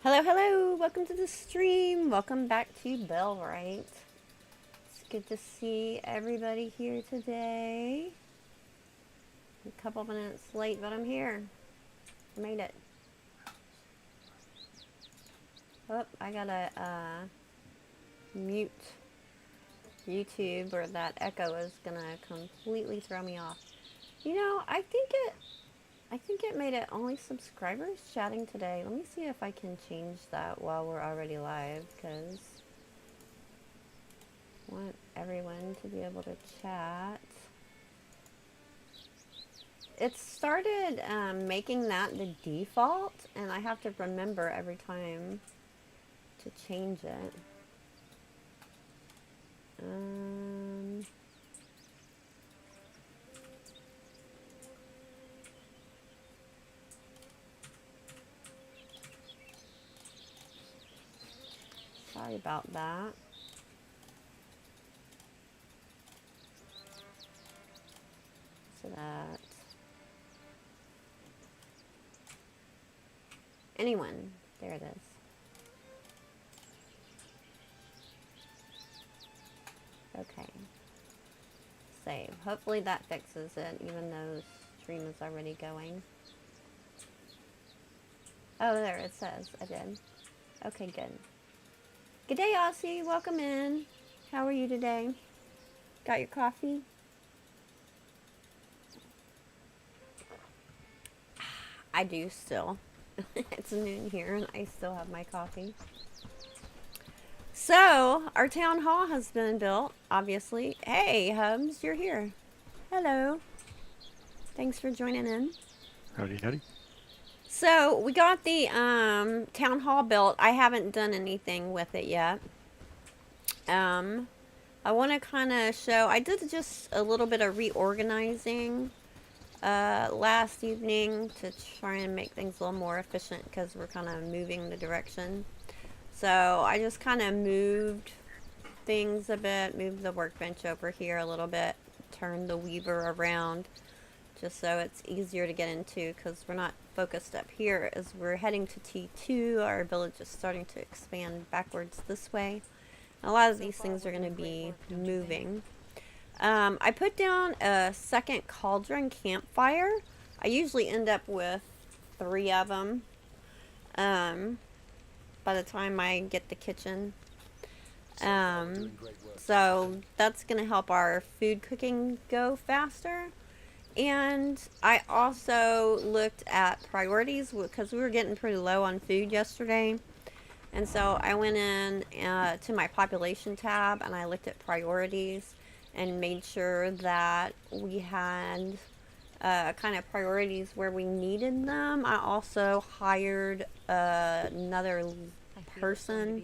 Hello, hello! Welcome to the stream. Welcome back to Bellwright. It's good to see everybody here today. A couple minutes late, but I'm here. I made it. Oh, I gotta mute YouTube or that echo is gonna completely throw me off. You know, I think it made it only subscribers chatting today. Let me see if I can change that while we're already live, because I want everyone to be able to chat. It started making that the default, and I have to remember every time to change it. Sorry about that. So that anyone, there it is. Okay. Save. Hopefully that fixes it, even though the stream is already going. Oh, there it says I did. Okay, good. Good day, Aussie. Welcome in. How are you today? Got your coffee? I do still. It's noon here and I still have my coffee. So, our town hall has been built, obviously. Hey, Hubs, you're here. Hello. Thanks for joining in. Howdy, howdy. So, we got the town hall built. I haven't done anything with it yet. I want to kind of show, I did just a little bit of reorganizing last evening to try and make things a little more efficient because we're kind of moving the direction. So I just kind of moved things a bit, moved the workbench over here a little bit, turned the weaver around just so it's easier to get into because we're not focused up here as we're heading to T2. Our village is starting to expand backwards this way. A lot of these things are going to be moving. I put down a second cauldron campfire. I usually end up with 3 of them by the time I get the kitchen. So that's going to help our food cooking go faster. And I also looked at priorities because we were getting pretty low on food yesterday. And so I went in to my population tab and I looked at priorities and made sure that we had kind of priorities where we needed them. I also hired another person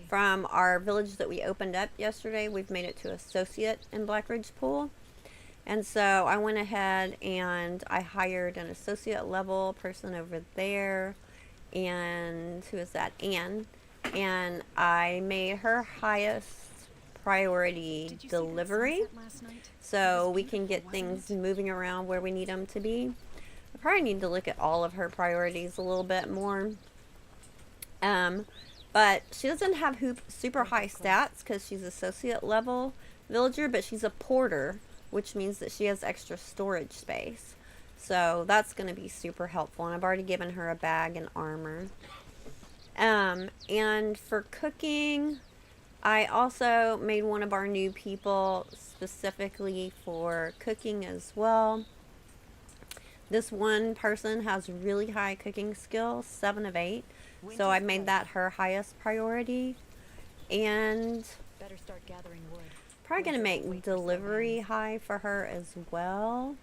from our village that we opened up yesterday. We've made it to associate in Blackridge Pool. And so I went ahead and I hired an associate level person over there. And who is that? Anne. And I made her highest priority delivery so we can get things moving around where we need them to be. I probably need to look at all of her priorities a little bit more. But she doesn't have super high stats because she's associate level villager, but she's a porter, which means that she has extra storage space. So that's going to be super helpful. And I've already given her a bag and armor. And for cooking, I also made one of our new people specifically for cooking as well. This one person has really high cooking skills, 7 of 8. So I made that her highest priority. And better start gathering wood. Probably going to make delivery high for her as well.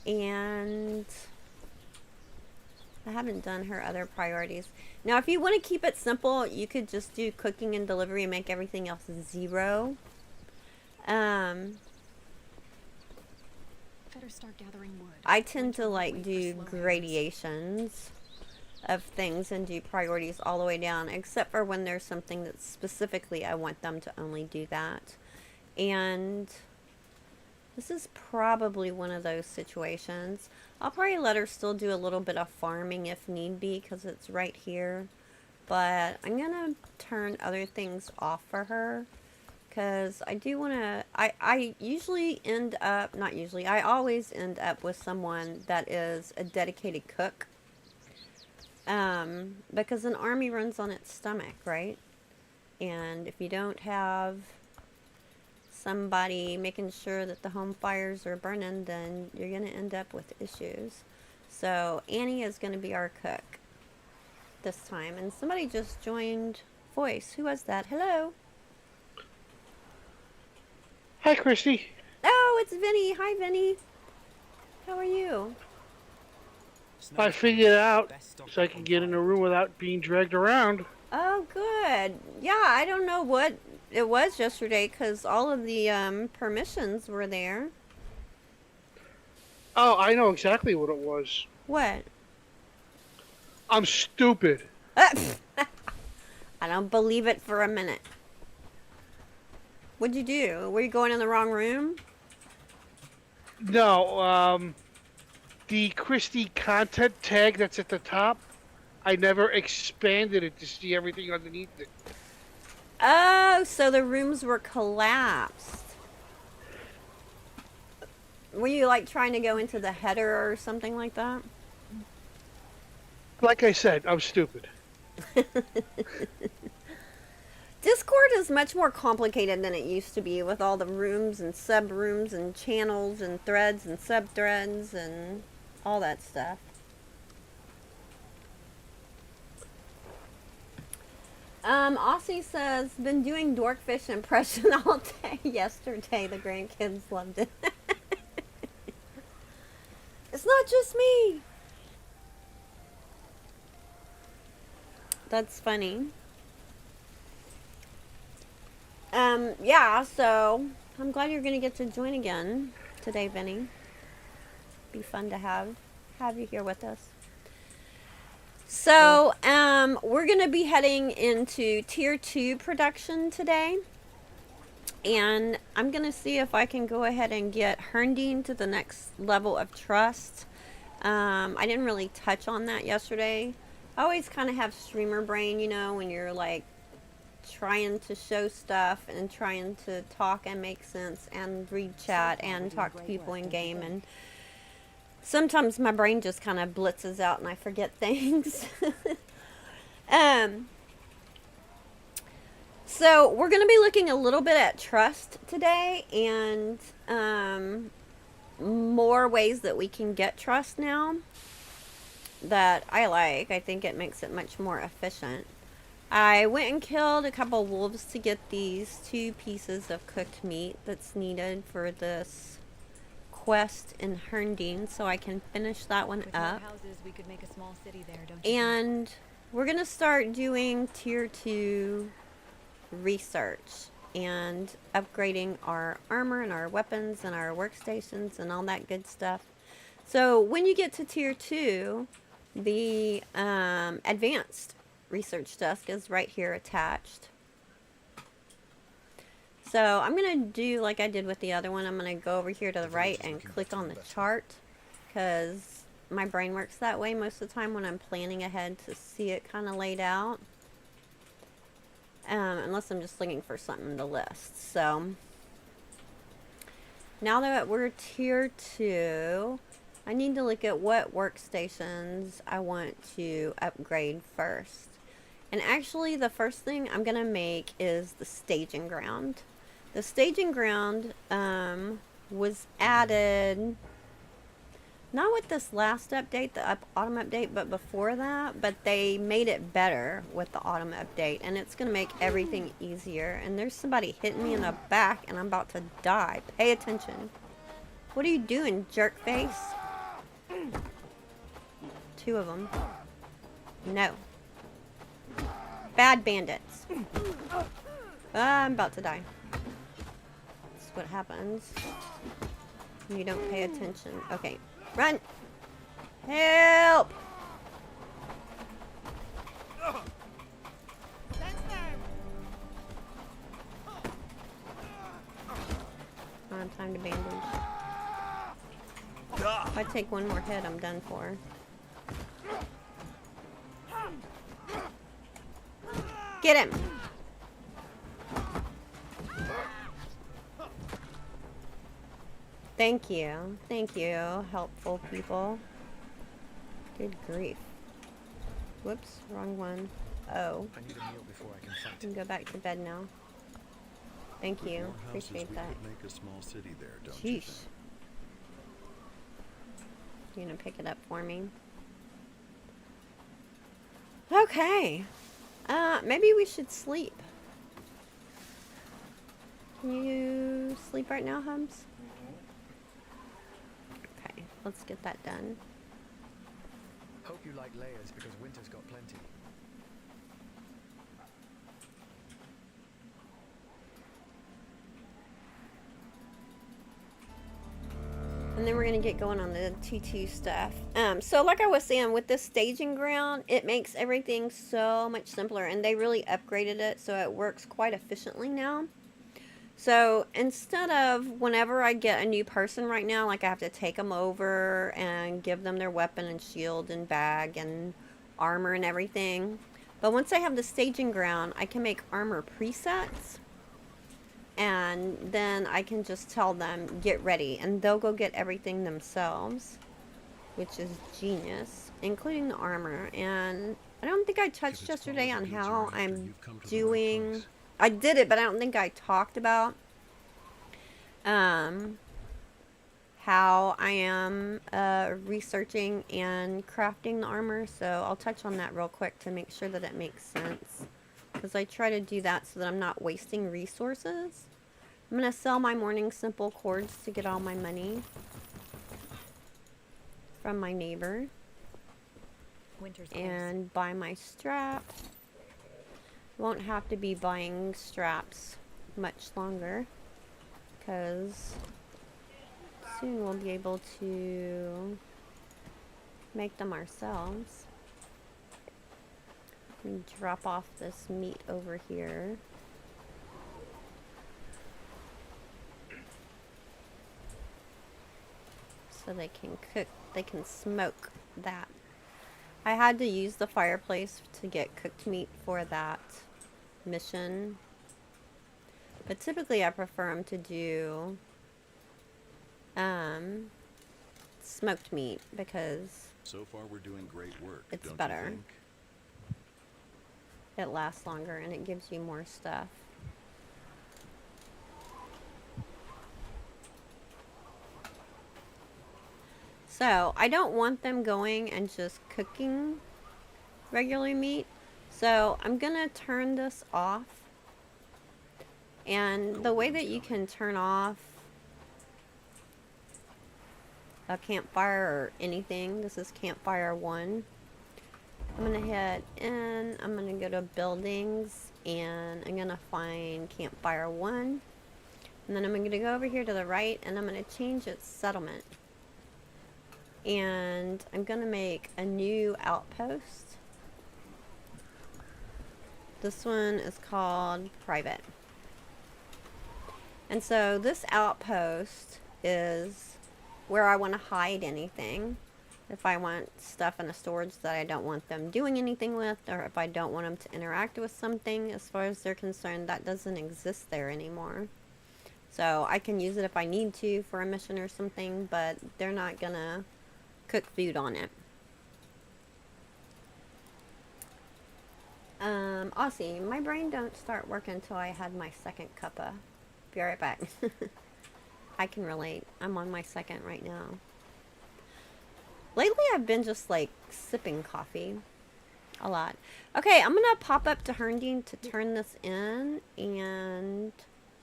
And I haven't done her other priorities. Now, if you want to keep it simple, you could just do cooking and delivery and make everything else 0. Better start gathering wood. I tend to like do gradations of things and do priorities all the way down, except for when there's something that specifically I want them to only do that. And this is probably one of those situations. I'll probably let her still do a little bit of farming if need be because it's right here. but I'm gonna turn other things off for her because I do want to. I usually end up, not usually, I always end up with someone that is a dedicated cook. Because an army runs on its stomach, right? And if you don't have somebody making sure that the home fires are burning, then you're going to end up with issues. So Annie is going to be our cook this time. And somebody just joined voice. Who was that? Hello. Hi, Christy. Oh, it's Vinny. Hi, Vinny. How are you? I figured it out so I can get in a room without being dragged around. Oh, good. Yeah, I don't know what it was yesterday because all of the permissions were there. Oh, I know exactly what it was. What? I'm stupid. I don't believe it for a minute. What'd you do? Were you going in the wrong room? No, the Christy content tag that's at the top, I never expanded it to see everything underneath it. Oh, so the rooms were collapsed. Were you like trying to go into the header or something like that? Like I said, I'm stupid. Discord is much more complicated than it used to be with all the rooms and sub-rooms and channels and threads and sub-threads and all that stuff. Aussie says, been doing dorkfish impression all day yesterday. The grandkids loved it. It's not just me. That's funny. Yeah, so I'm glad you're gonna get to join again today, Vinny. Be fun to have you here with us. So, we're gonna be heading into tier 2 production today. And I'm gonna see if I can go ahead and get Herndine to the next level of trust. I didn't really touch on that yesterday. I always kind of have streamer brain, you know, when you're like trying to show stuff and trying to talk and make sense and read chat and talk to people in game, and sometimes my brain just kind of blitzes out and I forget things. So we're going to be looking a little bit at trust today and more ways that we can get trust now that I like. I think it makes it much more efficient. I went and killed a couple wolves to get these 2 pieces of cooked meat that's needed for this quest in Herndine, so I can finish that one up. Houses, we could make a small city there, don't you And we're gonna start doing tier 2 research and upgrading our armor and our weapons and our workstations and all that good stuff. So when you get to tier 2, the advanced research desk is right here attached. So I'm going to do like I did with the other one. I'm going to go over here to the right and click on the chart because my brain works that way most of the time when I'm planning ahead to see it kind of laid out. Unless I'm just looking for something to list. So now that we're tier 2, I need to look at what workstations I want to upgrade first. And actually the first thing I'm going to make is the staging ground. The staging ground was added, not with this last update, the autumn update, but before that. But they made it better with the autumn update, and it's going to make everything easier. And there's somebody hitting me in the back, and I'm about to die. Pay attention. What are you doing, jerk face? 2 of them. No. Bad bandits. I'm about to die. That's what happens when you don't pay attention. Okay. Run! Help! I don't have time to bandage. If I take one more hit, I'm done for. Get him. Thank you. Thank you, helpful people. Good grief. Whoops, wrong one. Oh. I need a meal before I can I fight. can go back to bed now. Thank With you. more houses, Appreciate we that. could make a small city there, don't you Sheesh. think? You gonna pick it up for me? Okay. Maybe we should sleep. Can you sleep right now, Hums? Okay, let's get that done. Hope you like layers because winter's got plenty. And then we're gonna get going on the T2 stuff. So like I was saying, with this staging ground, it makes everything so much simpler, and they really upgraded it so it works quite efficiently now. So instead of whenever I get a new person right now, like I have to take them over and give them their weapon and shield and bag and armor and everything. But once I have the staging ground, I can make armor presets. And then I can just tell them, get ready. And they'll go get everything themselves. Which is genius. Including the armor. And I don't think I touched yesterday on how I'm doing... I did it, but I don't think I talked about how I am researching and crafting the armor. So I'll touch on that real quick to make sure that it makes sense. Because I try to do that so that I'm not wasting resources. I'm going to sell my morning simple cords to get all my money from my neighbor. Winter's close. And buy my strap. Won't have to be buying straps much longer. Because soon we'll be able to make them ourselves. Let me drop off this meat over here. So they can cook, they can smoke that. I had to use the fireplace to get cooked meat for that mission. But typically I prefer them to do smoked meat because So far, we're doing great work. It's don't better. You think? it lasts longer and it gives you more stuff. So I don't want them going and just cooking regular meat. So I'm gonna turn this off. And the way that you can turn off a campfire or anything, this is campfire 1. I'm gonna hit in, I'm gonna go to buildings, and I'm gonna find campfire 1. And then I'm gonna go over here to the right, and I'm gonna change its settlement. And I'm gonna make a new outpost. This one is called private. And so this outpost is where I want to hide anything. If I want stuff in a storage that I don't want them doing anything with, or if I don't want them to interact with something, as far as they're concerned, that doesn't exist there anymore. So I can use it if I need to for a mission or something, but they're not gonna cook food on it. Aussie, my brain don't start working until I had my second cuppa. Be right back. I can relate. I'm on my second right now. Lately I've been just like sipping coffee a lot. Okay, I'm gonna pop up to Herndine to turn this in, and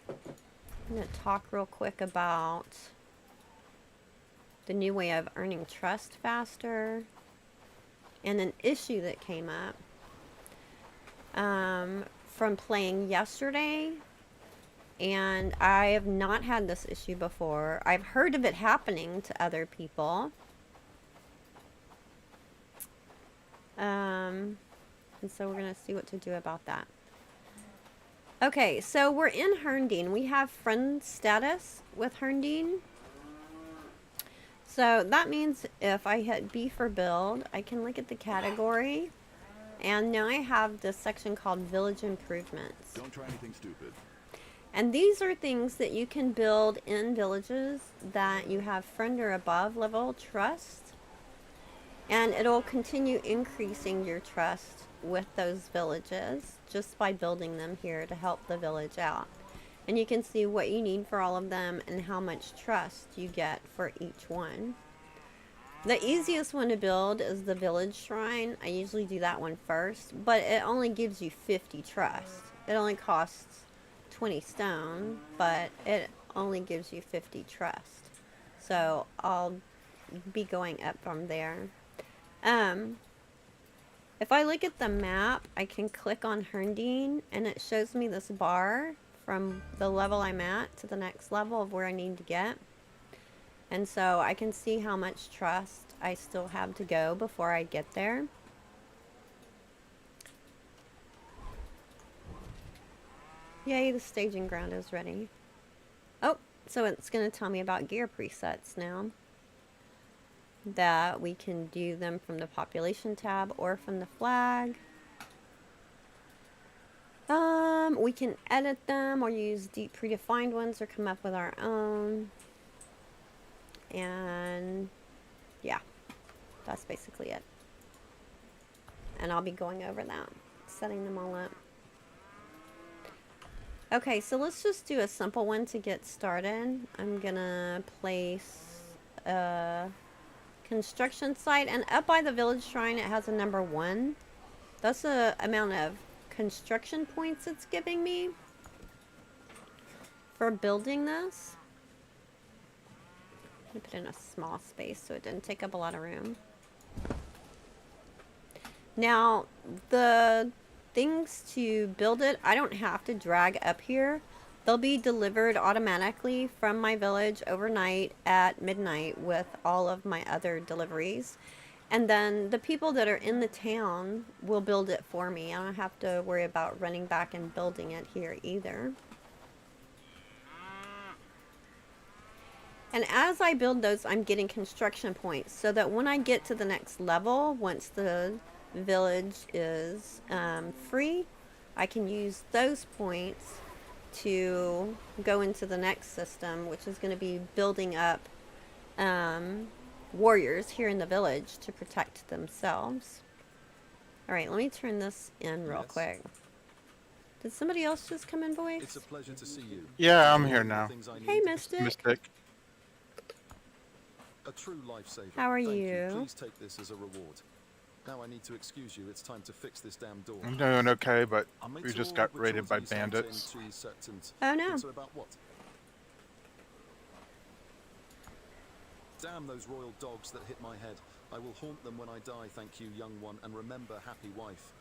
I'm gonna talk real quick about the new way of earning trust faster and an issue that came up from playing yesterday. And I have not had this issue before. I've heard of it happening to other people. And so we're going to see what to do about that. Okay, so we're in Herndine. We have friend status with Herndine. So that means if I hit B for build, I can look at the category. And now I have this section called Village Improvements. Don't try anything stupid. And these are things that you can build in villages that you have friend or above level trust. And it'll continue increasing your trust with those villages just by building them here to help the village out. And you can see what you need for all of them and how much trust you get for each one. The easiest one to build is the village shrine. I usually do that one first, but it only gives you 50 trust. It only costs 20 stone, but it only gives you 50 trust. So I'll be going up from there. If I look at the map, I can click on Herndine and it shows me this bar from the level I'm at to the next level of where I need to get. And so I can see how much trust I still have to go before I get there. Yay, the staging ground is ready. Oh, so it's going to tell me about gear presets now. That we can do them from the population tab or from the flag. We can edit them or use deep predefined ones or come up with our own. And yeah, that's basically it. And I'll be going over that, setting them all up. Okay, so let's just do a simple one to get started. I'm gonna place a construction site, and up by the village shrine it has a number 1. That's the amount of construction points it's giving me for building this. I put in a small space so it didn't take up a lot of room. Now, the things to build it, I don't have to drag up here. They'll be delivered automatically from my village overnight at midnight with all of my other deliveries. And then the people that are in the town will build it for me. I don't have to worry about running back and building it here either. And as I build those, I'm getting construction points so that when I get to the next level, once the village is free, I can use those points to go into the next system, which is going to be building up warriors here in the village to protect themselves. Alright, let me turn this in real quick. Did somebody else just come in, voice? It's a pleasure to see you. Yeah, I'm here now. Hey, Mystic. Mystic. A true lifesaver. How are Thank you? Please take this as a reward. Now I need to excuse you. It's time to fix this damn door. I'm doing okay, but I'll make we just sure got which raided by ones contain bandits. trees, sets, and Oh no. so about what? Damn those royal dogs that hit my head. I will haunt them when I die, thank you, young one, and remember, happy wife.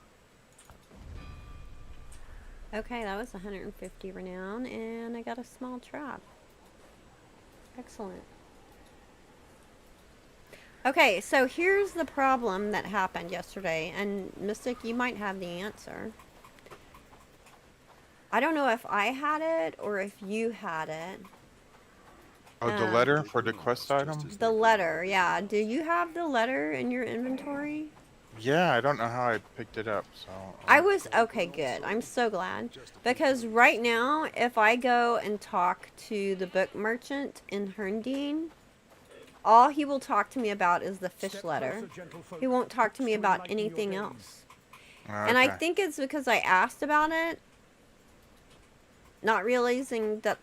Okay, that was 150 renown, and I got a small trap. Excellent. Okay, so here's the problem that happened yesterday, and Mystic, you might have the answer. I don't know if I had it or if you had it. Oh, the letter for the quest item? The letter, yeah. Do you have the letter in your inventory? Yeah, I don't know how I picked it up, so... I was, okay, good. I'm so glad. Because right now, if I go and talk to the book merchant in Herndine, all he will talk to me about is the fish letter. He won't talk to me about anything else. And I Okay. think it's because I asked about it, not realizing that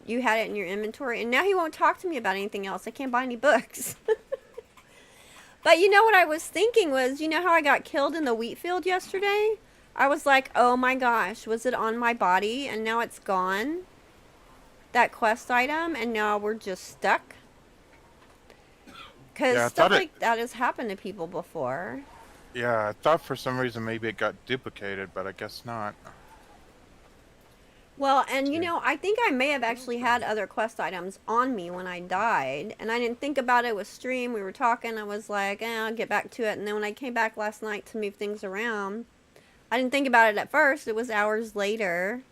you had it in your inventory, and now he won't talk to me about anything else. I can't buy any books. But you know what I was thinking was, you know how I got killed in the wheat field yesterday? I was like, oh my gosh, was it on my body and now it's gone? That quest item, and now we're just stuck? Because Yeah, I stuff thought like that has happened to people before. Yeah, I thought for some reason maybe it got duplicated, but I guess not. Well, and you know, I think I may have actually had other quest items on me when I died, and I didn't think about it with stream. We were talking, I was like, I'll get back to it, and then when I came back last night to move things around, I didn't think about it at first. It was hours later,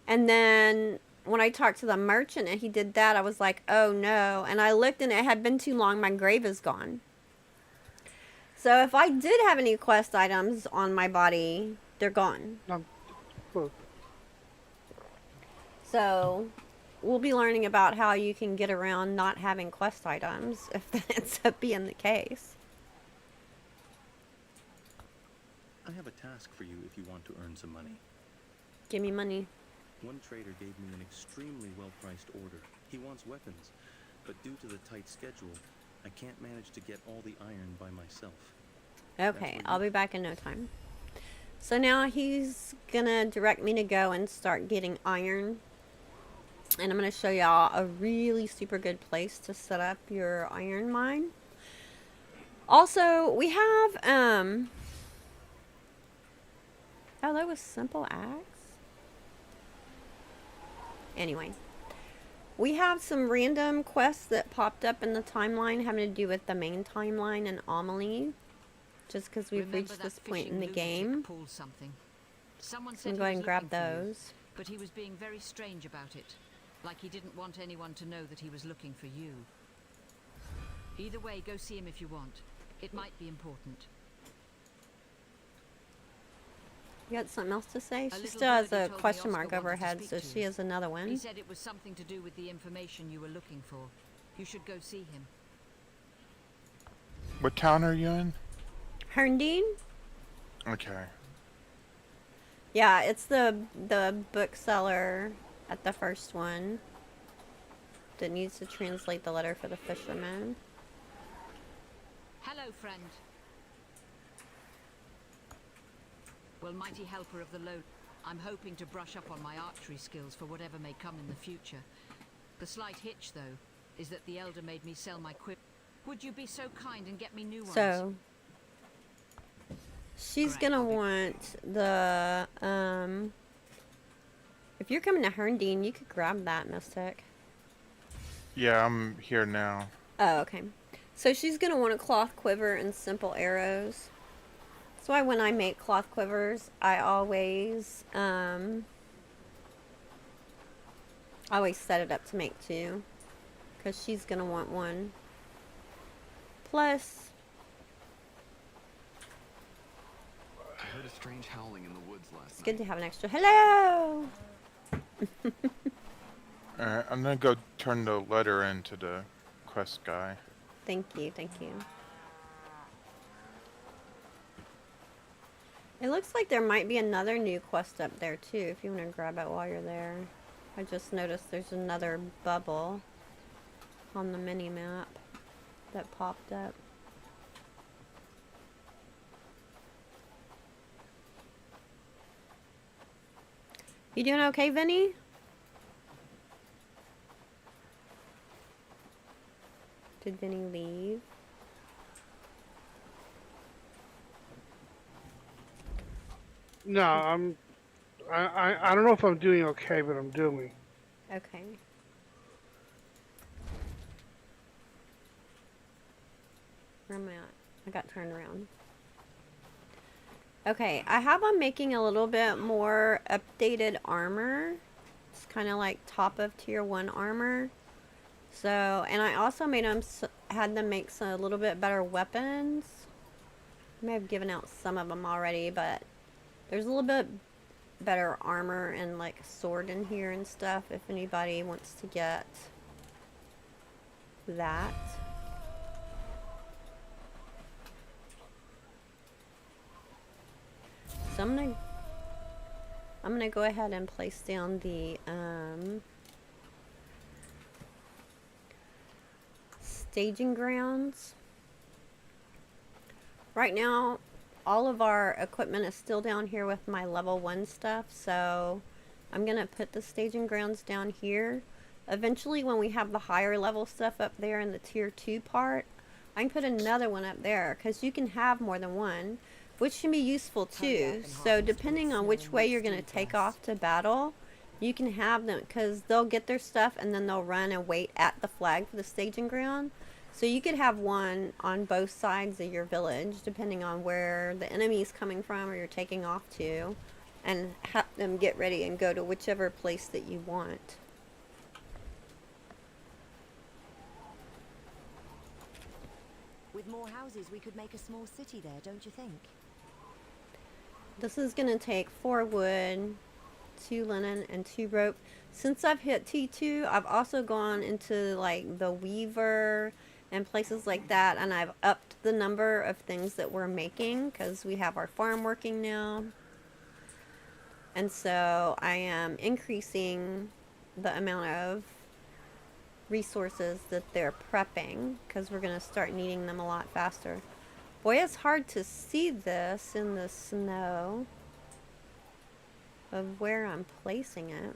and then when I talked to the merchant and he did that, I was like, oh no, and I looked and it had been too long, my grave is gone. So if I did have any quest items on my body, they're gone. Well, So we'll be learning about how you can get around not having quest items if that ends up being the case. I have a task for you if you want to earn some money. Give me money. One trader gave me an extremely well-priced order. He wants weapons, but due to the tight schedule, I can't manage to get all the iron by myself. Okay, I'll be back in no time. So now he's gonna direct me to go and start getting iron. And I'm gonna show y'all a really super good place to set up your iron mine. Also, we have, oh, that was simple axe. Anyway, we have some random quests that popped up in the timeline having to do with the main timeline and Amelie. Just because we've Remember reached that this point fishing in the lunatic game. pulled something. Someone So I'm said going he and was grab looking for you, those. but he was being very strange about it. Like he didn't want anyone to know that he was looking for you. Either way, go see him if you want. It might be important. You got something else to say? She little still has birdie a told me question Oscar mark over her wanted to head, speak so to she you. has another one. He said it was something to do with the information you were looking for. You should go see him. What town are you in? Herndine? Okay. Yeah, it's the bookseller at the first one that needs to translate the letter for the fisherman. Hello, friend. Well, mighty helper of the low, I'm hoping to brush up on my archery skills for whatever may come in the future. The slight hitch, though, is that the elder made me sell my quip. Would you be so kind and get me new ones? So she's Great. gonna want the if you're coming to Herndine, you could grab that, Mystic. Yeah, I'm here now. Oh, okay. So she's gonna want a cloth quiver and simple arrows. That's why when I make cloth quivers, I always set it up to make two, because she's gonna want one. Plus, I heard a strange howling in the woods last it's night. good to have an extra. Hello. Alright, I'm gonna go turn the letter in to the quest guy. Thank you, thank you. It looks like there might be another new quest up there too, if you want to grab it while you're there. I just noticed there's another bubble on the mini map that popped up. You doing okay, Vinny? Did Vinny leave? no, I don't know if I'm doing okay, but I'm doing. Okay. Where am I at? I got turned around. Okay, I have on making a little bit more updated armor. It's kind of like top of tier 1 armor. So, and I also made them, had them make a little bit better weapons. I may have given out some of them already, but there's a little bit better armor and like a sword in here and stuff if anybody wants to get that. So I'm gonna go ahead and place down the staging grounds. Right now, all of our equipment is still down here with my level 1 stuff, so I'm gonna put the staging grounds down here. Eventually, when we have the higher level stuff up there in the tier 2 part, I can put another one up there, because you can have more than one, which can be useful too. So depending on which way you're gonna take off to battle, you can have them, because they'll get their stuff and then they'll run and wait at the flag for the staging ground. So you could have one on both sides of your village, depending on where the enemy's coming from or you're taking off to, and have them get ready and go to whichever place that you want. With With more houses, we could make a small city there, don't you think? This is gonna take 4 wood, 2 linen, and 2 rope. Since I've hit T2, I've also gone into like the weaver and places like that, and I've upped the number of things that we're making because we have our farm working now. And so I am increasing the amount of resources that they're prepping because we're going to start needing them a lot faster. Boy, it's hard to see this in the snow of where I'm placing it.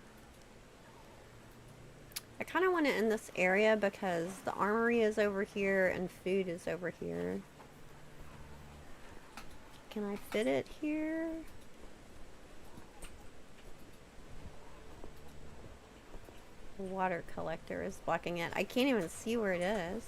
I kind of want it in this area because the armory is over here and food is over here. Can I fit it here? The water collector is blocking it. I can't even see where it is.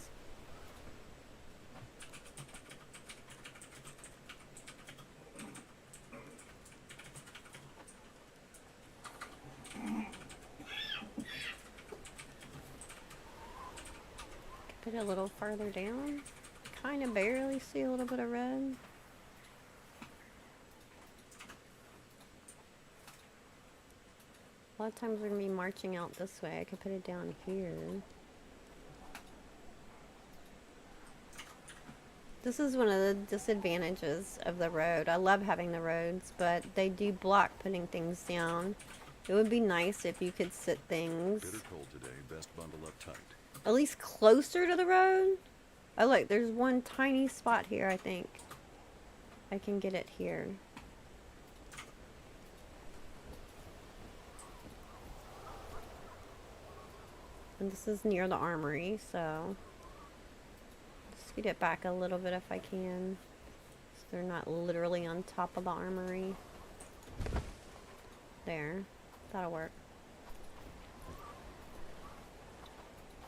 Put it a little farther down. Kind of barely see a little bit of red. A lot of times we're going to be marching out this way. I could put it down here. This is one of the disadvantages of the road. I love having the roads, but they do block putting things down. It would be nice if you could sit things Bitter cold today. Best bundle up tight. at least closer to the road. Oh look, there's one tiny spot here, I think. I can get it here. And this is near the armory, so scoot it back a little bit if I can, so they're not literally on top of the armory. There, that'll work.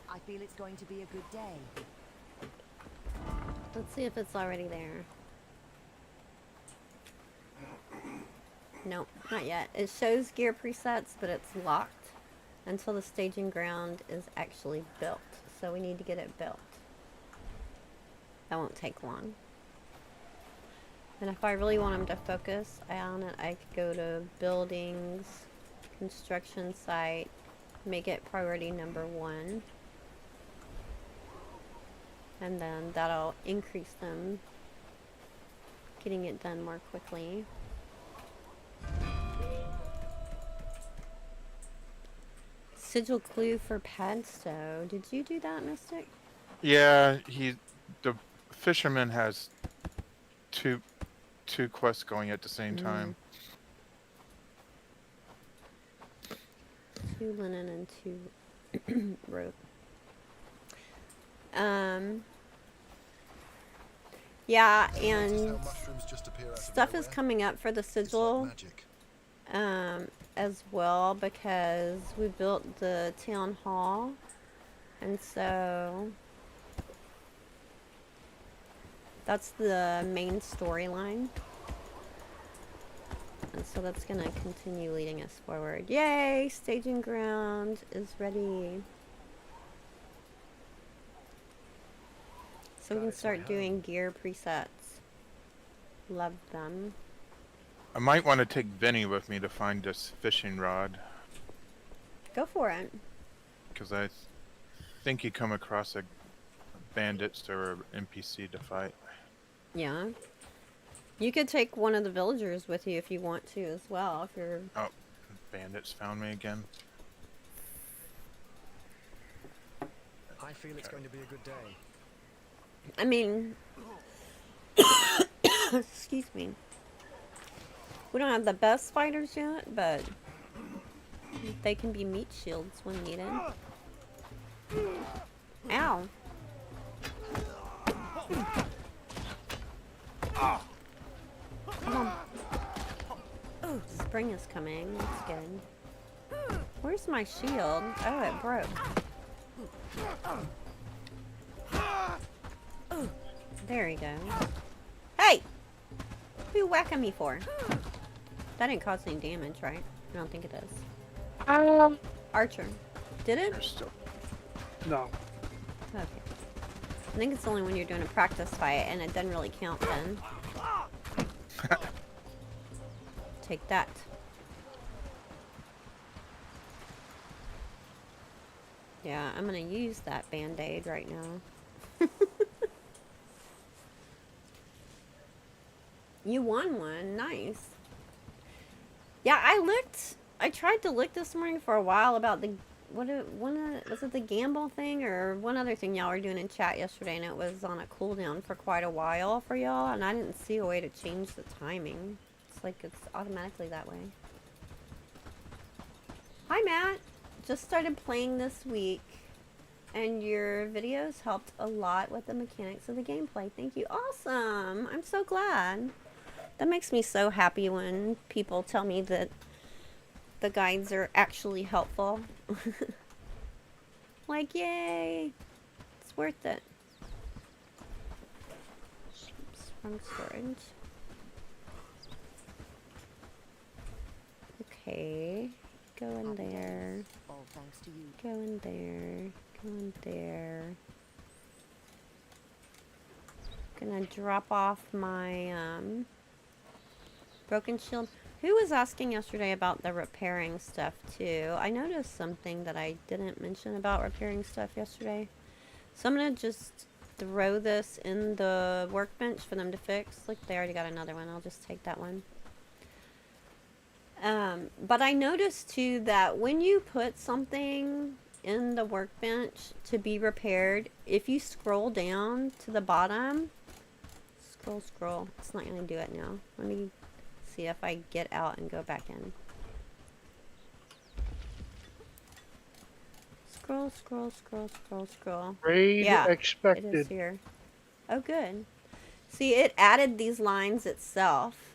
I feel it's going to be a good day. Let's see if it's already there. Nope, not yet. It shows gear presets, but it's locked until the staging ground is actually built. So we need to get it built. That won't take long. And if I really want them to focus on it, I could go to buildings, construction site, make it priority number 1. And then that'll increase them getting it done more quickly. Sigil clue for Padstow. Did you do that, Mystic? Yeah, the fisherman has two quests going at the same time. 2 linen and 2 rope. Yeah, and stuff is coming up for the sigil as well because we built the town hall, and so that's the main storyline, and so that's gonna continue leading us forward. Yay! Staging ground is ready. So we can start doing gear presets. Love them. I might want to take Vinny with me to find this fishing rod, Go for it. because I think you come across a bandits or NPC to fight. Yeah. You could take one of the villagers with you if you want to as well. If you're... Oh, bandits found me again. I feel it's going to be a good day. I mean... excuse me. We don't have the best fighters yet, but they can be meat shields when needed. Ow. Come on. Spring is coming. That's good. Where's my shield? Oh, it broke. There you go. Hey! Who you whacking me for? That didn't cause any damage, right? I don't think it does. Archer. Did it? There's still... No. Okay. I think it's only when you're doing a practice fight and it doesn't really count then. Take that. Yeah, I'm gonna use that band-aid right now. You won one. Nice. Yeah, I tried to look this morning for a while about the was it the gamble thing or one other thing y'all were doing in chat yesterday, and it was on a cooldown for quite a while for y'all, and I didn't see a way to change the timing. It's like it's automatically that way. Hi Matt, just started playing this week, and your videos helped a lot with the mechanics of the gameplay. Thank you. Awesome. I'm so glad. That makes me so happy when people tell me that the guides are actually helpful. Like, yay! It's worth it. Oops, wrong storage. Okay. Go in there. All thanks to you. Go in there. Go in there. Gonna drop off my, broken shield. Who was asking yesterday about the repairing stuff too? I noticed something that I didn't mention about repairing stuff yesterday. So I'm gonna just throw this in the workbench for them to fix. Like they already got another one. I'll just take that one. But I noticed too that when you put something in the workbench to be repaired, if you scroll down to the bottom, scroll. It's not gonna do it now. Let me see if I get out and go back in. Scroll. Raid Yeah, expected. it is here. Oh, good. See, it added these lines itself.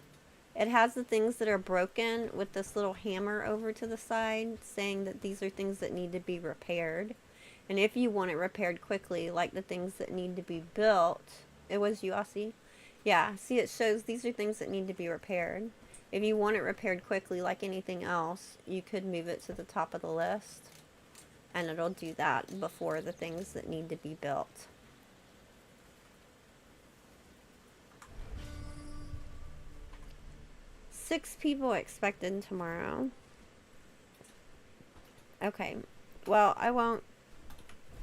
It has the things that are broken with this little hammer over to the side saying that these are things that need to be repaired. And if you want it repaired quickly, like the things that need to be built, it was you, Aussie? Yeah, see, it shows these are things that need to be repaired. If you want it repaired quickly, like anything else, you could move it to the top of the list. And it'll do that before the things that need to be built. Six people expected tomorrow. Okay, well, I won't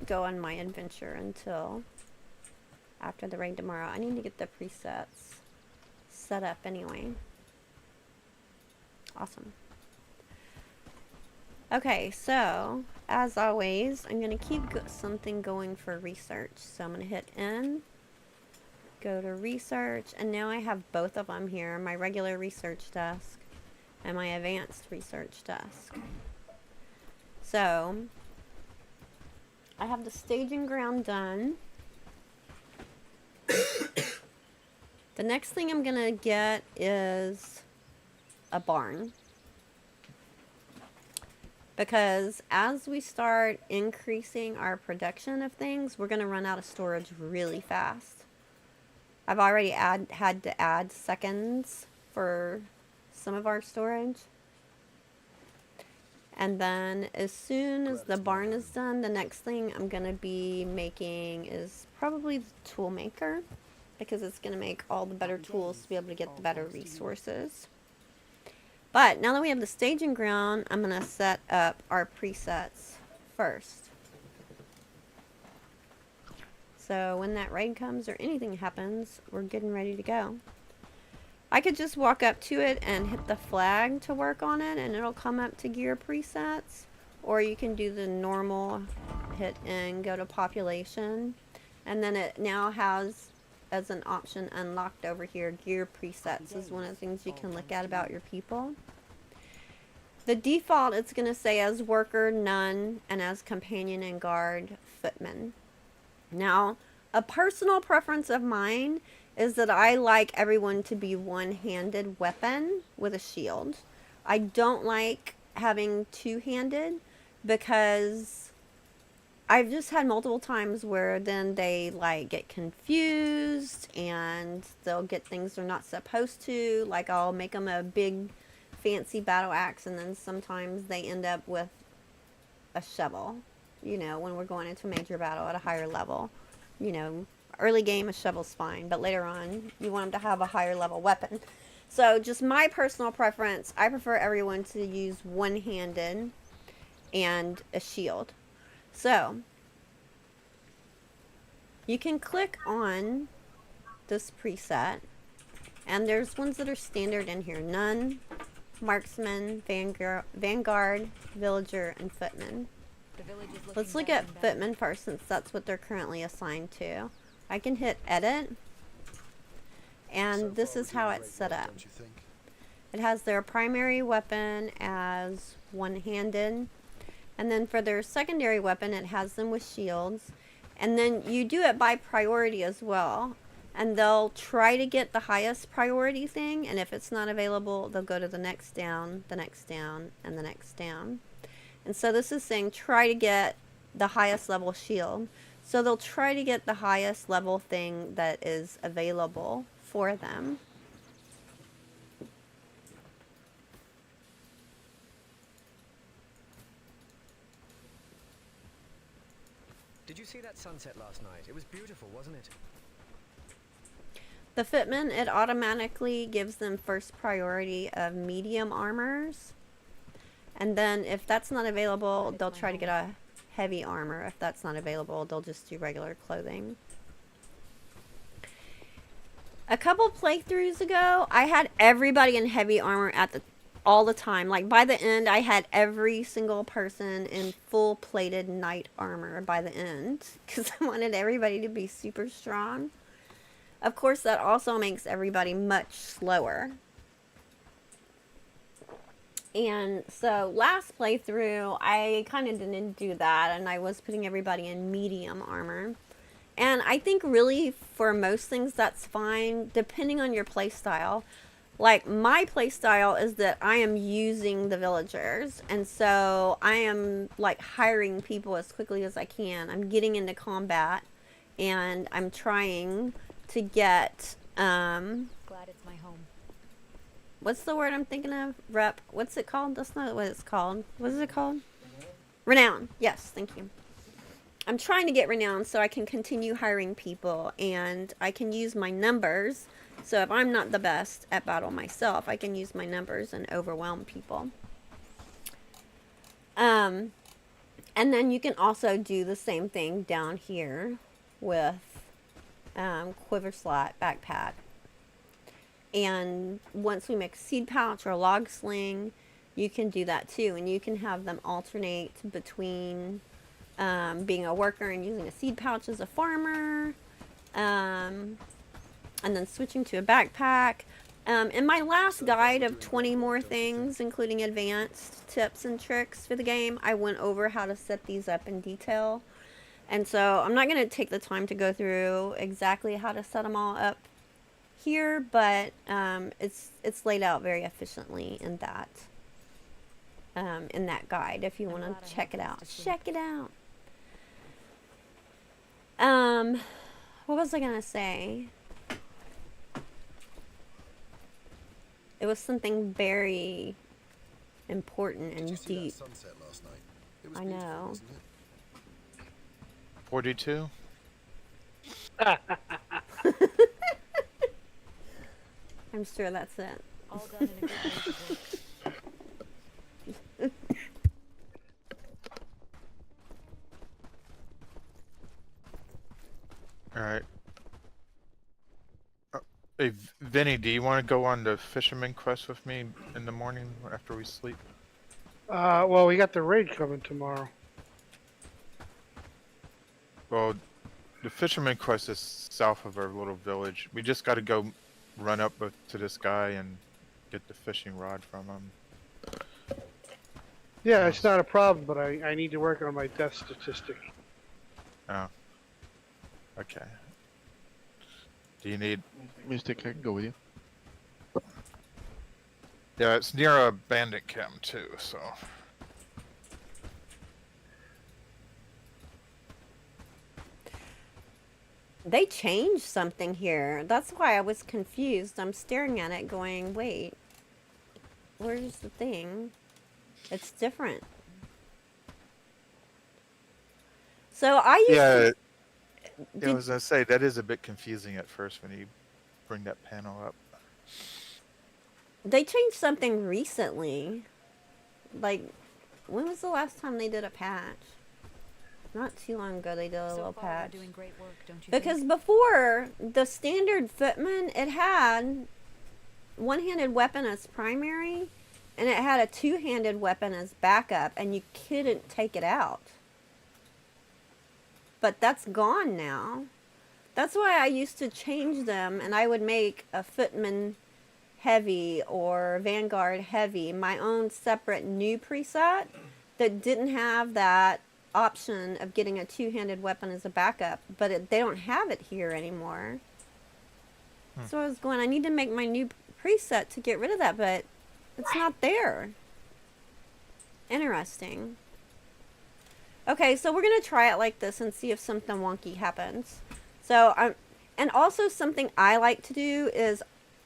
go on my adventure until after the raid tomorrow. I need to get the presets set up anyway. Awesome. Okay, so as always, I'm going to keep something going for research. So I'm going to hit N, go to research, and now I have both of them here, my regular research desk and my advanced research desk. So I have the staging ground done. The next thing I'm gonna get is a barn, because as we start increasing our production of things, we're gonna run out of storage really fast. I've already had to add seconds for some of our storage. And then as soon as the barn is done, the next thing I'm going to be making is probably the tool maker, because it's going to make all the better tools to be able to get the better resources. But now that we have the staging ground, I'm going to set up our presets first. So when that raid comes or anything happens, we're getting ready to go. I could just walk up to it and hit the flag to work on it, and it'll come up to gear presets. Or you can do the normal hit and go to population. And then it now has as an option unlocked over here, gear presets is one of the things you can look at about your people. The default, it's going to say as worker, none, and as companion and guard, footman. Now, a personal preference of mine is that I like everyone to be one-handed weapon with a shield. I don't like having two-handed, because I've just had multiple times where then they like get confused and they'll get things they're not supposed to. Like I'll make them a big fancy battle axe, and then sometimes they end up with a shovel, you know, when we're going into a major battle at a higher level. you know, early game a shovel's fine, but later on you want them to have a higher level weapon. So just my personal preference, I prefer everyone to use one-handed and a shield. So you can click on this preset, and there's ones that are standard in here: none, marksman, vanguard, villager, and footman. The village is looking Let's look better at and better. footman first, since that's what they're currently assigned to. I can hit edit, and So this far, is we're how doing it's great set work, up. don't you think? It has their primary weapon as one-handed, and then for their secondary weapon it has them with shields, and then you do it by priority as well, and they'll try to get the highest priority thing, and if it's not available they'll go to the next down, the next down, and the next down. And so this is saying try to get the highest level shield, so they'll try to get the highest level thing that is available for them. Did you see that sunset last night? It was beautiful, wasn't it? The footmen, it automatically gives them first priority of medium armors. And then if that's not available, they'll try to get a heavy armor. If that's not available, they'll just do regular clothing. A couple playthroughs ago, I had everybody in heavy armor all the time. Like by the end, I had every single person in full plated knight armor by the end, because I wanted everybody to be super strong. Of course, that also makes everybody much slower. And so last playthrough, I kind of didn't do that, and I was putting everybody in medium armor. And I think really for most things that's fine, depending on your playstyle. Like my playstyle is that I am using the villagers, and so I am like hiring people as quickly as I can. I'm getting into combat, and I'm trying to get Glad it's my home. what's the word I'm thinking of? Rep. What's it called? That's not what it's called. What is it called? Renown. Yes, thank you. I'm trying to get renown so I can continue hiring people, and I can use my numbers. So if I'm not the best at battle myself, I can use my numbers and overwhelm people. And then you can also do the same thing down here with quiver slot, backpack. And once we make a seed pouch or a log sling, you can do that too. And you can have them alternate between being a worker and using a seed pouch as a farmer. And then switching to a backpack. In my last guide of 20 more things, including advanced tips and tricks for the game, I went over how to set these up in detail. And so I'm not going to take the time to go through exactly how to set them all up here, but it's laid out very efficiently in that guide if you want to check it out. Check it out. What was I going to say? It was something very important and Did you see deep. that sunset last night? It was I beautiful, know. wasn't it? 42? I'm sure that's it. All done in a good way to work. Alright. Hey, Vinny, do you want to go on the fisherman quest with me in the morning after we sleep? Well, we got the raid coming tomorrow. Well, the fisherman quest is south of our little village. We just got to go run up to this guy and get the fishing rod from him. Yeah, it's not a problem, but I need to work on my death statistic. Oh. Okay. Do you need... Mystic, I can go with you. Yeah, it's near a bandit camp too, so... They changed something here. That's why I was confused. I'm staring at it going, wait, where's the thing? It's different. So I used to... Yeah, I was gonna say that is a bit confusing at first when you bring that panel up. they changed something recently. Like, when was the last time they did a patch? Not too long ago they did a So little far, they're patch. doing great work, don't you Because think? before, the standard footman, it had one-handed weapon as primary, and it had a two-handed weapon as backup, and you couldn't take it out. But that's gone now. That's why I used to change them, and I would make a footman heavy or vanguard heavy, my own separate new preset that didn't have that option of getting a two-handed weapon as a backup, but they don't have it here anymore. So I was going, I need to make my new preset to get rid of that, but it's not there. Interesting. Okay, so we're going to try it like this and see if something wonky happens. So, and also something I like to do is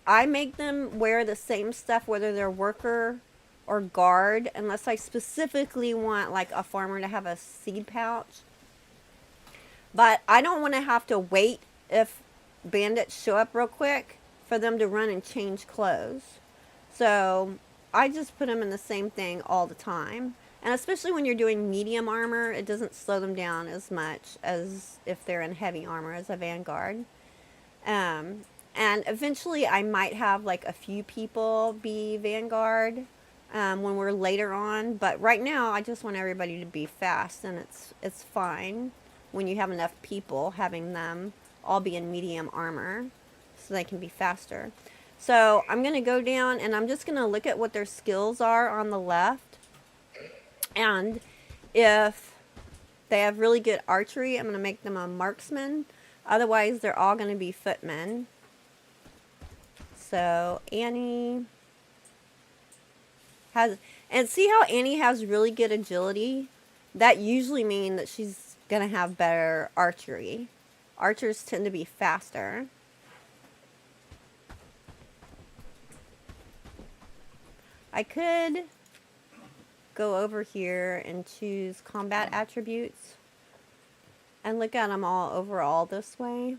I make them wear the same stuff, whether they're worker or guard, unless I specifically want like a farmer to have a seed pouch. But I don't want to have to wait if bandits show up real quick for them to run and change clothes. So I just put them in the same thing all the time. And especially when you're doing medium armor, it doesn't slow them down as much as if they're in heavy armor as a vanguard. And eventually I might have like a few people be vanguard when we're later on. But right now I just want everybody to be fast, and it's fine when you have enough people having them all be in medium armor so they can be faster. So I'm going to go down and I'm just going to look at what their skills are on the left. And if they have really good archery, I'm going to make them a marksman. Otherwise, they're all going to be footmen. So Annie has, and see how Annie has really good agility? That usually means that she's going to have better archery. Archers tend to be faster. I could go over here and choose combat attributes and look at them all overall this way,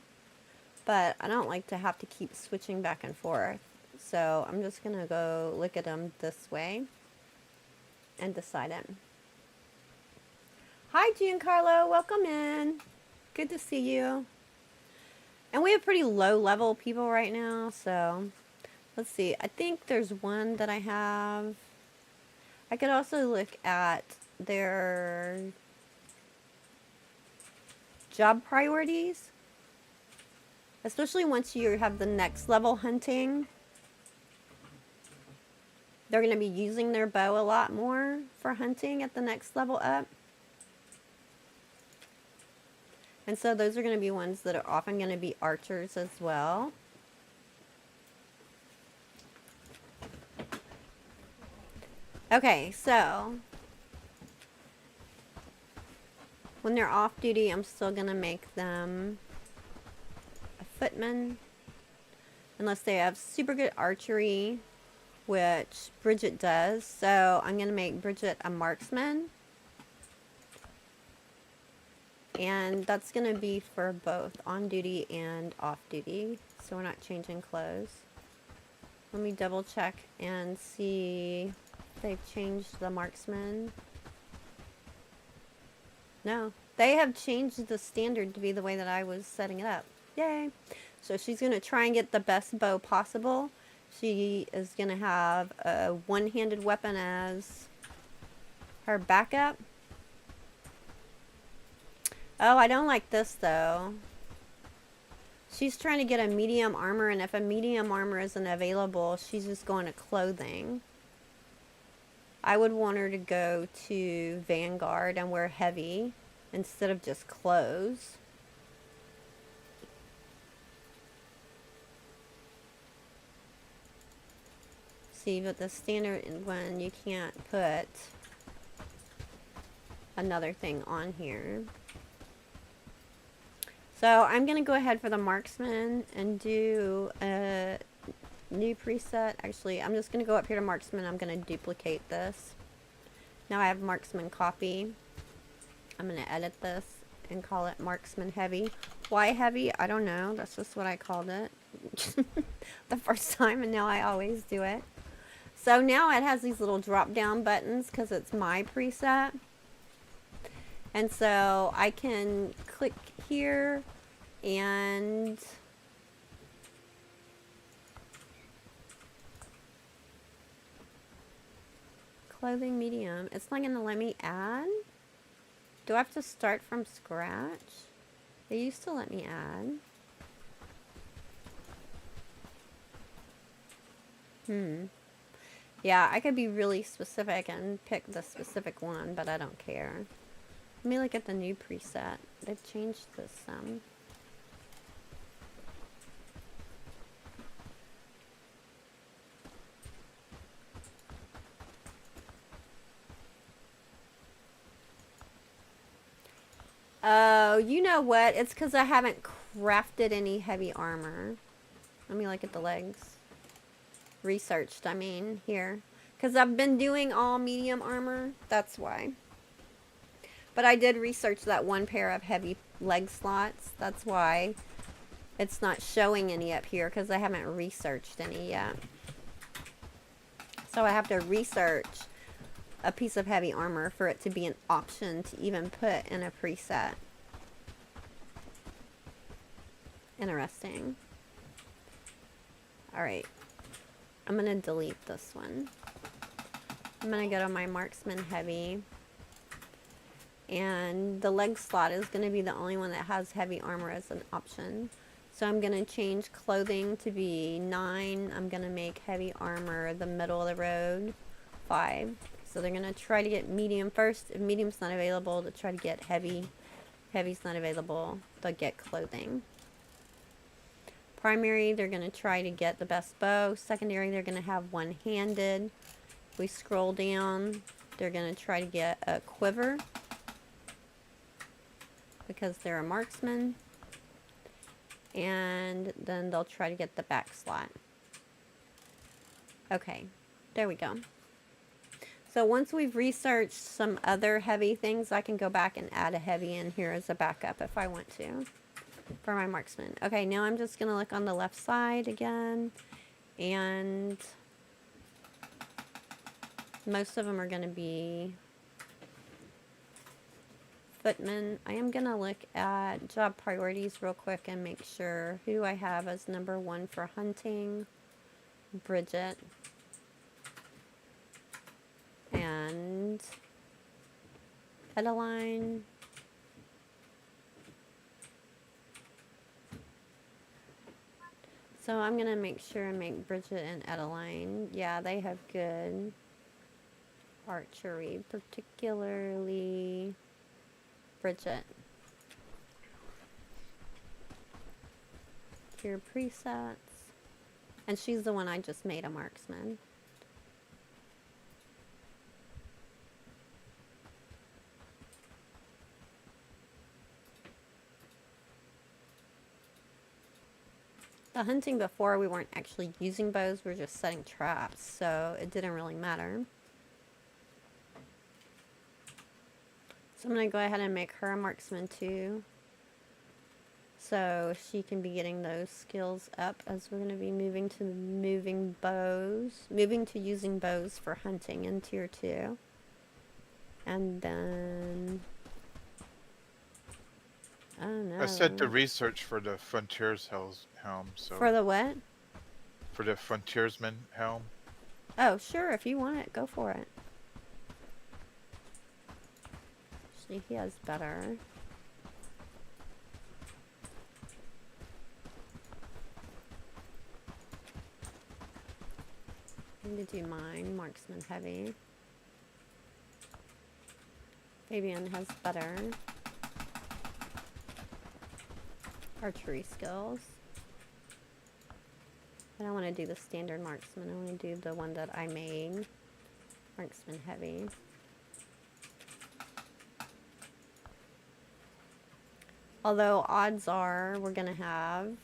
but I don't like to have to keep switching back and forth, so I'm just gonna go look at them this way and decide it. Hi Giancarlo, welcome in. Good to see you. And we have pretty low level people right now, so let's see. I think there's one that I have. I could also look at their job priorities, especially once you have the next level hunting. They're going to be using their bow a lot more for hunting at the next level up. And so those are going to be ones that are often going to be archers as well. Okay, so when they're off duty, I'm still going to make them a footman. Unless they have super good archery, which Bridget does. So I'm going to make Bridget a marksman. And that's going to be for both on duty and off duty. So we're not changing clothes. Let me double check and see if they've changed the marksman. No, they have changed the standard to be the way that I was setting it up. Yay! So she's going to try and get the best bow possible. She is going to have a one-handed weapon as her backup. Oh, I don't like this though. She's trying to get a medium armor, and if a medium armor isn't available, she's just going to clothing. I would want her to go to Vanguard and wear heavy instead of just clothes. See, but the standard one, you can't put another thing on here. So I'm going to go ahead for the marksman and do a new preset. Actually, I'm just going to go up here to marksman. I'm going to duplicate this. Now I have marksman copy. I'm going to edit this and call it marksman heavy. Why heavy? I don't know. That's just what I called it the first time, and now I always do it. So now it has these little drop down buttons because it's my preset. And so I can click here and clothing medium. It's not going to let me add. Do I have to start from scratch? They used to let me add. Yeah, I could be really specific and pick the specific one, but I don't care. Let me look at the new preset. They've changed this some. Oh, you know what? It's because I haven't crafted any heavy armor. Let me look at the legs. Researched, I mean, here. Because I've been doing all medium armor. That's why. But I did research that one pair of heavy leg slots. That's why it's not showing any up here. Because I haven't researched any yet. So I have to research a piece of heavy armor for it to be an option to even put in a preset. Interesting. Alright. I'm going to delete this one. I'm going to go to my marksman heavy. And the leg slot is going to be the only one that has heavy armor as an option. So I'm going to change clothing to be 9. I'm going to make heavy armor the middle of the road 5. So they're going to try to get medium first. If medium's not available, they'll try to get heavy. Heavy's not available, they'll get clothing. Primary, they're going to try to get the best bow. Secondary, they're going to have one-handed. If we scroll down, they're going to try to get a quiver because they're a marksman. And then they'll try to get the back slot. Okay, there we go. So once we've researched some other heavy things, I can go back and add a heavy in here as a backup if I want to for my marksman. Okay, now I'm just going to look on the left side again, and most of them are going to be footmen. I am going to look at job priorities real quick and make sure who I have as number 1 for hunting. Bridget. And Adeline. So I'm going to make sure and make Bridget and Adeline. Yeah, they have good archery, particularly Bridget. Here presets. And she's the one I just made a marksman. The hunting before, we weren't actually using bows, we were just setting traps, so it didn't really matter. So I'm going to go ahead and make her a marksman too. So she can be getting those skills up as we're going to be moving to moving to using bows for hunting in tier 2. And then... oh no. I set the research for the Frontiers helm, so... For the what? For the Frontiersman helm. Oh, sure, if you want it, go for it. Actually, he has better. I'm going to do mine, marksman heavy. Fabian has better archery skills. I don't want to do the standard marksman. I want to do the one that I made. Marksman heavy. Although odds are we're going to have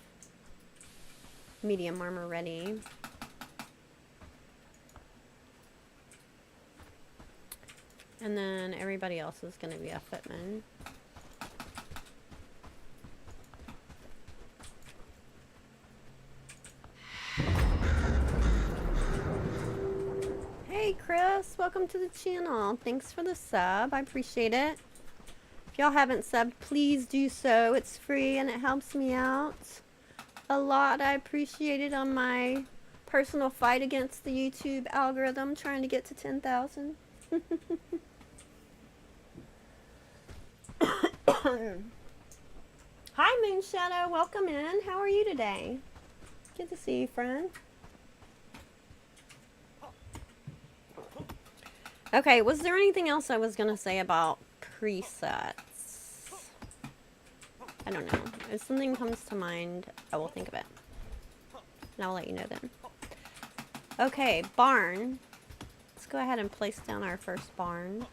medium armor ready. And then everybody else is going to be a footman. Hey Chris, welcome to the channel. Thanks for the sub. I appreciate it. If y'all haven't subbed, please do so. It's free and it helps me out a lot. I appreciate it on my personal fight against the YouTube algorithm trying to get to 10,000. Hi Moon Shadow, welcome in. How are you today? Good to see you, friend. Okay, was there anything else I was gonna say about presets? I don't know. If something comes to mind, I will think of it. And I'll let you know then. Okay, barn. Let's go ahead and place down our first barn.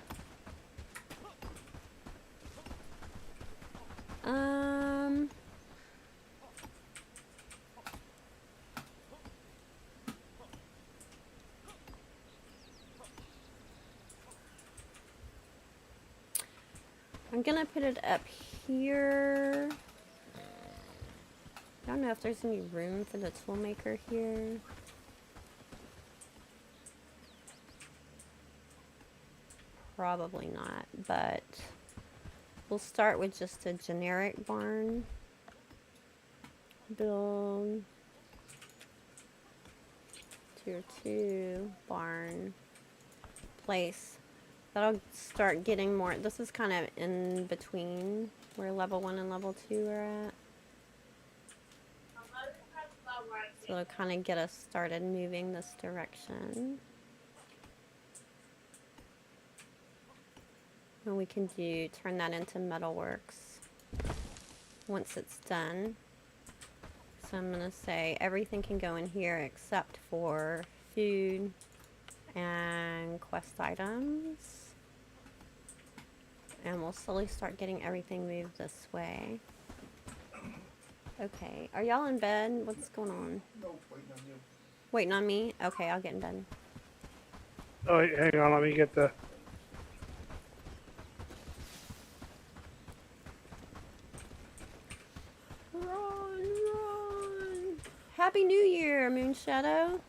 I'm gonna put it up here. I don't know if there's any room for the tool maker here. Probably not, but we'll start with just a generic barn. Build tier 2 barn. Place. That'll start getting more. This is kind of in between where level 1 and level 2 are at. So it'll kind of get us started moving this direction. And we can turn that into metalworks once it's done. So I'm going to say everything can go in here except for food and quest items. And we'll slowly start getting everything moved this way. Okay, are y'all in bed? What's going on? No, waiting on you. Waiting on me? Okay, I'll get in bed. Oh, wait, hang on, let me get the... Run! Happy New Year, Moon Shadow.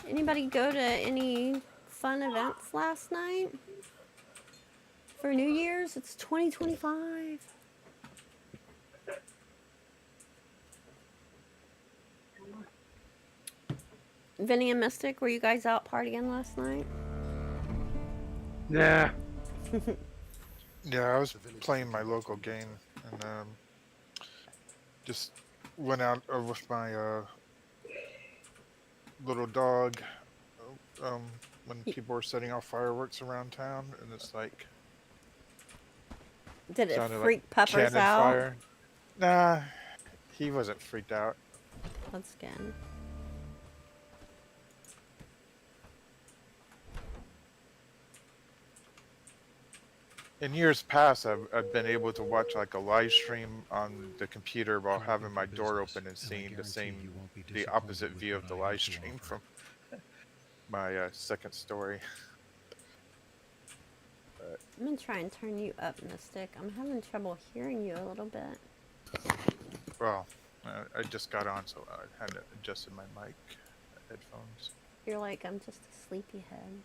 Anybody go to any fun events last night? For New Year's, it's 2025. Vinny and Mystic, were you guys out partying last night? Nah. Yeah, I was playing my local game and just went out with my little dog when people were setting off fireworks around town, and it's like Did it sounded freak like Peppers cannon out? fire. Nah, he wasn't freaked out. That's good. In years past, I've been able to watch like a live stream on the computer while having my door open and seeing the opposite view of the live stream from my second story. I'm gonna try and turn you up, Mystic. I'm having trouble hearing you a little bit. Well, I just got on, so I hadn't adjusted my mic headphones. You're like, I'm just a sleepyhead.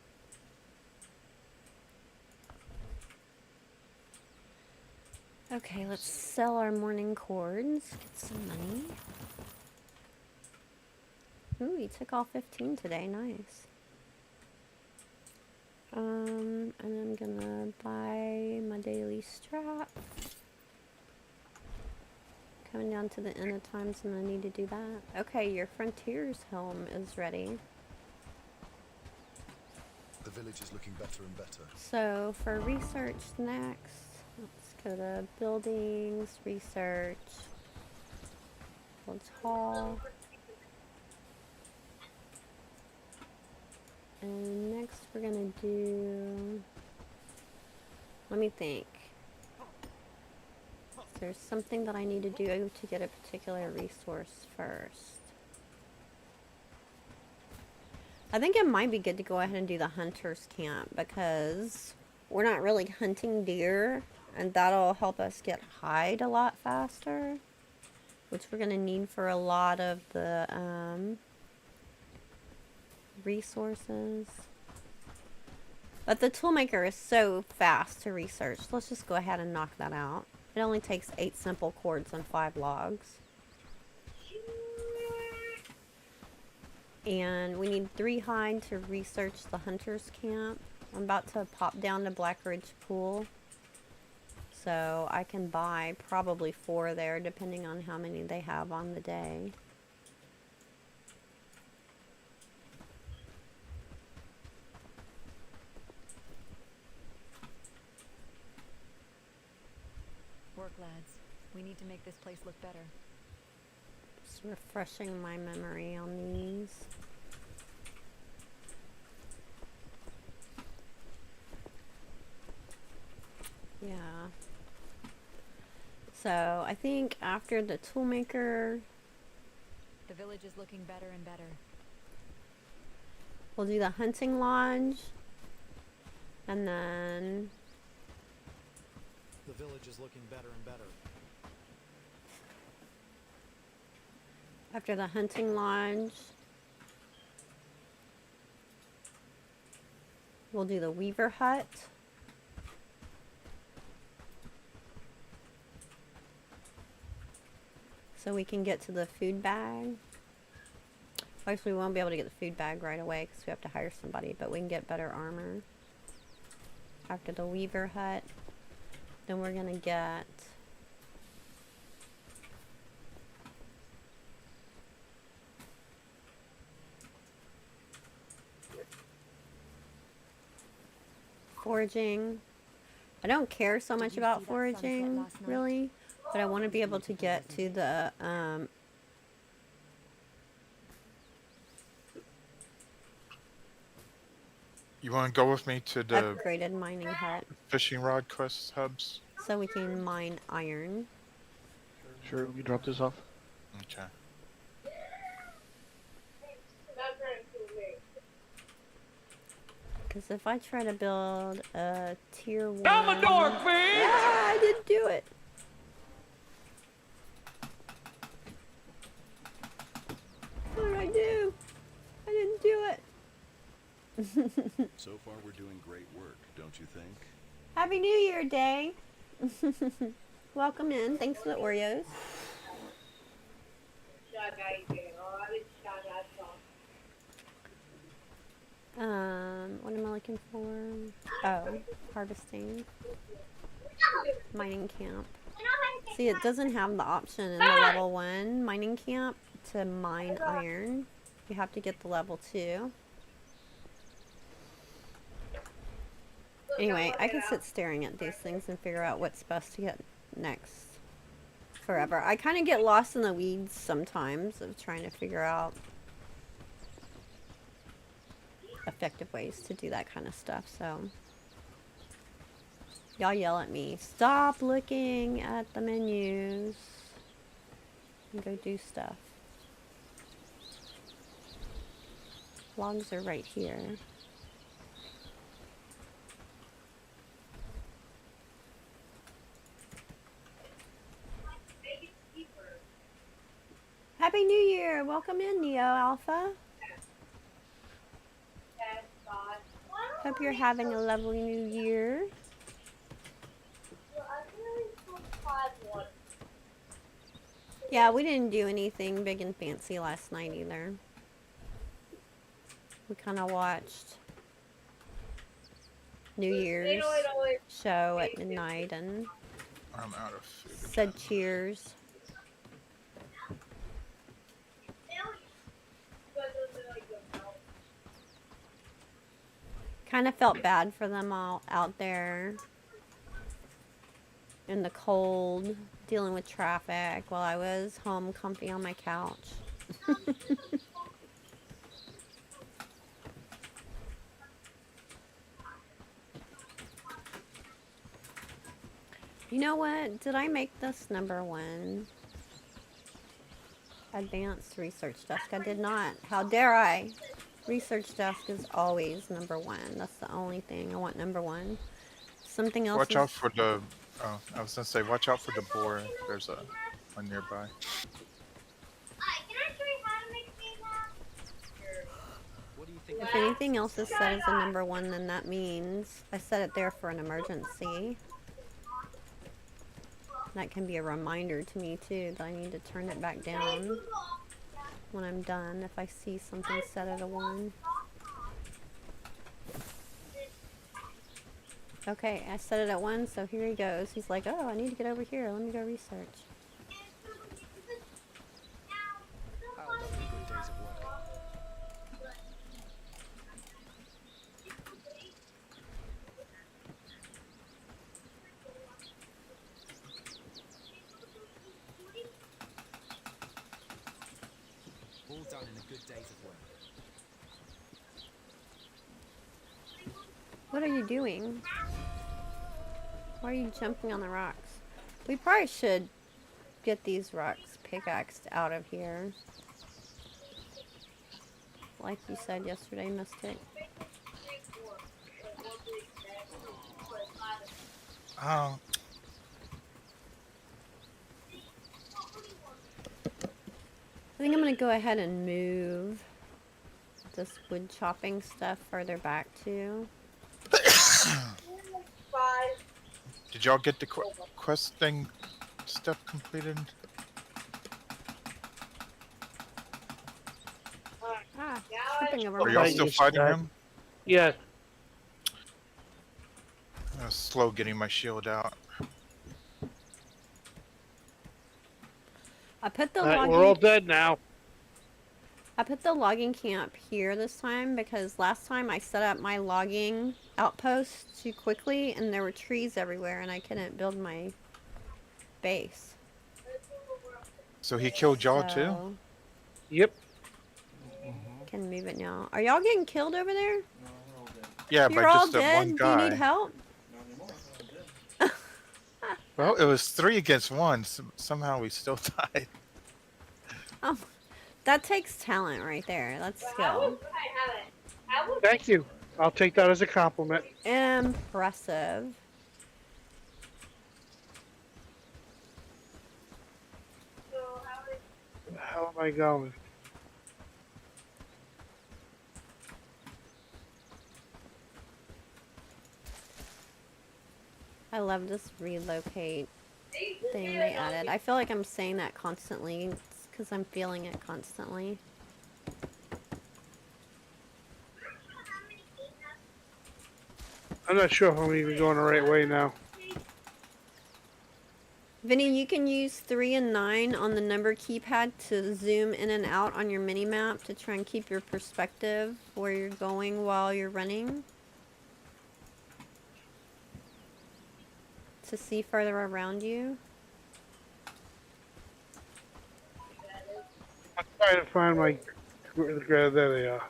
Okay, let's sell our morning cords, get some money. Ooh, you took all 15 today, nice. And I'm gonna buy my daily strap. Coming down to the end of times and I need to do that. Okay, your Frontiers helm is ready. The village is looking better and better. So for research next, let's go to buildings, research, builds hall. And next we're gonna do, let me think. There's something that I need to do to get a particular resource first. I think it might be good to go ahead and do the hunter's camp because we're not really hunting deer and that'll help us get hide a lot faster, which we're gonna need for a lot of the resources. But the toolmaker is so fast to research. Let's just go ahead and knock that out. It only takes 8 simple cords and 5 logs. And we need 3 hide to research the hunter's camp. I'm about to pop down to Black Ridge Pool. So I can buy probably 4 there, depending on how many they have on the day. Work, lads. We need to make this place look better. Just refreshing my memory on these. Yeah. So I think after the toolmaker, The village is looking better and better. we'll do the hunting lodge. And then The village is looking better and better. after the hunting lodge, we'll do the weaver hut. So we can get to the food bag. Actually, we won't be able to get the food bag right away because we have to hire somebody, but we can get better armor. After the weaver hut, then we're gonna get foraging. I don't care so Did much you about see that sunset foraging, last night? really, but I want to be able to get to the You want to go with me to the upgraded mining hut fishing rod quest hubs? so we can mine iron. Sure, we drop this off. Okay. Because if I try to build a tier 1... I'm a dorkfish! Ah, I didn't do it! What did I do? I didn't do it! So far, we're doing great work, don't you think? Happy New Year Day! Welcome in. Thanks for the Oreos. What am I looking for? Oh, harvesting. Mining camp. See, it doesn't have the option in the level 1 mining camp to mine iron. You have to get the level 2. Anyway, I could sit staring at these things and figure out what's best to get next forever. I kind of get lost in the weeds sometimes of trying to figure out effective ways to do that kind of stuff, so y'all yell at me, stop looking at the menus and go do stuff. Logs are right here. Happy New Year! Welcome in, Neo Alpha. Hope you're having a lovely new year. Yeah, we didn't do anything big and fancy last night either. We kind of watched New Year's show at midnight and I'm out of food. said cheers. Kind of felt bad for them all out there in the cold, dealing with traffic while I was home comfy on my couch. You know what? Did I make this number 1? Advanced research desk. I did not. How dare I? Research desk is always number 1. That's the only thing I want number 1. Something else. Watch out for the. Oh, I was gonna say, watch out for the boar. There's one nearby. What do you think If anything else is set as a number 1, then that means I set it there for an emergency. That can be a reminder to me too that I need to turn it back down when I'm done if I see something set at a 1. Okay, I set it at 1, so here he goes. He's like, oh, I need to get over here. Let me go research. I'll done in good days of work. All done in a good days of work. What are you doing? Why are you jumping on the rocks? We probably should get these rocks pickaxed out of here. Like you said yesterday, Mystic. Oh, I think I'm going to go ahead and move this wood chopping stuff further back too. did y'all get the quest thing stuff completed? Ah, tripping over Are y'all my- still fighting him? Yeah. Slow getting my shield out. I put the Alright, we're all dead now. I put the logging camp here this time because last time I set up my logging outpost too quickly and there were trees everywhere and I couldn't build my base. So he killed y'all too? So, Yep. can move it now. Are y'all getting killed over there? Yeah, You're by all just that dead? one Do you need guy. help? Well, it was 3 against 1. Somehow we still died. Oh, that takes talent right there. That's skill. Thank you. I'll take that as a compliment. Impressive. Where the hell am I going? I love this relocate thing they added. I feel like I'm saying that constantly. It's because I'm feeling it constantly. I'm not sure if I'm even going the right way now. Vinny, you can use 3 and 9 on the number keypad to zoom in and out on your mini map to try and keep your perspective where you're going while you're running. To see further around you. I'm trying to find my... There they are.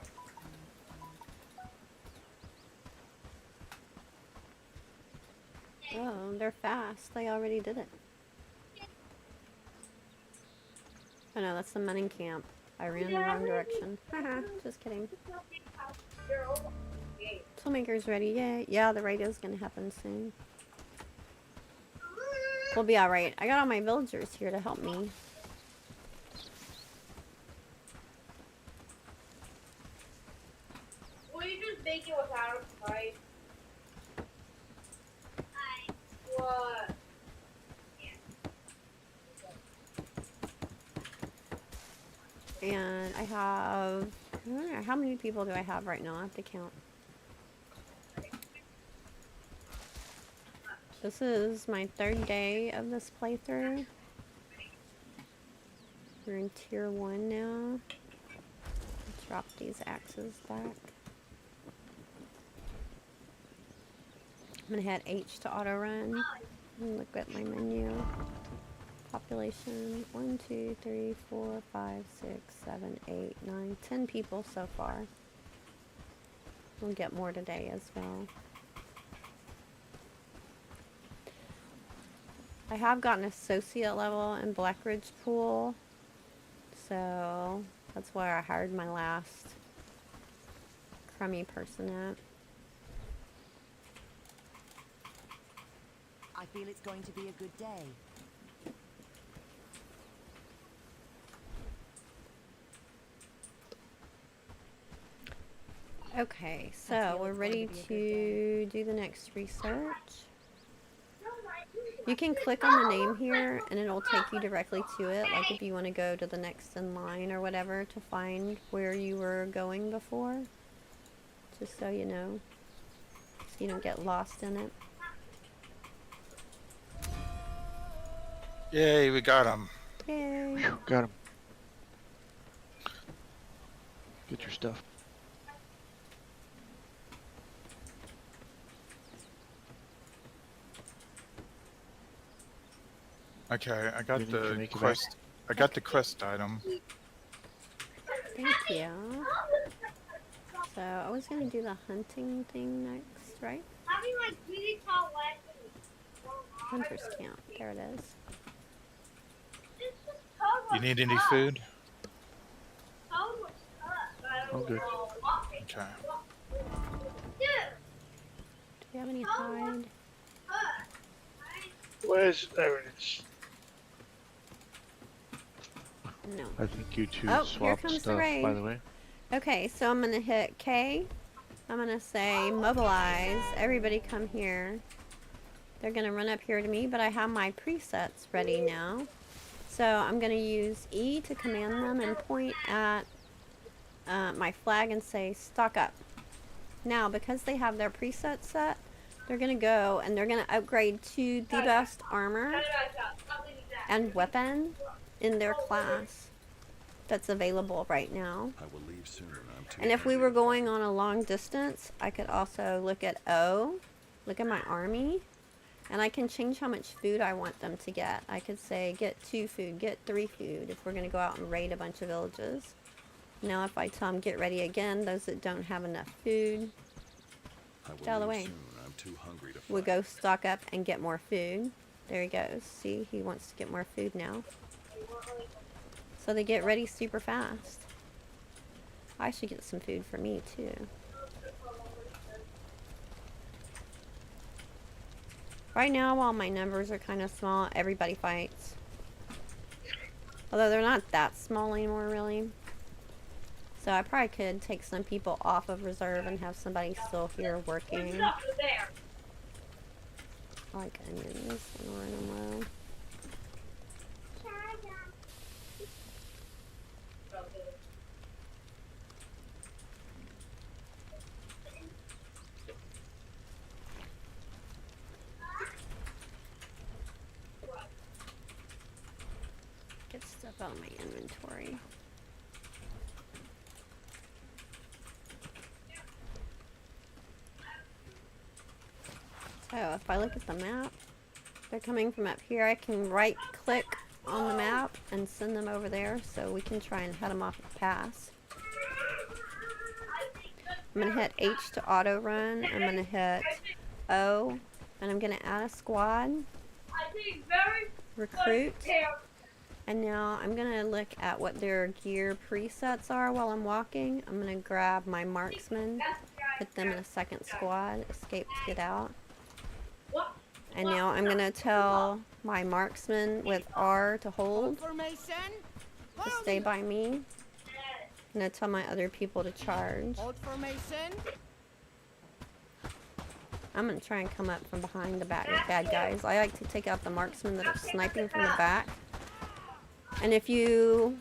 Oh, they're fast. They already did it. Oh no, that's the mining camp. I ran in the wrong direction. Haha, just kidding. Toolmaker's ready. Yay. Yeah, the radio's gonna happen soon. We'll be alright. I got all my villagers here to help me. Will you just make it without a price? What? And I have... I don't know, how many people do I have right now? I have to count. This is my 3rd day of this playthrough. We're in tier 1 now. Drop these axes back. I'm gonna hit H to auto run. And look at my menu. Population 1, 2, 3, 4, 5, 6, 7, 8, 9, 10 people so far. We'll get more today as well. I have gotten associate level in Blackridge Pool, so that's where I hired my last crummy person at. I feel it's going to be a good day. Okay, so we're ready to do the next research. You can click on the name here and it'll take you directly to it, like if you want to go to the next in line or whatever to find where you were going before. Just so you know, so you don't get lost in it. Yay, we got him. Yay. Phew, got him. Get your stuff. Okay, I got You need to the make it back. quest. I got the quest item. Thank you. So I was gonna do the hunting thing next, right? Having like really tall legs. Hunter's camp. There it is. It's just Toad You was need any tough. food? Toad was tough, but I don't I'm good. know walking. Okay. Dude, Do we have any hide? tough. Where's there it is? No. I think you two Oh, here swapped comes the stuff, raid. by the way. Okay, so I'm gonna hit K. I'm gonna say mobilize. Everybody come here. They're gonna run up here to me, but I have my presets ready now. So I'm gonna use E to command them and point at my flag and say stock up. Now, because they have their presets set, they're gonna go and they're gonna upgrade to the best armor and weapon in their class that's available right now. I will leave soon, and I'm too And if we hungry were to going fight. on a long distance, I could also look at O, look at my army, and I can change how much food I want them to get. I could say get 2 food, get 3 food if we're going to go out and raid a bunch of villages. Now if I tell them get ready again, those that don't have enough food I will get out of the leave way. soon. I'm too hungry to We'll fight. go stock up and get more food. There he goes. See, he wants to get more food now. So they get ready super fast. I should get some food for me too. Right now, while my numbers are kind of small, everybody fights. Although they're not that small anymore, really. So I probably could take some people off of reserve and have somebody still here working. I like onions and run them low. Get stuff out of my inventory. So if I look at the map, they're coming from up here. I can right click on the map and send them over there so we can try and head them off the pass. I'm going to hit H to auto run. I'm going to hit O and I'm going to add a squad, recruit, and now I'm going to look at what their gear presets are while I'm walking. I'm going to grab my marksman, put them in a second squad, escape to get out. And now I'm going to tell my marksman with R to hold, to stay by me. I'm going to tell my other people to charge. I'm going to try and come up from behind the bad guys. I like to take out the marksmen that are sniping from the back. And if you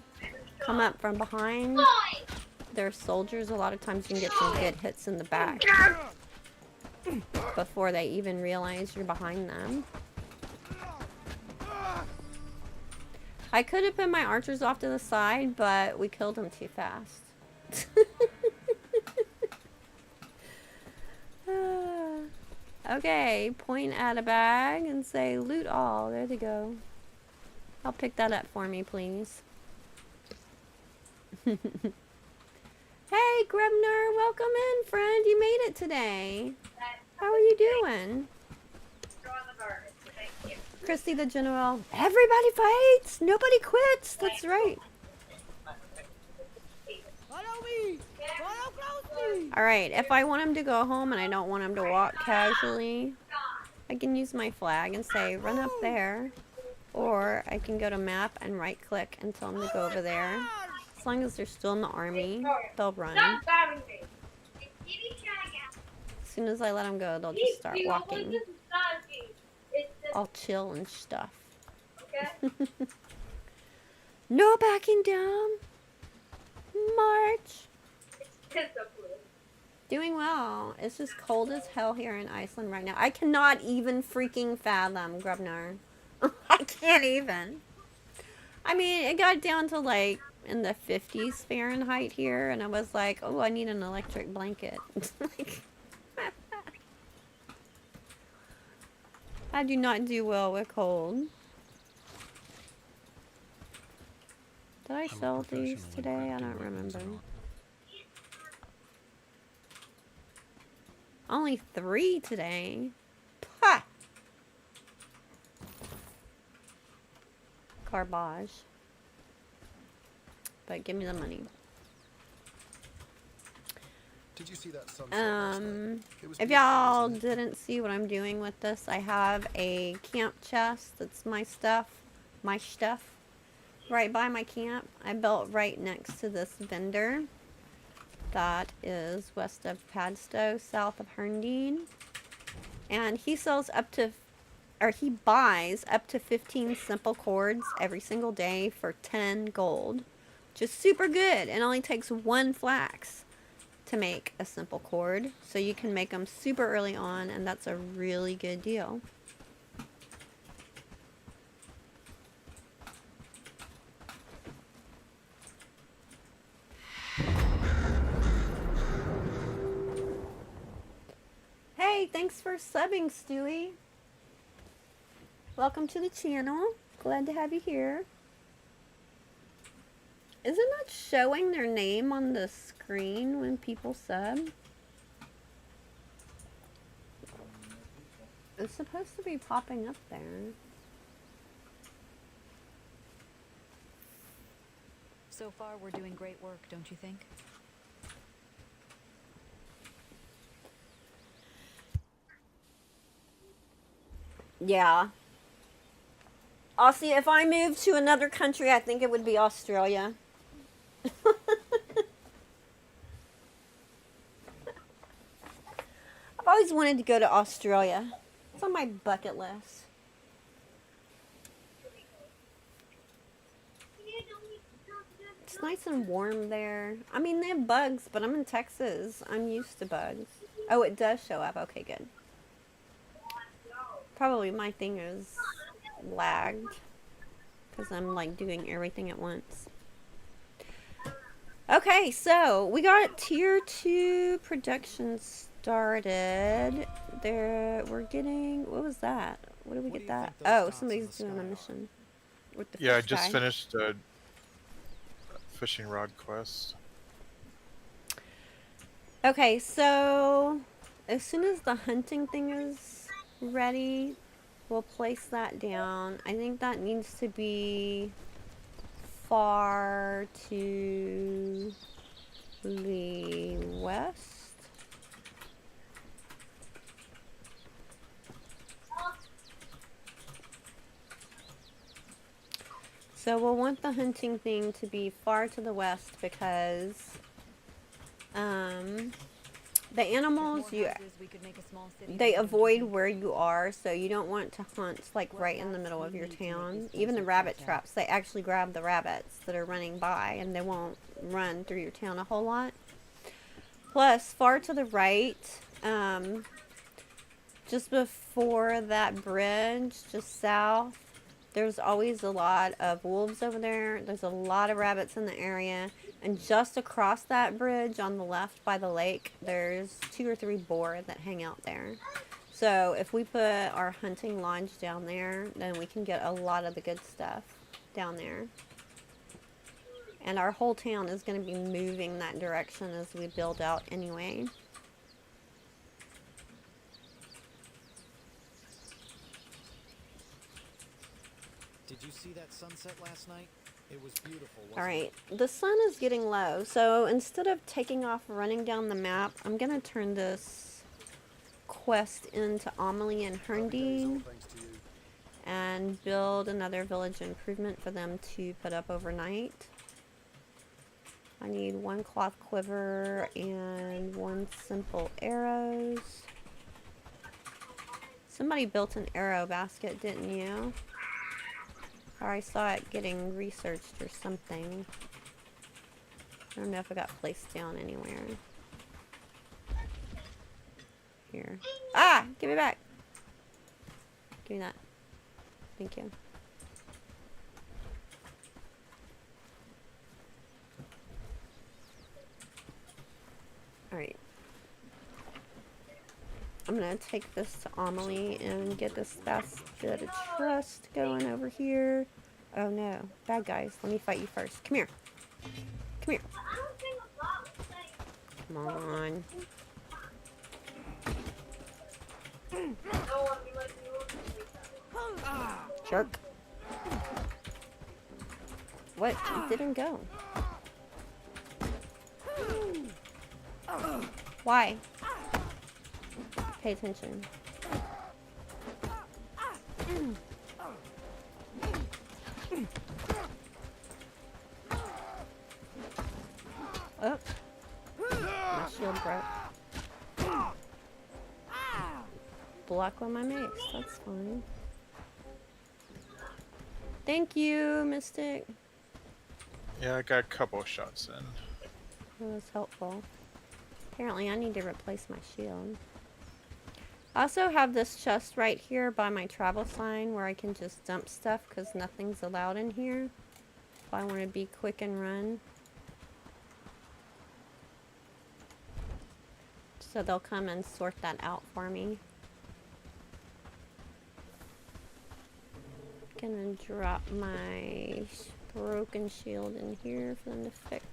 come up from behind their soldiers, a lot of times you can get some good hits in the back before they even realize you're behind them. I could have put my archers off to the side, but we killed them too fast. Okay, point at a bag and say loot all. There they go. I'll pick that up for me, please. Hey, Grebner, welcome in, friend. You made it today. How are you doing? Christy the General. Everybody fights. Nobody quits. That's right. Alright, if I want him to go home and I don't want him to walk casually, I can use my flag and say run up there. Or I can go to map and right click and tell them to go over there. As long as they're still in the army, they'll run. soon as I let them go, they'll just start walking. It's just, All chill and stuff. okay? No backing down. March. It's discipline. Doing well. It's just cold as hell here in Iceland right now. I cannot even freaking fathom, Grubnar. I can't even. I mean, it got down to like in the 50s Fahrenheit here, and I was like, oh, I need an electric blanket. Like, I do not do well with cold. Did I sell these today? I don't remember. Only 3 today. Pah! Garbage. But give me the money. Did you see that sunset last night? It was If beautiful, y'all wasn't it? didn't see what I'm doing with this, I have a camp chest that's my stuff, right by my camp. I built right next to this vendor that is west of Padstow, south of Herndeen. And he sells up to, or he buys up to 15 simple cords every single day for 10 gold. Just super good. It only takes 1 flax to make a simple cord, so you can make them super early on, and that's a really good deal. Hey, thanks for subbing, Stewie. Welcome to the channel. Glad to have you here. Is it not showing their name on the screen when people sub? It's supposed to be popping up there. So far, we're doing great work, don't you think? Yeah. Aussie, if I moved to another country, I think it would be Australia. I've always wanted to go to Australia. It's on my bucket list. It's nice and warm there. I mean, they have bugs, but I'm in Texas. I'm used to bugs. Oh, it does show up. Okay, good. Probably my thing is lagged because I'm like doing everything at once. Okay, so we got tier 2 production started. There, we're getting, what was that? What did we get that? Oh, somebody's doing a mission with the Yeah, I fish just guy. finished a fishing rod quest. Okay, so as soon as the hunting thing is ready, we'll place that down. I think that needs to be far to the west. So we'll want the hunting thing to be far to the west because the animals, they avoid where you are, so you don't want to hunt like right in the middle of your town. Even the rabbit traps, they actually grab the rabbits that are running by, and they won't run through your town a whole lot. Plus, far to the right, just before that bridge, just south, there's always a lot of wolves over there. There's a lot of rabbits in the area. And just across that bridge on the left by the lake, there's 2 or 3 boar that hang out there. So if we put our hunting lodge down there, then we can get a lot of the good stuff down there. And our whole town is going to be moving that direction as we build out anyway. Did you see that sunset last night? It was beautiful, wasn't Alright, the sun is getting low, so instead of taking off running down the map, I'm going to turn this quest into Amelie and Herndeen and build another village improvement for them to put up overnight. I need 1 cloth quiver and 1 simple arrows. Somebody built an arrow basket, didn't you? Or I saw it getting researched or something. I don't know if it got placed down anywhere. Here. Ah! Give me back! Give me that. Thank you. Alright. I'm gonna take this to Amelie and get this basket of trust going over here. Oh no. Bad guys. Let me fight you first. Come here. Come here. Come on. Jerk. What? It didn't go. Why? Pay attention. Oh. My shield broke. Block with my mace. That's fine. Thank you, Mystic. Yeah, I got a couple shots in. That was helpful. Apparently I need to replace my shield. I also have this chest right here by my travel sign where I can just dump stuff because nothing's allowed in here. If I want to be quick and run. So they'll come and sort that out for me. Gonna drop my broken shield in here for them to fix.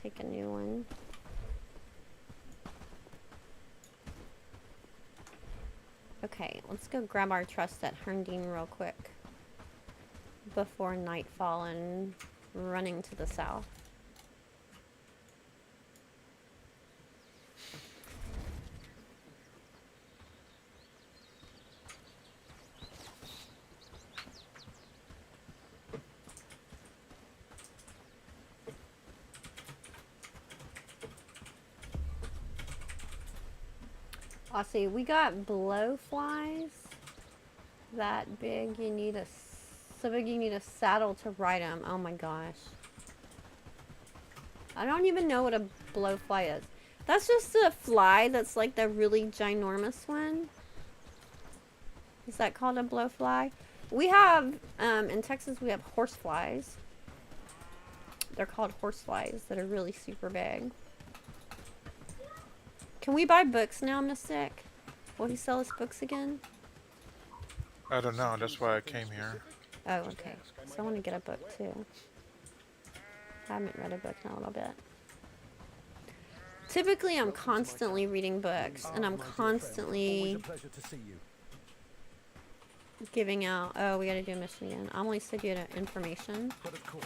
Take a new one. Okay, let's go grab our trust at Herndine real quick before nightfall and running to the south. I'll see, we got blowflies that big. You need a so big you need a saddle to ride them. Oh my gosh. I don't even know what a blowfly is. That's just a fly that's like the really ginormous one. Is that called a blowfly? We have, in Texas, we have horseflies. They're called horseflies that are really super big. Can we buy books now, Mystic? Will he sell us books again? I don't know, that's why I came here. Oh, okay. So I want to get a book too. I haven't read a book in a little bit. Typically, I'm constantly reading books, and I'm constantly giving out. Oh, we gotta do a mission again. Amelie said you had information. But of course.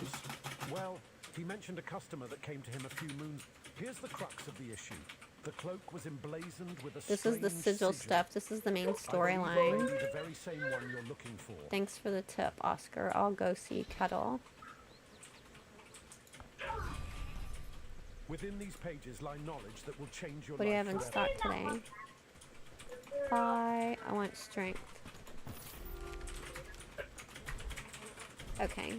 Well, he mentioned a customer that came to him a few moons. Here's the crux of the issue. The cloak was emblazoned with a This is the sigil stuff. This is the main storyline. The very same one you're looking for. Thanks for the tip, Oscar. I'll go see Kettle. Within these pages lie knowledge that will change your What do you life have in forever. stock today? I want strength. Okay.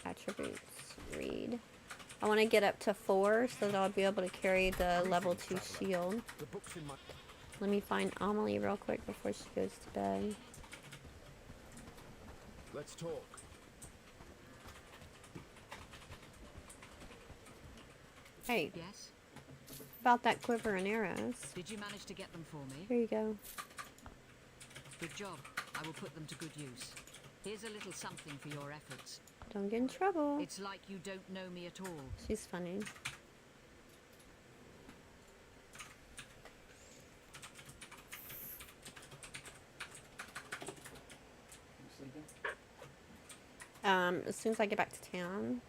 Attributes. Read. I want to get up to 4 so that I'll be able to carry the level 2 shield. Let me find Amelie real quick before she goes to bed. Let's talk. Hey. Yes? About that quiver and arrows. Did you manage to get them for me? Here you go. Good job. I will put them to good use. Here's a little something for your efforts. Don't get in trouble. It's like you don't know me at all. She's funny. As soon as I get back to town.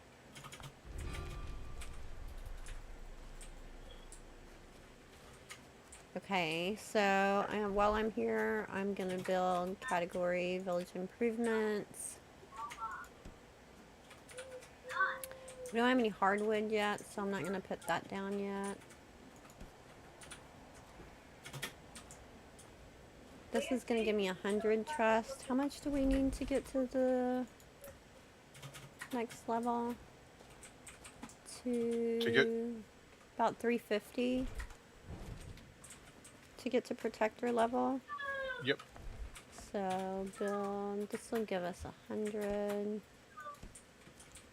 Okay, so while I'm here, I'm gonna build category village improvements. We don't have any hardwood yet, so I'm not gonna put that down yet. This is gonna give me 100 trust. How much do we need to get to the next level? To get About 350 to get to protector level. Yep. So build. This will give us 100.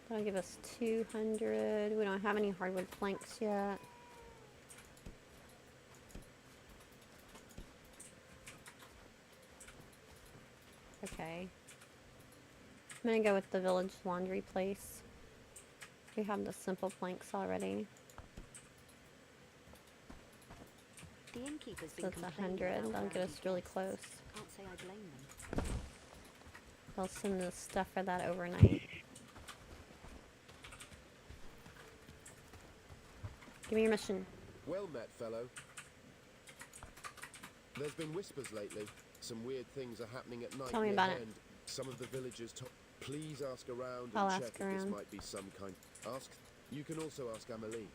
That'll give us 200. We don't have any hardwood planks yet. Okay. I'm gonna go with the village laundry place. We have the simple planks already. The innkeeper's So been it's complaining 100. about That'll get us rowdy really guests. close. Can't say I blame them. I'll send the stuff for that overnight. Give me your mission. Well met, fellow. There's been whispers lately. Some weird things are happening at night. Tell me near about it. Hend. Some of the villagers please ask around I'll and ask check if this around. might be some kind. Ask. You can also ask Amelie.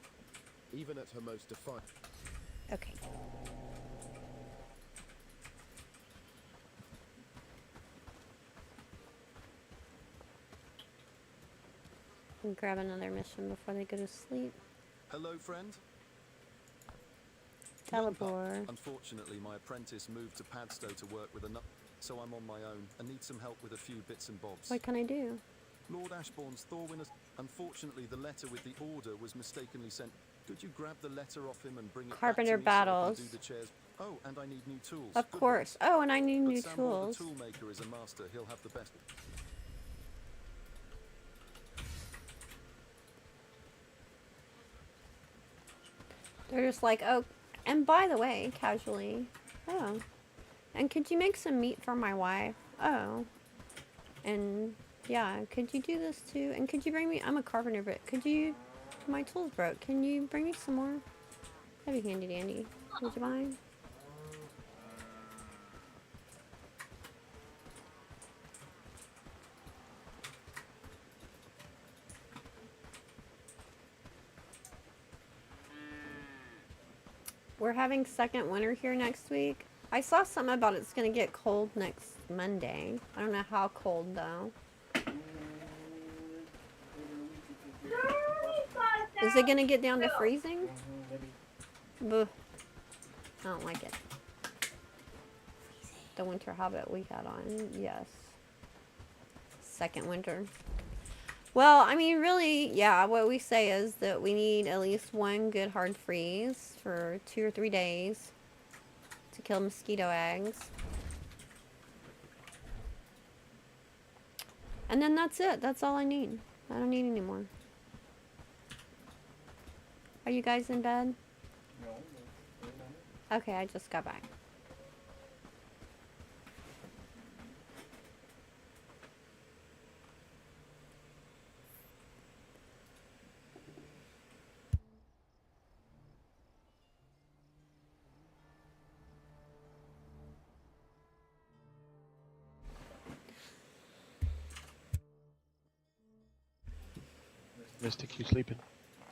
Even at her most defiant. Okay. And grab another mission before they go to sleep. Hello, friend. Teleport. Unfortunately, my apprentice moved to Padstow to work with another, so I'm on my own and need some help with a few bits and bobs. What can I do? Lord Ashbourne's Thorwin. Unfortunately, the letter with the order was mistakenly sent. Could you grab the letter off him and bring it Carpenter back to me battles. so I can do the chairs? Oh, and I need new tools. Of Good course. Oh, and I need one. new But Sambor tools. the toolmaker is a master. He'll have the best. They're just like, oh, and by the way, casually, oh, and could you make some meat for my wife? Oh, and yeah, could you do this too? And could you bring me, I'm a carpenter, but could you, my tools broke, can you bring me some more? That'd be handy dandy. Would you mind? We're having second winter here next week. I saw something about it's gonna get cold next Monday. I don't know how cold though. Is it gonna get down to freezing? Buh. I don't like it. The winter habit we had on, yes. Second winter. Well, I mean, really, yeah, what we say is that we need at least one good hard freeze for 2 or 3 days to kill mosquito eggs. And then that's it. That's all I need. I don't need any more. Are you guys in bed? No. Okay, I just got back. Mystic, you sleeping?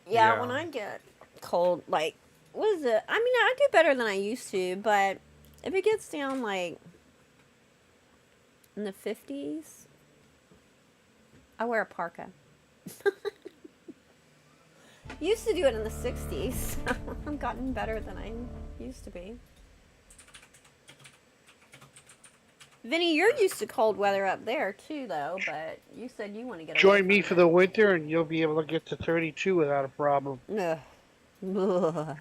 Yeah, when I get cold, like, what is it? I mean, I do better than I used to, but if it gets down, like, in the 50s, I wear a parka. Used to do it in the 60s, so I've gotten better than I used to be. Vinny, you're used to cold weather up there, too, though, but you said you want to get away Join from me it. for the winter, and you'll be able to get to 32 without a problem. Ugh. Ugh.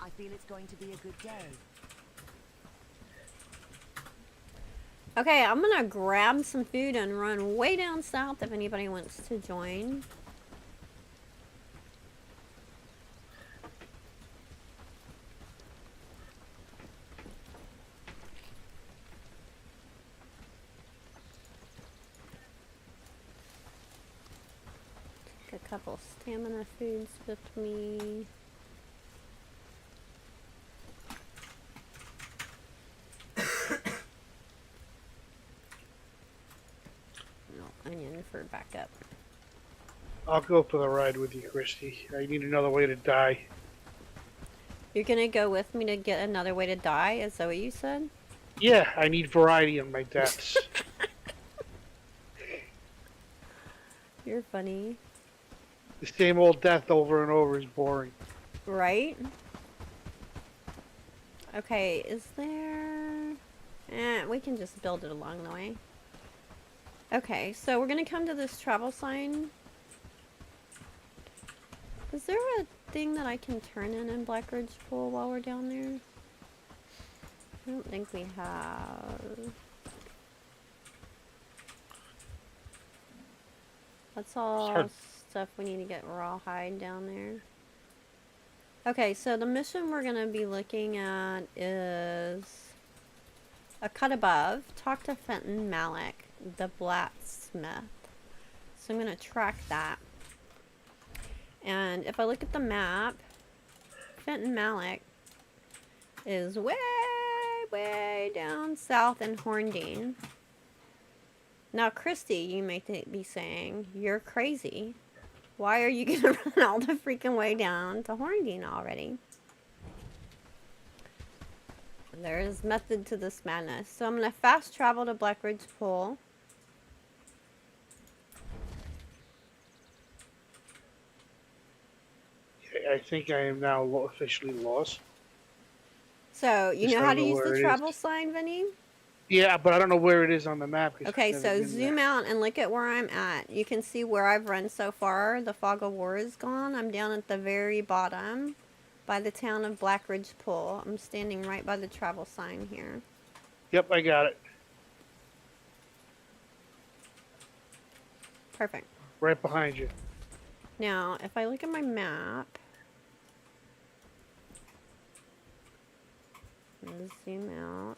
I feel it's going to be a good day. Okay, I'm gonna grab some food and run way down south if anybody wants to join. Take a couple stamina foods with me. onion for backup. I'll go for the ride with you, Christy. I need another way to die. You're gonna go with me to get another way to die? Is that what you said? Yeah, I need variety in my deaths. You're funny. The same old death over and over is boring. Right? Okay, is there... we can just build it along the way. Okay, so we're gonna come to this travel sign. Is there a thing that I can turn in Black Ridge Pool while we're down there? I don't think we have. That's all stuff we need to get rawhide down there. Okay, so the mission we're going to be looking at is a cut above. Talk to Fenton Malik, the blacksmith. So I'm going to track that. And if I look at the map, Fenton Malik is way down south in Horndine. Now, Christy, you may be saying, you're crazy. Why are you gonna run all the freaking way down to Horndine already? There is method to this madness. So I'm gonna fast travel to Black Ridge Pool. I think I am now officially lost. So, you Just know don't how to know use where the it travel is. sign, Vinny? Yeah, but I don't know where it is on the map. 'cause Okay, I've never so been zoom there. out and look at where I'm at. You can see where I've run so far. The fog of war is gone. I'm down at the very bottom by the town of Black Ridge Pool. I'm standing right by the travel sign here. Yep, I got it. Perfect. Right behind you. Now, if I look at my map, and zoom out,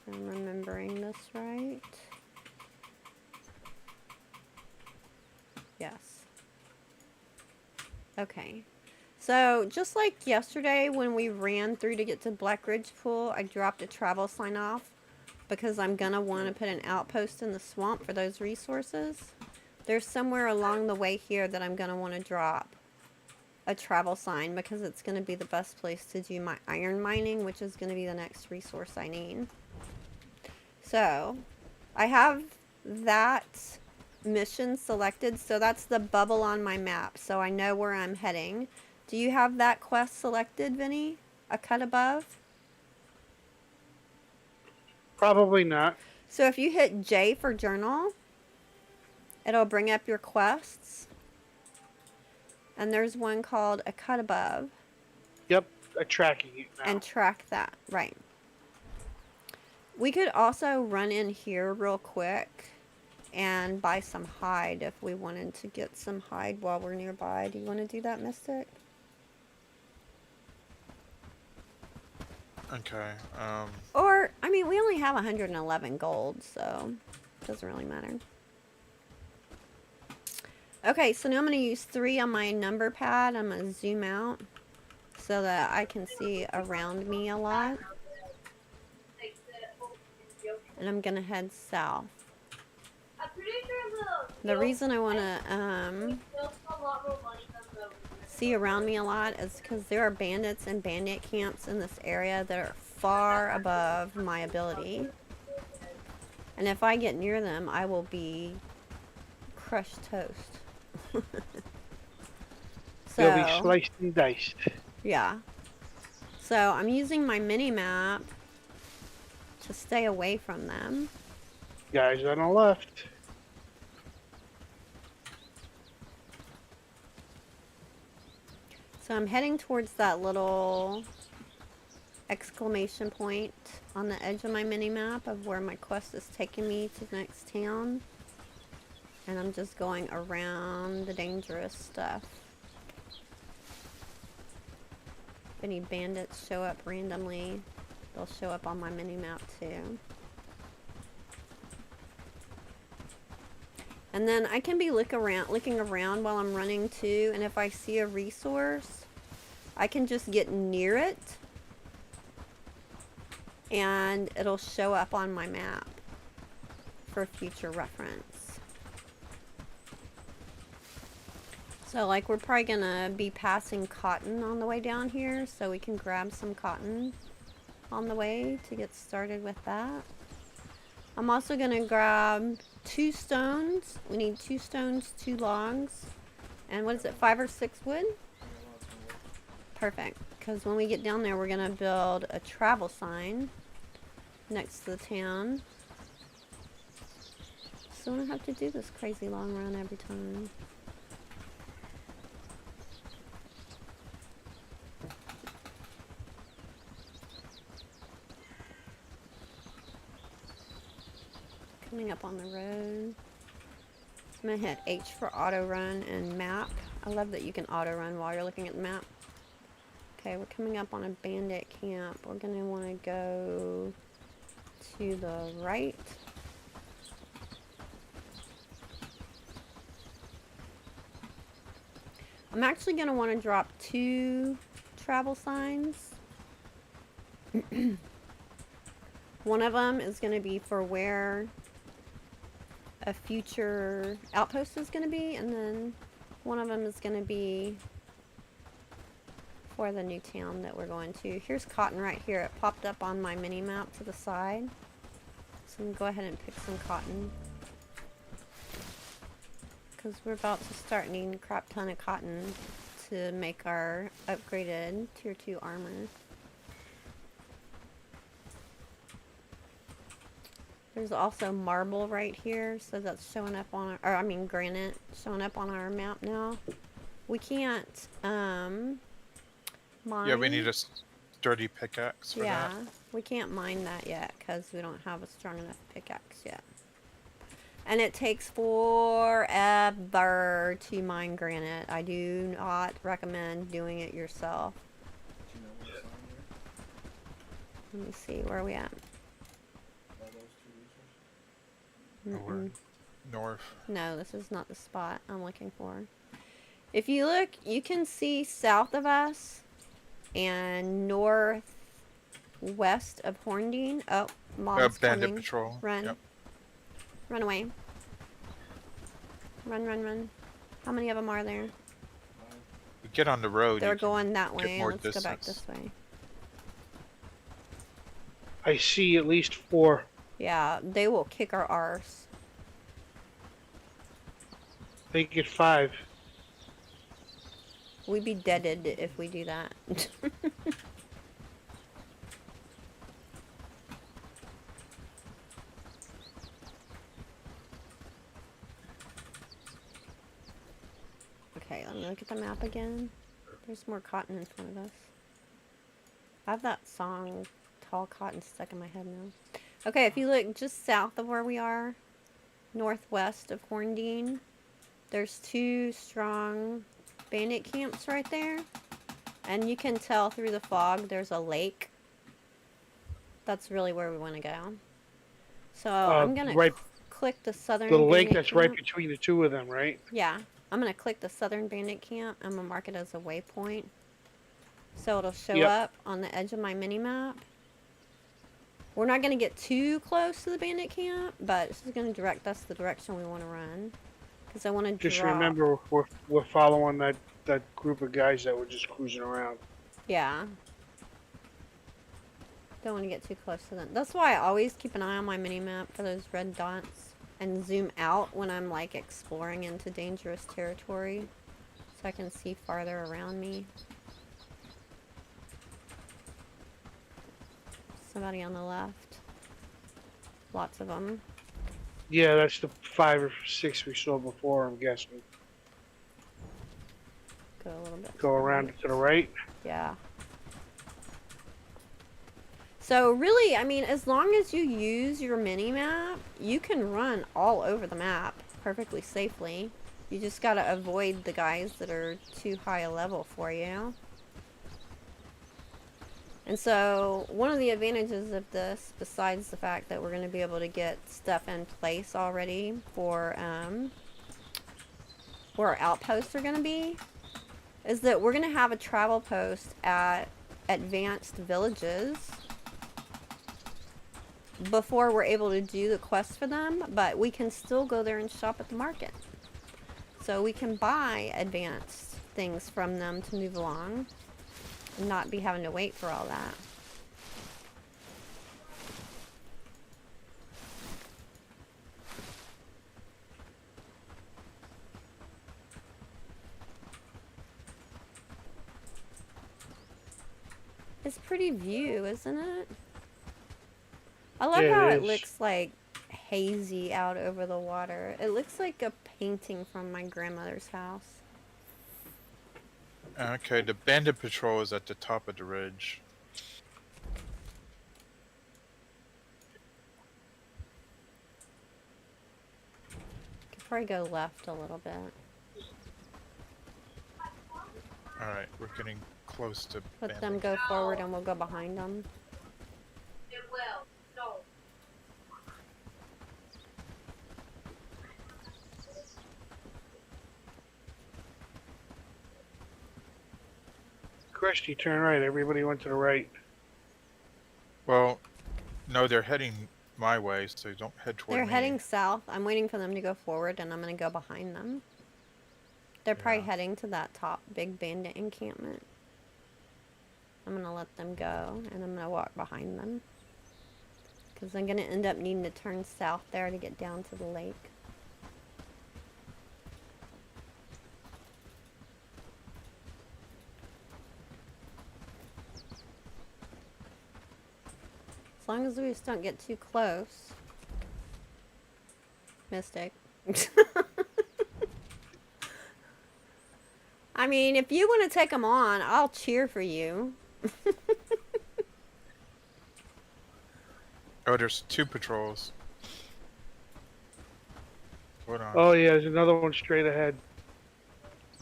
sure I'm remembering this right. Yes. Okay. So, just like yesterday when we ran through to get to Black Ridge Pool, I dropped a travel sign off because I'm going to want to put an outpost in the swamp for those resources. There's somewhere along the way here that I'm going to want to drop a travel sign because it's going to be the best place to do my iron mining, which is going to be the next resource I need. So, I have that mission selected, so that's the bubble on my map, so I know where I'm heading. Do you have that quest selected, Vinny? A cut above? Probably not. So if you hit J for journal, it'll bring up your quests. And there's one called a cut above. Yep, I'm tracking it now. And track that, right. We could also run in here real quick and buy some hide if we wanted to get some hide while we're nearby. Do you want to do that, Mystic? Okay. Or, I mean, we only have 111 gold, so it doesn't really matter. Okay, so now I'm going to use 3 on my number pad. I'm going to zoom out so that I can see around me a lot. And I'm going to head south. I'm pretty sure The reason I want to see around me a lot is because there are bandits and bandit camps in this area that are far above my ability. And if I get near them, I will be crushed toast. So, They'll be sliced and diced. yeah. So I'm using my mini map to stay away from them. Guys on the left. So I'm heading towards that little exclamation point on the edge of my mini map of where my quest is taking me to the next town. And I'm just going around the dangerous stuff. If any bandits show up randomly, they'll show up on my mini map too. And then I can be looking around while I'm running too, and if I see a resource, I can just get near it and it'll show up on my map for future reference. So like we're probably gonna be passing cotton on the way down here, so we can grab some cotton on the way to get started with that. I'm also gonna grab 2 stones. We need 2 stones, 2 logs, and what is it, 5 or 6 wood? Perfect, because when we get down there we're gonna build a travel sign next to the town. So I don't have to do this crazy long run every time. Coming up on the road. I'm gonna hit H for auto run and map. I love that you can auto run while you're looking at the map. Okay, we're coming up on a bandit camp. We're gonna want to go to the right. I'm actually gonna want to drop 2 travel signs. One of them is gonna be for where a future outpost is going to be, and then one of them is going to be for the new town that we're going to. Here's cotton right here. It popped up on my mini map to the side, so I'm going to go ahead and pick some cotton because we're about to start needing a crap ton of cotton to make our upgraded tier 2 armor. There's also marble right here, so that's showing up on our, or I mean granite, showing up on our map now. We can't, mine. Yeah, we need a sturdy pickaxe for that. Yeah, we can't mine that yet, because we don't have a strong enough pickaxe yet. And it takes forever to mine granite. I do not recommend doing it yourself. Let me see, where are we at? North. No, this is not the spot I'm looking for. If you look, you can see south of us and northwest of Horndean. Oh, mobs Bandit coming. patrol. Run. Yep. Run away. Run, run, run. How many of them are there? We get on the road. They're going that way. more Let's go back distance. this way. I see at least 4. Yeah, they will kick our arse. They get 5. We'd be deaded if we do that. Okay, let me look at the map again. There's more cotton in front of us. I have that song, Tall Cotton, stuck in my head now. Okay, if you look just south of where we are, northwest of Horndean, there's 2 strong bandit camps right there. And you can tell through the fog there's a lake. That's really where we want to go. So I'm going to click the southern The lake bandit that's camp. right between the 2 of them, right? Yeah, I'm going to click the southern bandit camp. I'm going to mark it as a waypoint. So it'll show up on the edge of my mini-map. We're not going to get too close to the bandit camp, but this is going to direct us the direction we want to run. Because I want to Just remember, we're following that group of guys that were just cruising around. Yeah. Don't want to get too close to them. That's why I always keep an eye on my mini-map for those red dots. And zoom out when I'm like exploring into dangerous territory. So I can see farther around me. Somebody on the left. Lots of them. Yeah, that's the 5 or 6 we saw before, I'm guessing. Go a little bit. Go around to the right. Yeah. So really, I mean, as long as you use your mini-map, you can run all over the map perfectly safely. You just gotta avoid the guys that are too high a level for you. And so, one of the advantages of this, besides the fact that we're going to be able to get stuff in place already for where our outposts are going to be, is that we're going to have a travel post at advanced villages. before we're able to do the quest for them, but we can still go there and shop at the market. So we can buy advanced things from them to move along and not be having to wait for all that. It's a pretty view, isn't it? I love Yeah, how it it is. looks like hazy out over the water. It looks like a painting from my grandmother's house. Okay, the bandit patrol is at the top of the ridge. Could probably go left a little bit. Alright, we're getting close to Let bandit. them go forward and we'll go behind them. It will. No. Christy, turn right. Everybody went to the right. Well, no, they're heading my way, so don't head toward They're me. heading south. I'm waiting for them to go forward and I'm going to go behind them. They're probably Yeah. heading to that top big bandit encampment. I'm going to let them go and I'm going to walk behind them. Because I'm going to end up needing to turn south there to get down to the lake. As long as we just don't get too close. Mystic. I mean, if you want to take them on, I'll cheer for you. Oh, there's 2 patrols. Hold on. Oh yeah, there's another one straight ahead.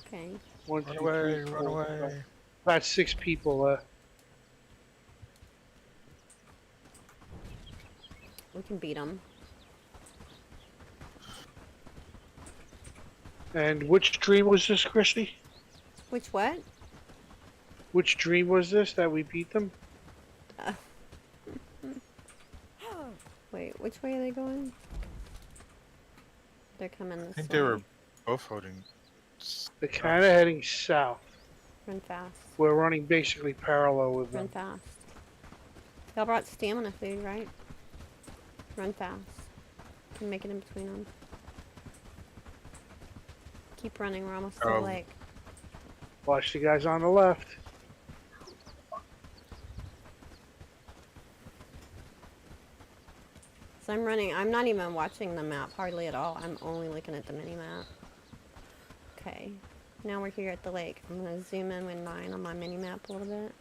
Okay. One, Run two, away, three, run four, away. five. About 6 people left. We can beat them. And which dream was this, Christy? Which what? Which dream was this that we beat them? Wait, which way are they going? They're coming this I think way. they were both holding. They're kind of heading south. Run fast. We're running basically parallel with Run them. fast. Y'all brought stamina food, right? Run fast. Can make it in between them. Keep running, we're almost to the lake. Watch the guys on the left. So I'm running, I'm not even watching the map hardly at all. I'm only looking at the mini map. Okay, now we're here at the lake. I'm gonna zoom in with mine on my mini map a little bit.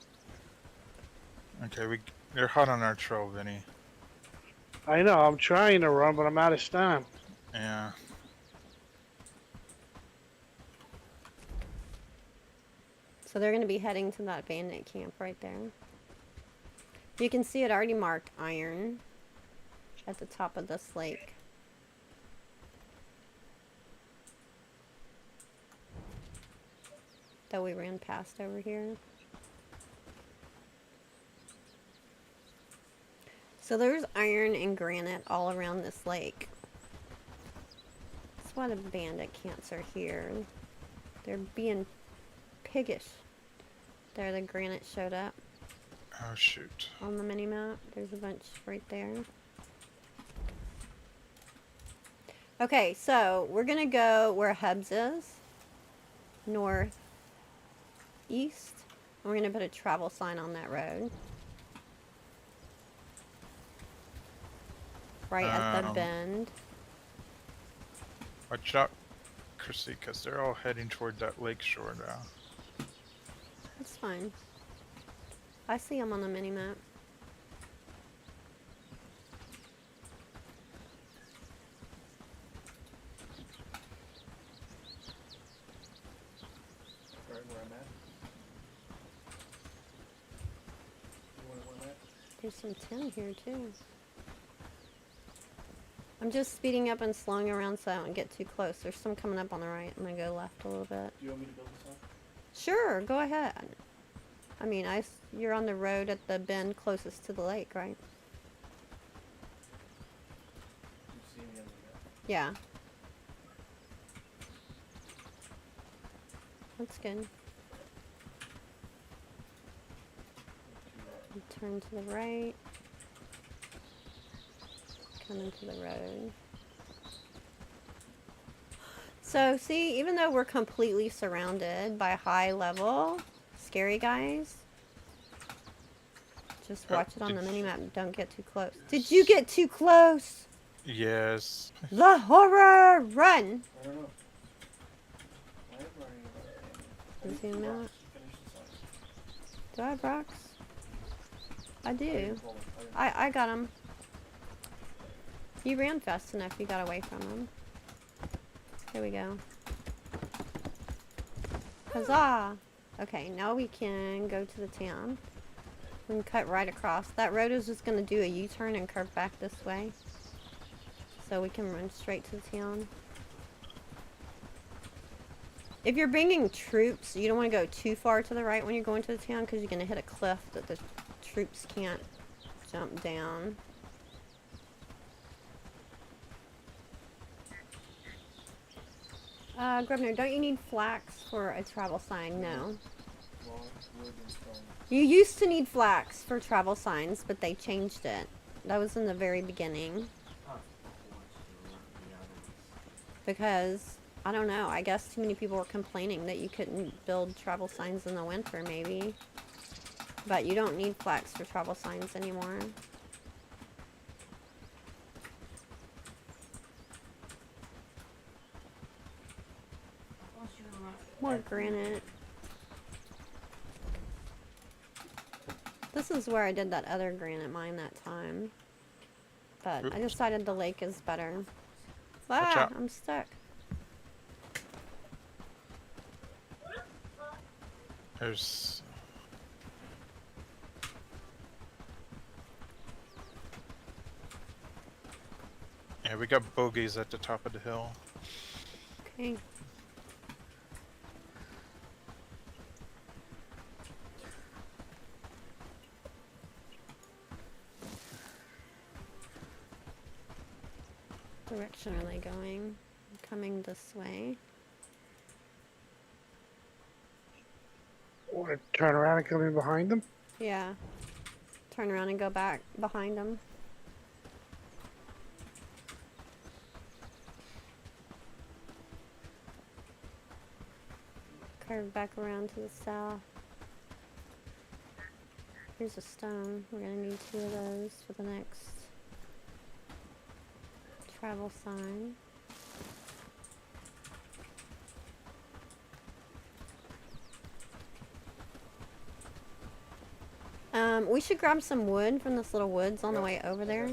Okay, they're hot on our trail, Vinny. I know, I'm trying to run, but I'm out of stamina. Yeah. So they're gonna be heading to that bandit camp right there. You can see it already marked iron at the top of this lake. That we ran past over here. So there's iron and granite all around this lake. That's why the bandit camps are here. They're being piggish. There, the granite showed up. Oh, shoot. On the mini map. There's a bunch right there. Okay, so we're gonna go where Hubs is. North east. We're gonna put a travel sign on that road. Right at the bend. Watch out, Chrissy, because they're all heading toward that lake shore now. That's fine. I see them on the mini map. Right where I'm at. You want where I'm at? There's some tin here too. I'm just speeding up and slowing around so I don't get too close. There's some coming up on the right. I'm gonna go left a little bit. Do you want me to build this up? Sure, go ahead. I mean, you're on the road at the bend closest to the lake, right? Yeah. That's good. Turn to the right. Come into the road. So, see, even though we're completely surrounded by high level scary guys, just watch it on the mini-map and don't get too close. Did you get too close? Yes. The horror! Run! I don't know. I am running about it. Zoom out. To finish the sign. Do I have rocks? I do. didn't pull them. I got him. You ran fast enough. You got away from him. There we go. Huzzah! Okay, now we can go to the town. We can cut right across. That road is just going to do a U-turn and curve back this way. So we can run straight to the town. If you're bringing troops, you don't want to go too far to the right when you're going to the town because you're going to hit a cliff that the troops can't jump down. Grubner, don't you need flax for a travel sign? No. Long, wood, and stone. You used to need flax for travel signs, but they changed it. That was in the very beginning. Because, I don't know, I guess too many people were complaining that you couldn't build travel signs in the winter, maybe. But you don't need flax for travel signs anymore. More granite. This is where I did that other granite mine that time. But I decided the lake is better. Watch Ah, out. I'm stuck. There's... Yeah, we got bogeys at the top of the hill. Okay. Direction are they going? Coming this way. Want to turn around and come in behind them? Yeah. Turn around and go back behind them. Curve back around to the south. Here's a stone. We're gonna need 2 of those for the next travel sign. We should grab some wood from this little woods on the way over there.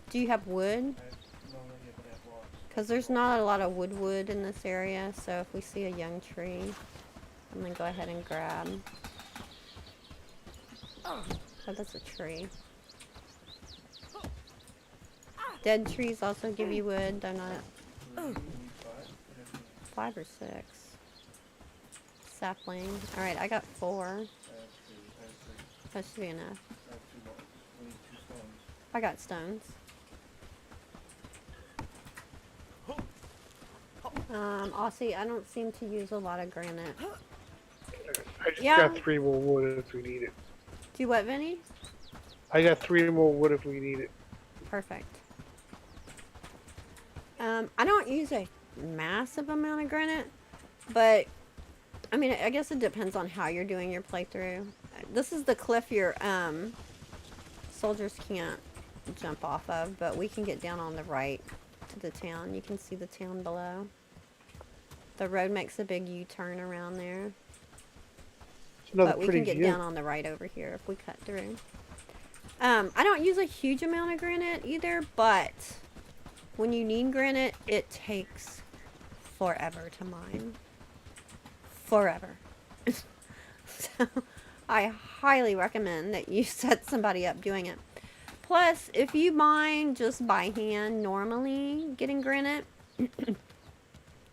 Do you have wood? I have no idea, but I have logs. Because there's not a lot of wood in this area, so if we see a young tree, I'm going to go ahead and grab. Oh, that's a tree. Dead trees also give you wood. They're not... You need 5? Whatever you need. 5 or 6. Sapling. Alright, I got 4. I have 2. I have 3. That should be enough. I have 2 logs. We need 2 stones. I got stones. Aussie, I don't seem to use a lot of granite. I just Yeah. got 3 more wood if we need it. Do you what, Vinny? I got 3 more wood if we need it. Perfect. I don't use a massive amount of granite, but I mean, I guess it depends on how you're doing your playthrough. This is the cliff your soldiers can't jump off of, but we can get down on the right to the town. You can see the town below. The road makes a big U-turn around there. It's another But we pretty can get view. down on the right over here if we cut through. I don't use a huge amount of granite either, but when you need granite, it takes forever to mine. Forever. So, I highly recommend that you set somebody up doing it. Plus, if you mine just by hand normally getting granite,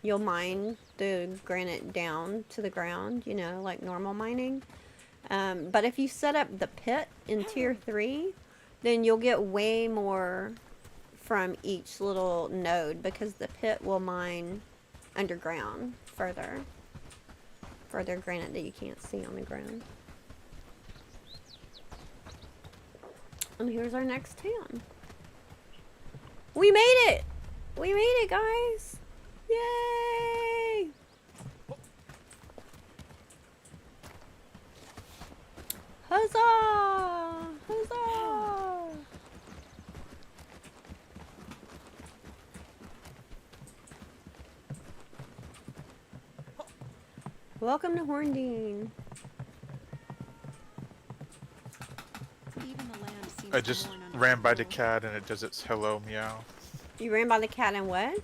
you'll mine the granite down to the ground, you know, like normal mining. But if you set up the pit in tier 3, then you'll get way more from each little node because the pit will mine underground further granite that you can't see on the ground. And here's our next town. We made it! We made it, guys! Yay! Huzzah! Huzzah! Welcome to Horndine. I just ran by the cat and it does its hello meow. You ran by the cat and what?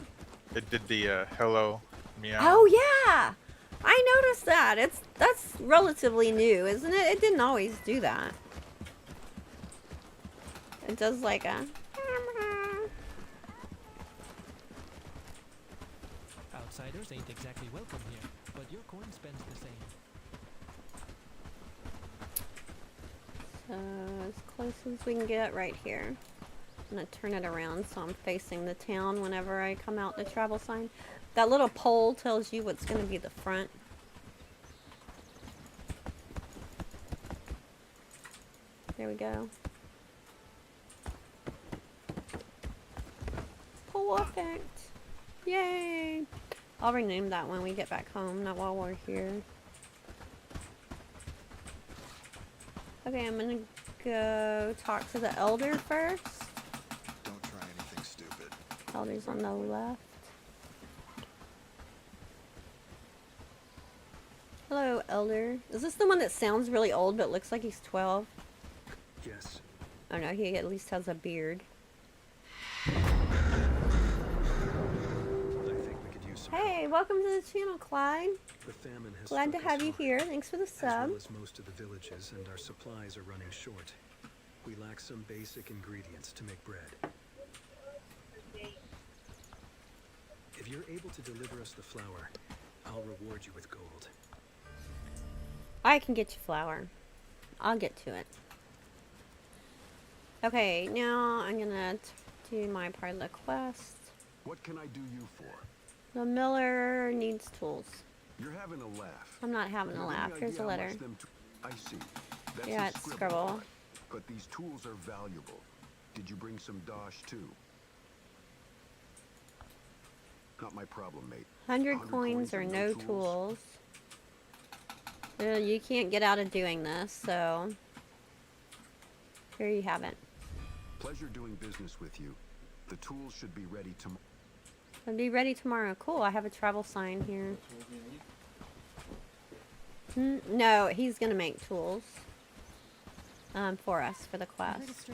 It did the hello meow. Oh yeah! I noticed that. That's relatively new, isn't it? It didn't always do that. It does like a Outsiders ain't exactly welcome here, but your coin spends the same. So as close as we can get right here. I'm gonna turn it around so I'm facing the town whenever I come out the travel sign. That little pole tells you what's gonna be the front. There we go. Pole effect. Yay! I'll rename that when we get back home, not while we're here. Okay, I'm gonna go talk to the elder first. Don't try anything stupid. Elder's on the left. Hello, elder. Is this the one that sounds really old but looks like he's 12? Yes. Oh no, he at least has a beard. Hey, welcome to the channel, Clyde. The famine has Glad to struck have us you hard, here. Thanks for the as sub. well as most of the villages, and our supplies are running short. We lack some basic ingredients to make bread. If you're able to deliver us the flour, I'll reward you with gold. I can get you flour. I'll get to it. Okay, now I'm gonna do my part of the quest. What can I do you for? The miller needs tools. You're having a laugh. I'm not having a laugh. Here's a letter. I see. That's Yeah, a it's scribble. scribble. But these tools are valuable. Did you bring some dosh too? Not my problem, mate. 100 coins or no tools. You can't get out of doing this, so here you have it. Pleasure doing business with you. The tools should be ready tomorrow. I'll be ready tomorrow. Cool, I have a travel sign here. No, he's gonna make tools for us for the quest.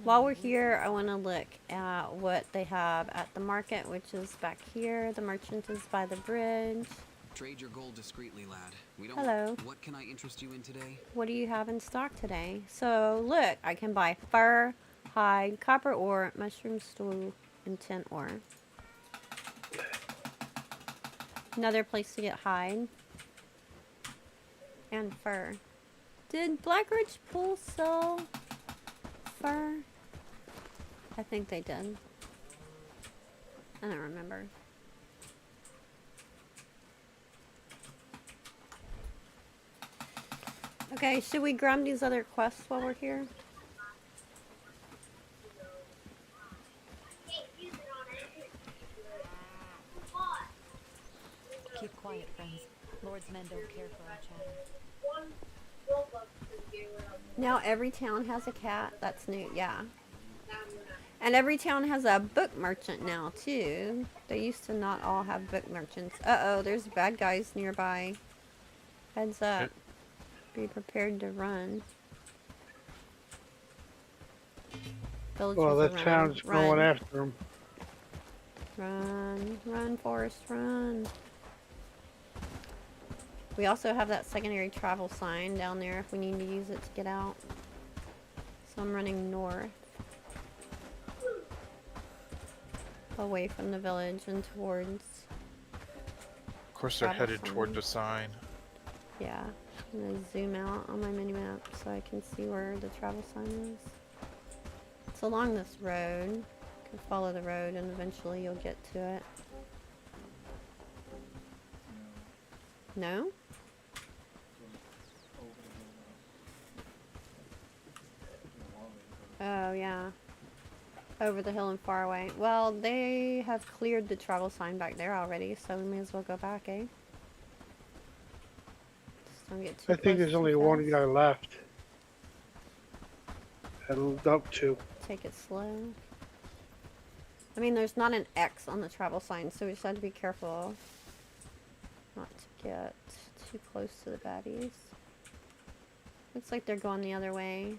While we're here, I want to look at what they have at the market, which is back here. The merchant is by the bridge. Trade your gold discreetly, lad. We don't. Hello. What can I interest you in today? What do you have in stock today? So look, I can buy fur, hide, copper ore, mushroom stool, and tin ore. Another place to get hide and fur. Did Blackridge Pool sell fur? I think they did. I don't remember. Okay, should we grab these other quests while we're here? Keep quiet, friends. Lord's men don't care for our chatter. Now every town has a cat. That's new, yeah. And every town has a book merchant now, too. They used to not all have book merchants. Uh-oh, there's bad guys nearby. Heads up. Be prepared to run. Villagers Well, are that running. town's going Run. after him. Run, run, Forrest, run. We also have that secondary travel sign down there if we need to use it to get out. So I'm running north. Away from the village and towards... Of course they're headed toward the sign. Yeah. I'm going to zoom out on my mini-map so I can see where the travel sign is. It's along this road. Follow the road and eventually you'll get to it. No? Oh, yeah. Over the hill and far away. Well, they have cleared the travel sign back there already, so we may as well go back, eh? Just don't get too I think close there's too only one fast. guy left. I moved up to. Take it slow. I mean, there's not an X on the travel sign, so we just have to be careful not to get too close to the baddies. Looks like they're going the other way.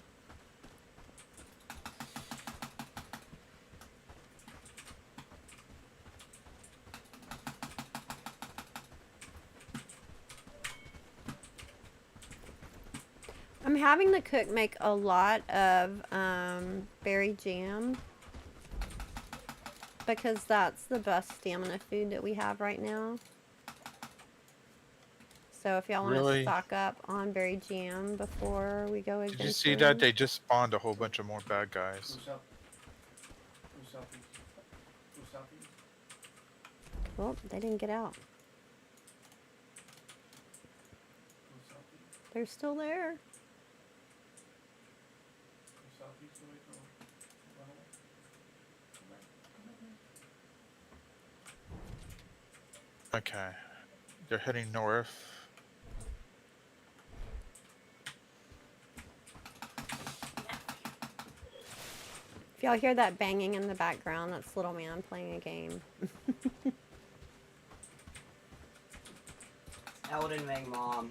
I'm having the cook make a lot of berry jam because that's the best stamina food that we have right now. So if y'all want to Really? stock up on berry jam before we go Did you against see them. that? They just spawned a whole bunch of more bad guys. Well, they didn't get out. They're still there. Okay. They're heading north. If y'all hear that banging in the background, that's little man playing a game. Elden Ring, Mom.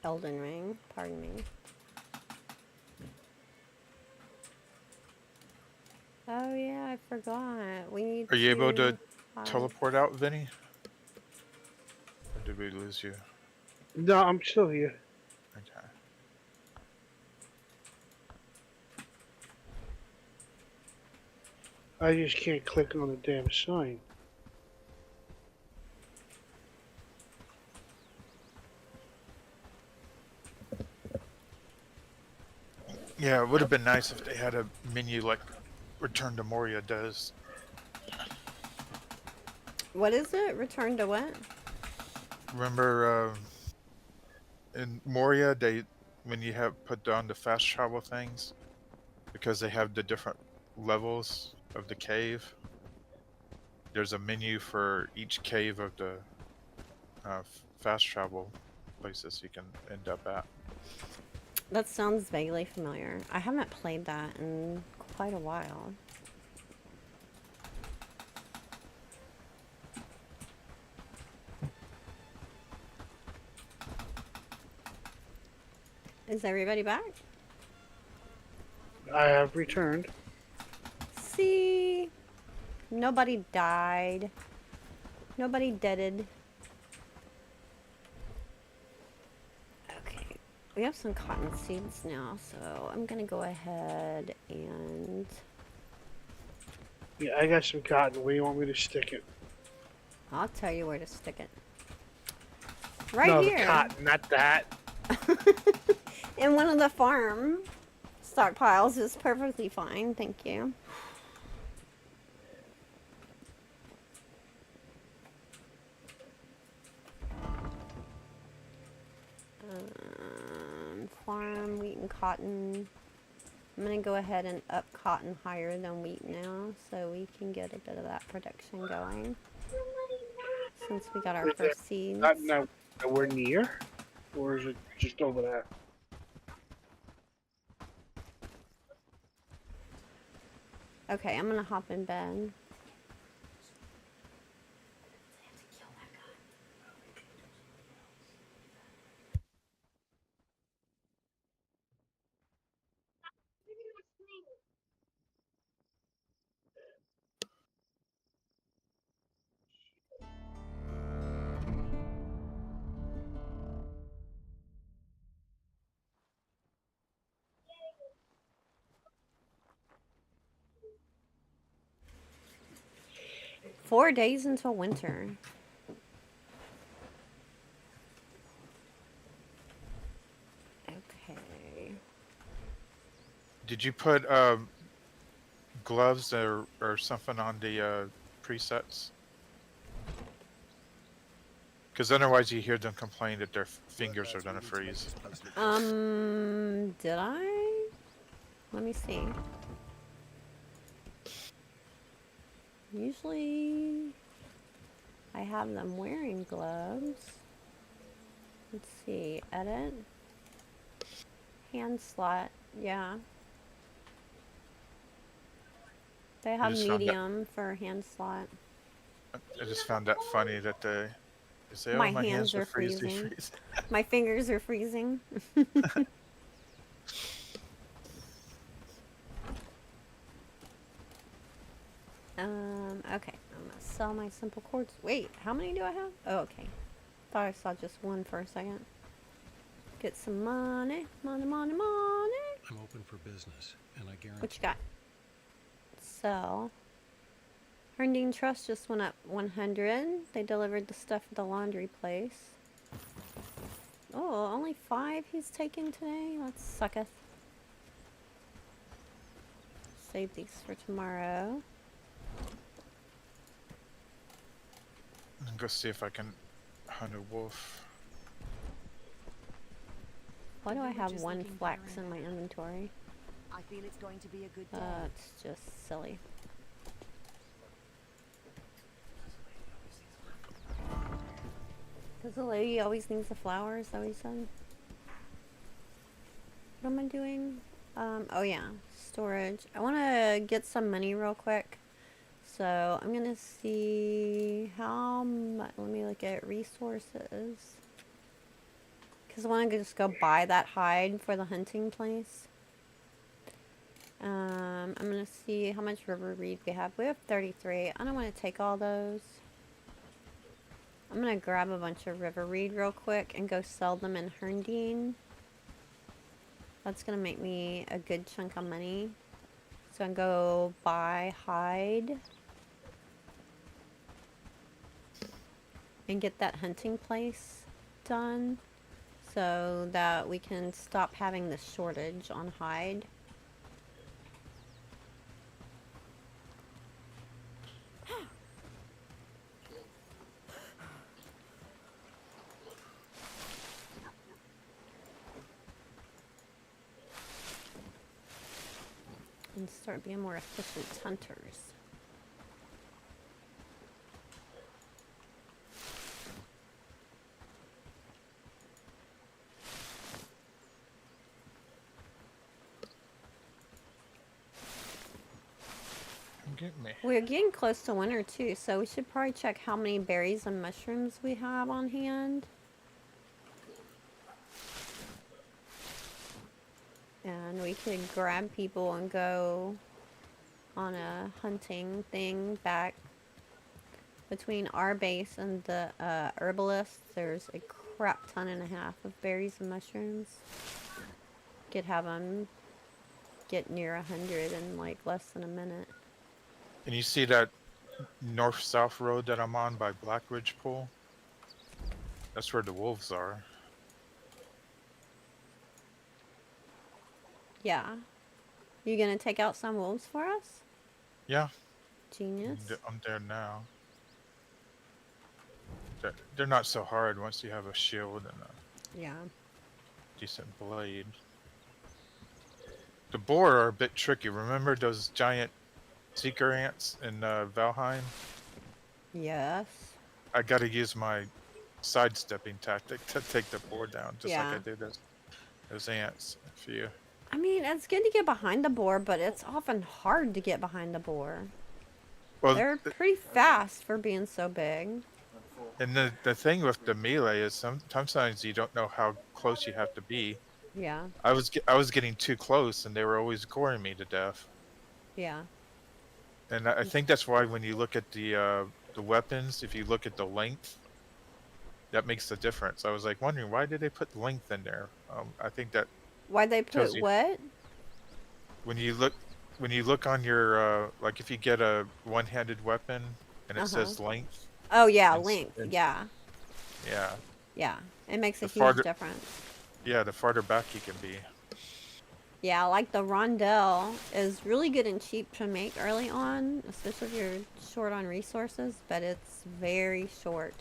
Elden Ring, pardon me. Oh yeah, I forgot. We need Are you able to hide. teleport out, Vinny? Or did we lose you? No, I'm still here. Okay. I just can't click on the damn sign. Yeah, it would have been nice if they had a menu like Return to Moria does. What is it? Return to what? Remember in Moria, when you have put down the fast travel things, because they have the different levels of the cave, there's a menu for each cave of the fast travel places you can end up at. That sounds vaguely familiar. I haven't played that in quite a while. Is everybody back? I have returned. See? Nobody died. Nobody deaded. Okay. We have some cotton seeds now, so I'm gonna go ahead and... Yeah, I got some cotton. Where do you want me to stick it? I'll tell you where to stick it. Right no, here. The cotton, not that. In one of the farm stockpiles is perfectly fine, thank you. Farm, wheat and cotton. I'm gonna go ahead and up cotton higher than wheat now, so we can get a bit of that production going. Since we got our first seeds. Not nowhere near? Or is it just over there? Okay, I'm gonna hop in bed. Four days until winter. Okay. Did you put gloves or something on the presets? Because otherwise you hear them complain that their fingers are gonna freeze. Did I? Let me see. Usually I have them wearing gloves. Let's see, edit. Hand slot, yeah. They have medium for hand slot. I just found that funny that they say, oh, My my hands are freezing. My fingers are freezing. Okay, I'm gonna sell my simple quartz. Wait, how many do I have? Oh, okay. Thought I saw just one for a second. Get some money, money, money, money. I'm open for business, and I guarantee. What you got? Sell. Herndine Trust just went up 100. They delivered the stuff at the laundry place. Oh, only 5 he's taking today? That sucketh. Save these for tomorrow. I'm gonna see if I can hunt a wolf. Why do I have 1 flax in my inventory? I feel it's going to be a good day. It's just silly. Because the lady always needs the flowers, that what he said? What am I doing? Oh yeah, storage. I want to get some money real quick. So I'm going to see how much, let me look at resources. Because I want to just go buy that hide for the hunting place. I'm going to see how much river reed we have. We have 33. I don't want to take all those. I'm going to grab a bunch of river reed real quick and go sell them in Herndine. That's going to make me a good chunk of money. So I'm going to go buy hide. And get that hunting place done. So that we can stop having the shortage on hide. And start being more efficient hunters. We're getting close to winter too, so we should probably check how many berries and mushrooms we have on hand. And we could grab people and go on a hunting thing back between our base and the herbalist. There's a crap ton and a half of berries and mushrooms. Could have them get near 100 in like less than a minute. And you see that north-south road that I'm on by Black Ridge Pool? That's where the wolves are. Yeah. You gonna take out some wolves for us? Yeah. Genius. I'm there now. They're not so hard once you have a shield and a decent blade. The boar are a bit tricky. Remember those giant seeker ants in Valheim? Yes. I gotta use my sidestepping tactic to take the boar down, just like I did those ants a few. I mean, it's good to get behind the boar, but it's often hard to get behind the boar. Well, they're pretty fast for being so big. And the thing with the melee is sometimes you don't know how close you have to be. Yeah. I was getting too close, and they were always goring me to death. Yeah. And I think that's why when you look at the weapons, if you look at the length, that makes the difference. I was like wondering, why did they put length in there? I think that. Why'd they put what? When you look on your like if you get a one-handed weapon and it says length. Oh yeah, length. Yeah. Yeah. Yeah, it makes a huge difference. Yeah, the farther back you can be. Yeah, like the rondelle is really good and cheap to make early on, especially if you're short on resources, but it's very short.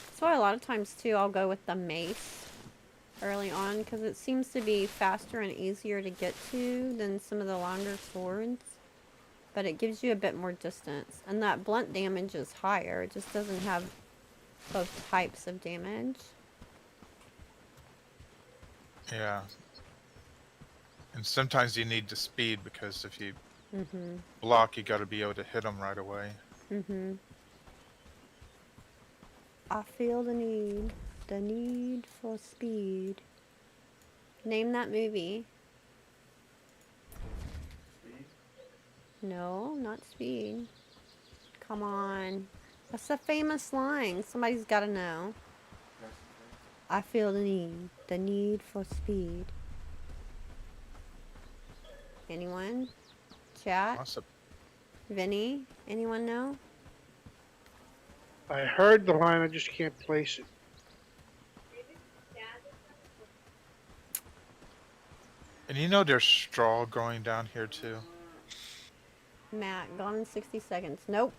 That's why a lot of times too I'll go with the mace early on because it seems to be faster and easier to get to than some of the longer swords. But it gives you a bit more distance. And that blunt damage is higher. It just doesn't have both types of damage. Yeah. And sometimes you need the speed because if you block, you got to be able to hit them right away. I feel the need for speed. Name that movie. Speed? No, not Speed. Come on. That's a famous line. Somebody's got to know. I feel the need for speed. Anyone? Chat? Awesome. Vinny? Anyone know? I heard the line, I just can't place it. And you know there's straw growing down here too? Matt, gone in 60 seconds. Nope.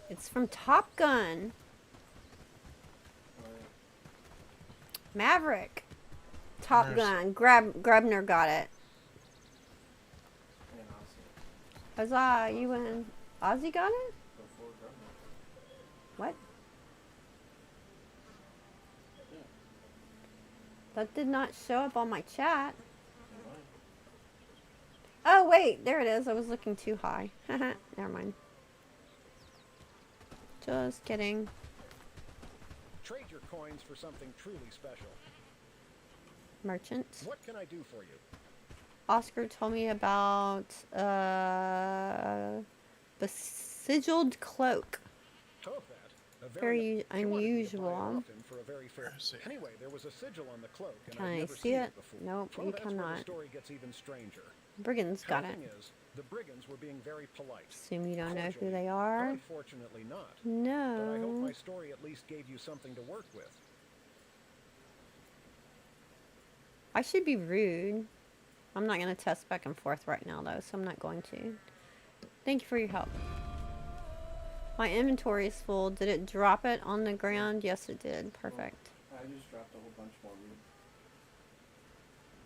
It's from Top Gun. Maverick. Top Gun. Grabner got it. Huzzah, you win. Ozzy got it? What? That did not show up on my chat. Oh, wait. There it is. I was looking too high. Never mind. Just kidding. Trade your coins for something truly special. Merchant. What can I do for you? Oscar told me about the sigilled cloak. Very unusual. Anyway, there was a sigil on the cloak, and Can I'd I never see seen it? before. Nope, Well, you that's where cannot. the story gets even stranger. Brigands got The it. thing is, the brigands were being very polite. Assume you don't know who Cordially. they But are. unfortunately not. But I hope No. my story at least gave you something to work with. I should be rude. I'm not going to test back and forth right now, though, so I'm not going to. Thank you for your help. My inventory is full. Did it drop it on the ground? Yes, it did. Perfect. I just dropped a whole bunch more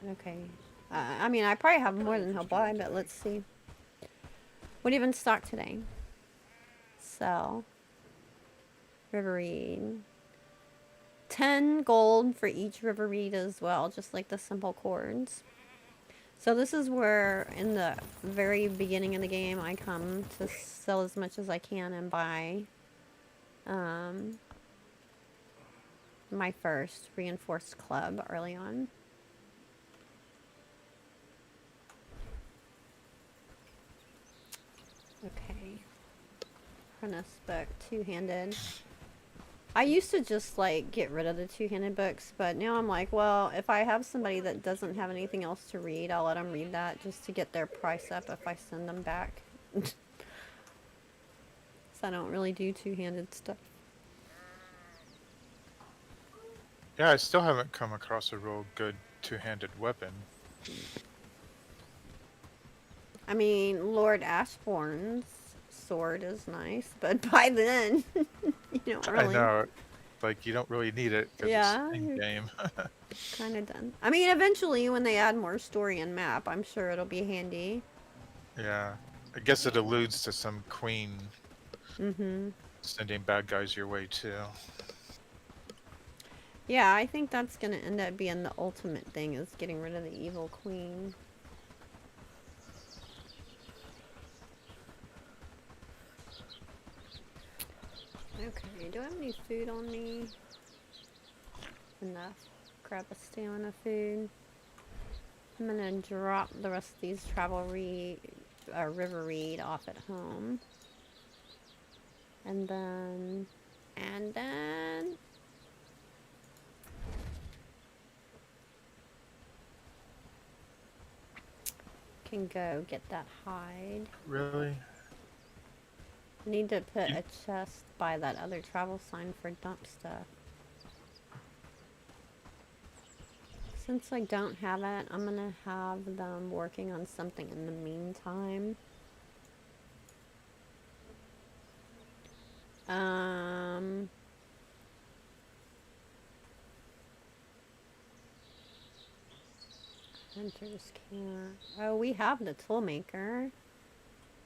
loot. Okay. I mean, I probably have more than he'll buy, but let's see. What do you have in stock today? Sell. River Reed. 10 gold for each river reed as well, just like the simple chords. So this is where, in the very beginning of the game, I come to sell as much as I can and buy my first reinforced club early on. Okay. Apprentice book, two-handed. I used to just like get rid of the two-handed books, but now I'm like, well, if I have somebody that doesn't have anything else to read, I'll let them read that just to get their price up if I send them back. So I don't really do two-handed stuff. Yeah, I still haven't come across a real good two-handed weapon. I mean, Lord Ashbourne's sword is nice, but by then, you don't really. I know. Like, you don't really need it because Yeah, it's in-game. Kind of done. I mean, eventually, when they add more story and map, I'm sure it'll be handy. Yeah. I guess it alludes to some queen sending bad guys your way, too. Yeah, I think that's going to end up being the ultimate thing, is getting rid of the evil queen. Okay, do I have any food on me? Enough. Grab a stamina food. I'm gonna drop the rest of these river reed off at home. And then... can go get that hide. Really? I need to put a chest by that other travel sign for dump stuff. Since I don't have it, I'm gonna have them working on something in the meantime. Hunters can't. Oh, we have the tool maker,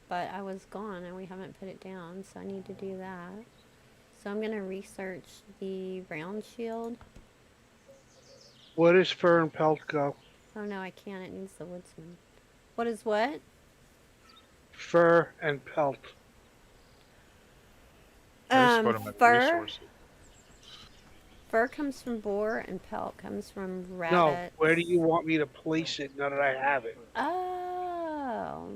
but I was gone and we haven't put it down, so I need to do that. So I'm gonna research the round shield. Where does fur and pelt go? Oh no, I can't. It needs the woodsman. What is what? Fur and pelt. Fur. Fur comes from boar and pelt comes from rabbit. No, where do you want me to place it now that I have it? Oh.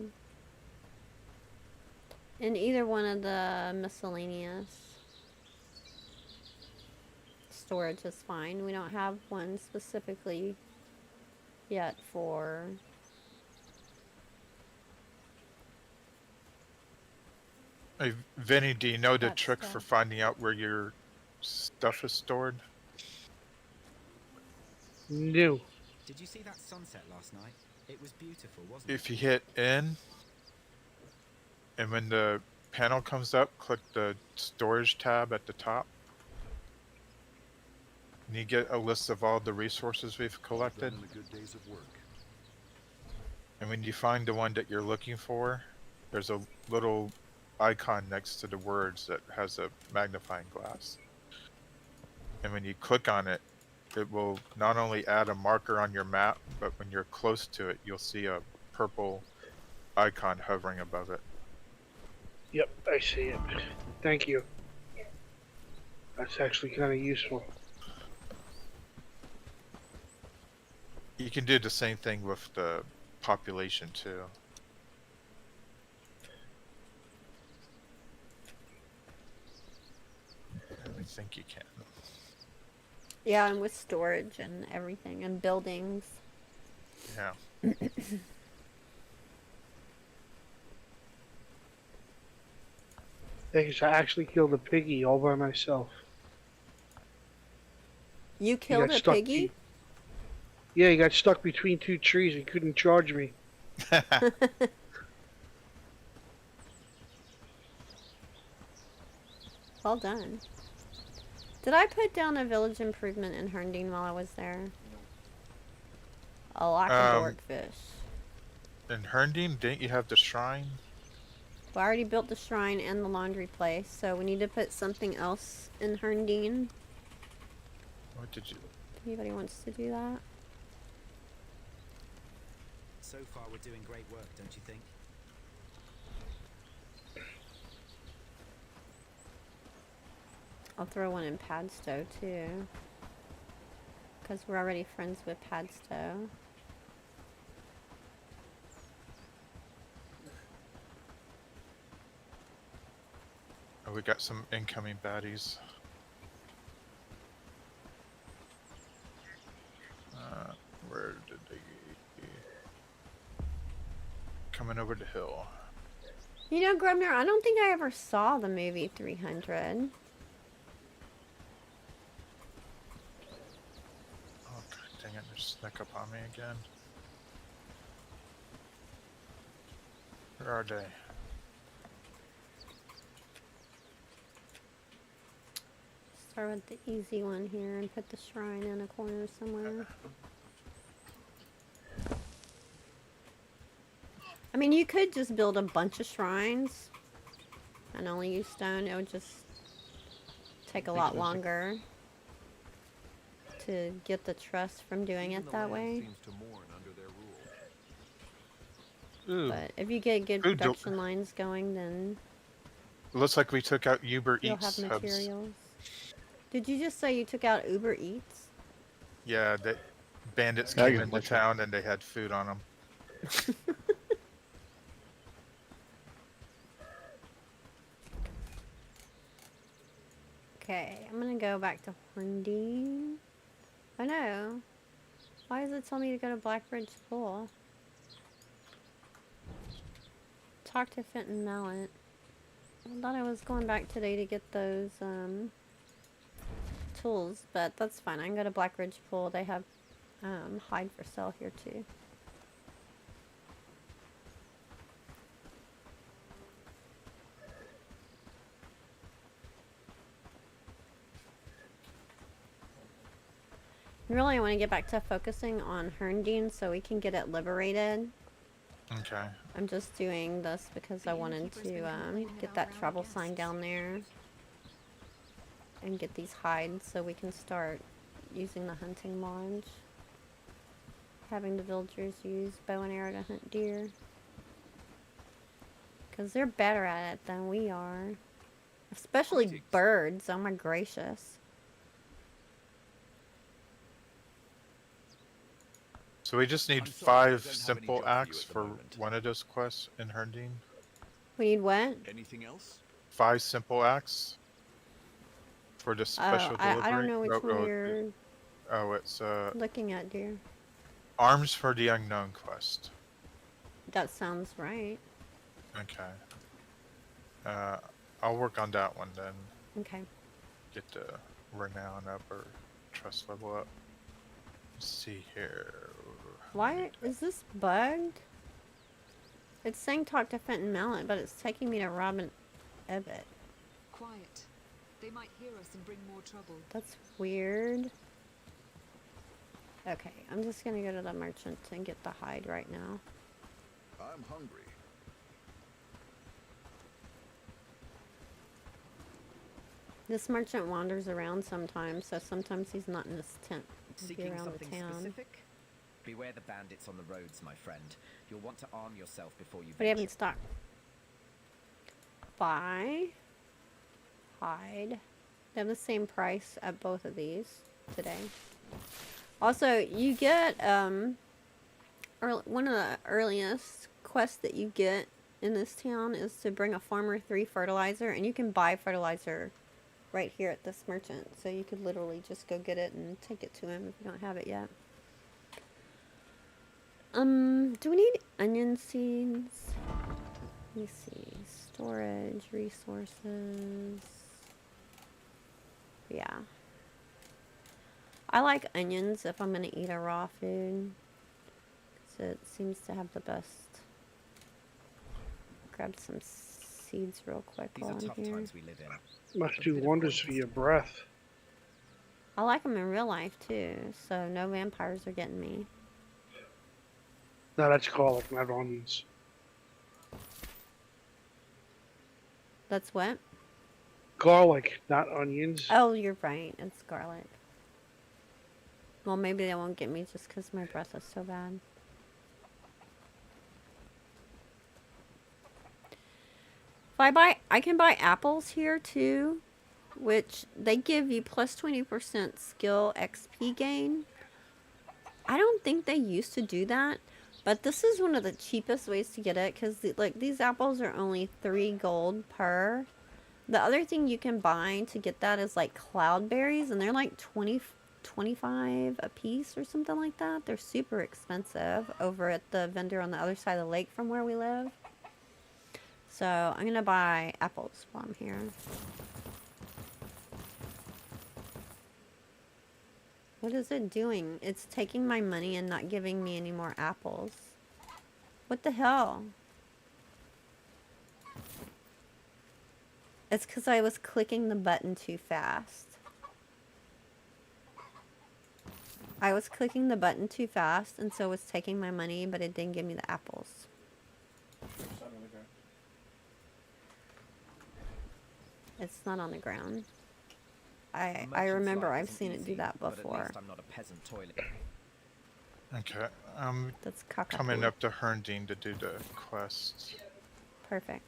In either one of the miscellaneous. Storage is fine. We don't have one specifically yet for... Hey, Vinny, do you know the that trick stuff. for finding out where your stuff is stored? No. Did you see that sunset last night? It was beautiful, wasn't it? If you hit N, and when the panel comes up, click the storage tab at the top. And you get a list of all the resources we've collected. Done in the good days of work. And when you find the one that you're looking for, there's a little icon next to the words that has a magnifying glass. And when you click on it, it will not only add a marker on your map, but when you're close to it, you'll see a purple icon hovering above it. Yep, I see it. Thank you. That's actually kind of useful. You can do the same thing with the population too. I think you can. Yeah, and with storage and everything and buildings. Yeah. Because I actually killed a piggy all by myself. You killed a piggy? Yeah, he got stuck between two trees and couldn't charge me. Well done. Did I put down a village improvement in Herndine while I was there? A lack of dorkfish. In Herndine, didn't you have the shrine? Well, I already built the shrine and the laundry place, so we need to put something else in Herndine. What did you... If anybody wants to do that? So far we're doing great work, don't you think? I'll throw one in Padstow too. Because we're already friends with Padstow. Oh, we got some incoming baddies. Where did they... Coming over the hill. You know, Grumner, I don't think I ever saw the movie 300. Oh, god dang it, they snuck up on me again. Where are they? Start with the easy one here and put the shrine in a corner somewhere. I mean, you could just build a bunch of shrines and only use stone. It would just take a lot longer to get the trust from doing it that way. But if you get good production lines going, then Looks like we took out Uber you'll Eats have hubs. materials. Did you just say you took out Uber Eats? Yeah, the bandits came into town and they had food on them. Okay, I'm gonna go back to Horndine. Oh no. Why does it tell me to go to Blackbridge Pool? talk to Fenton Mallet. I thought I was going back today to get those tools, but that's fine. I can go to Black Ridge Pool. They have hide for sale here too. Really, I want to get back to focusing on Herndine so we can get it liberated. Okay. I'm just doing this because I wanted to get that travel sign down there and get these hides so we can start using the hunting lodge. Having the villagers use bow and arrow to hunt deer. Because they're better at it than we are. Especially birds, oh my gracious. So we just need 5 simple acts for one of those quests in Herndine. We need what? Anything else? 5 simple acts for the special delivery. I don't know which one you're it's looking at, dear. Arms for the Unknown quest. That sounds right. Okay. I'll work on that one then. Okay. Get the renown up or trust level up. Let's see here. Why is this bugged? It's saying talk to Fenton Mallet, but it's taking me to Robin Ebbett. Quiet. They might hear us and bring more trouble. That's weird. Okay, I'm just gonna go to the merchant and get the hide right now. I'm hungry. This merchant wanders around sometimes, so sometimes he's not in his tent. He'll be Seeking around something the town. specific? Beware the bandits on the roads, my friend. You'll want to arm yourself before you What do you have in venture. stock? Buy. Hide. They have the same price at both of these today. Also, you get one of the earliest quests that you get in this town is to bring a farmer 3 fertilizer, and you can buy fertilizer right here at this merchant. So you could literally just go get it and take it to him if you don't have it yet. Do we need onion seeds? Let me see. Storage, resources. Yeah. I like onions if I'm gonna eat a raw food. 'Cause it seems to have the best. Grab some seeds real quick These while are I'm tough here. times we live in. Must do wonders for your breath. I like them in real life too, so no vampires are getting me. No, that's garlic, not onions. That's what? Garlic, not onions. Oh, you're right. It's garlic. Well, maybe they won't get me just because my breath is so bad. If I can buy apples here too, which they give you plus 20% skill XP gain. I don't think they used to do that, but this is one of the cheapest ways to get it because like these apples are only 3 gold per. The other thing you can buy to get that is like cloudberries, and they're like 25 a piece or something like that. They're super expensive over at the vendor on the other side of the lake from where we live. So I'm gonna buy apples while I'm here. What is it doing? It's taking my money and not giving me any more apples. What the hell? It's because I was clicking the button too fast. I was clicking the button too fast, and so it was taking my money, but it didn't give me the apples. It's not on the ground. I remember I've seen it do that before. I'm not a peasant toilet. Okay, I'm That's coming up to Herndine to do the quest. Perfect.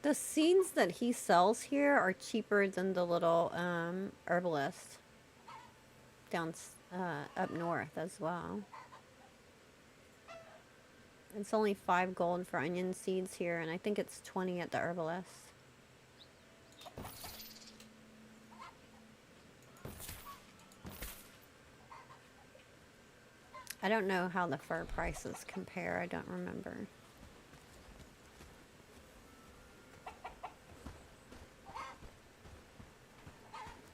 The seeds that he sells here are cheaper than the little herbalist down up north as well. It's only 5 gold for onion seeds here, and I think it's 20 at the herbalist. I don't know how the fur prices compare. I don't remember.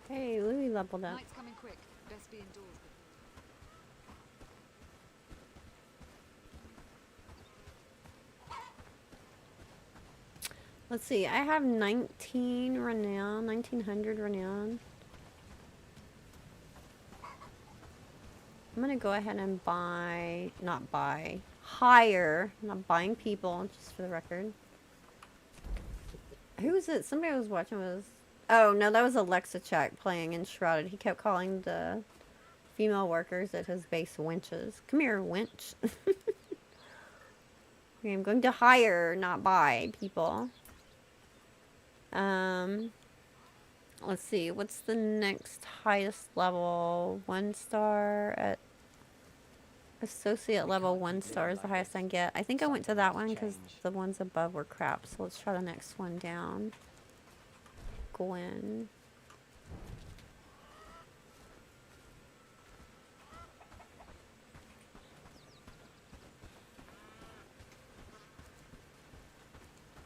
Hey, Louis leveled up. Night's coming quick. Best be indoors. Let's see, I have 19 renown, 1900 renown. I'm gonna go ahead and hire, not buying people, just for the record. Who was it? Somebody I was watching was, oh no, that was Alexa Check playing Enshrouded. He kept calling the female workers at his base wenches. Come here, wench. Okay, I'm going to hire, not buy people. Let's see, what's the next highest level? 1 star at associate level. 1 star is the highest I can get. I think I went to that one because the ones above were crap. So let's try the next one down. Gwen.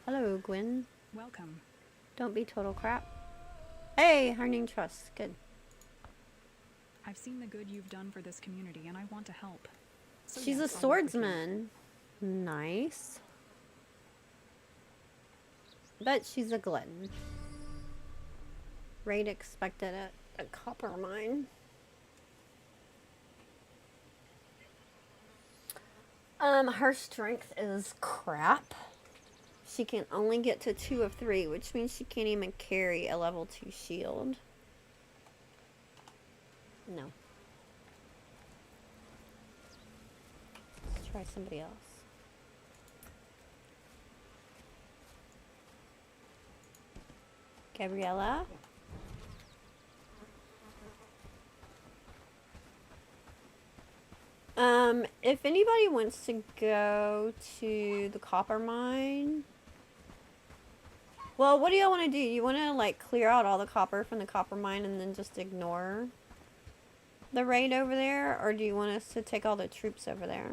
Hello, Gwen. Welcome. Don't be total crap. Hey, Harning Trust. Good. I've seen the good you've done for this community, and I want to help. So She's yes, a I'll work with you. swordsman. Nice. But she's a glutton. Raid expected at a copper mine. Her strength is crap. She can only get to 2 of 3, which means she can't even carry a level 2 shield. No. Let's try somebody else. Gabriella? If anybody wants to go to the copper mine, well, what do y'all want to do? You want to like clear out all the copper from the copper mine and then just ignore the raid over there, or do you want us to take all the troops over there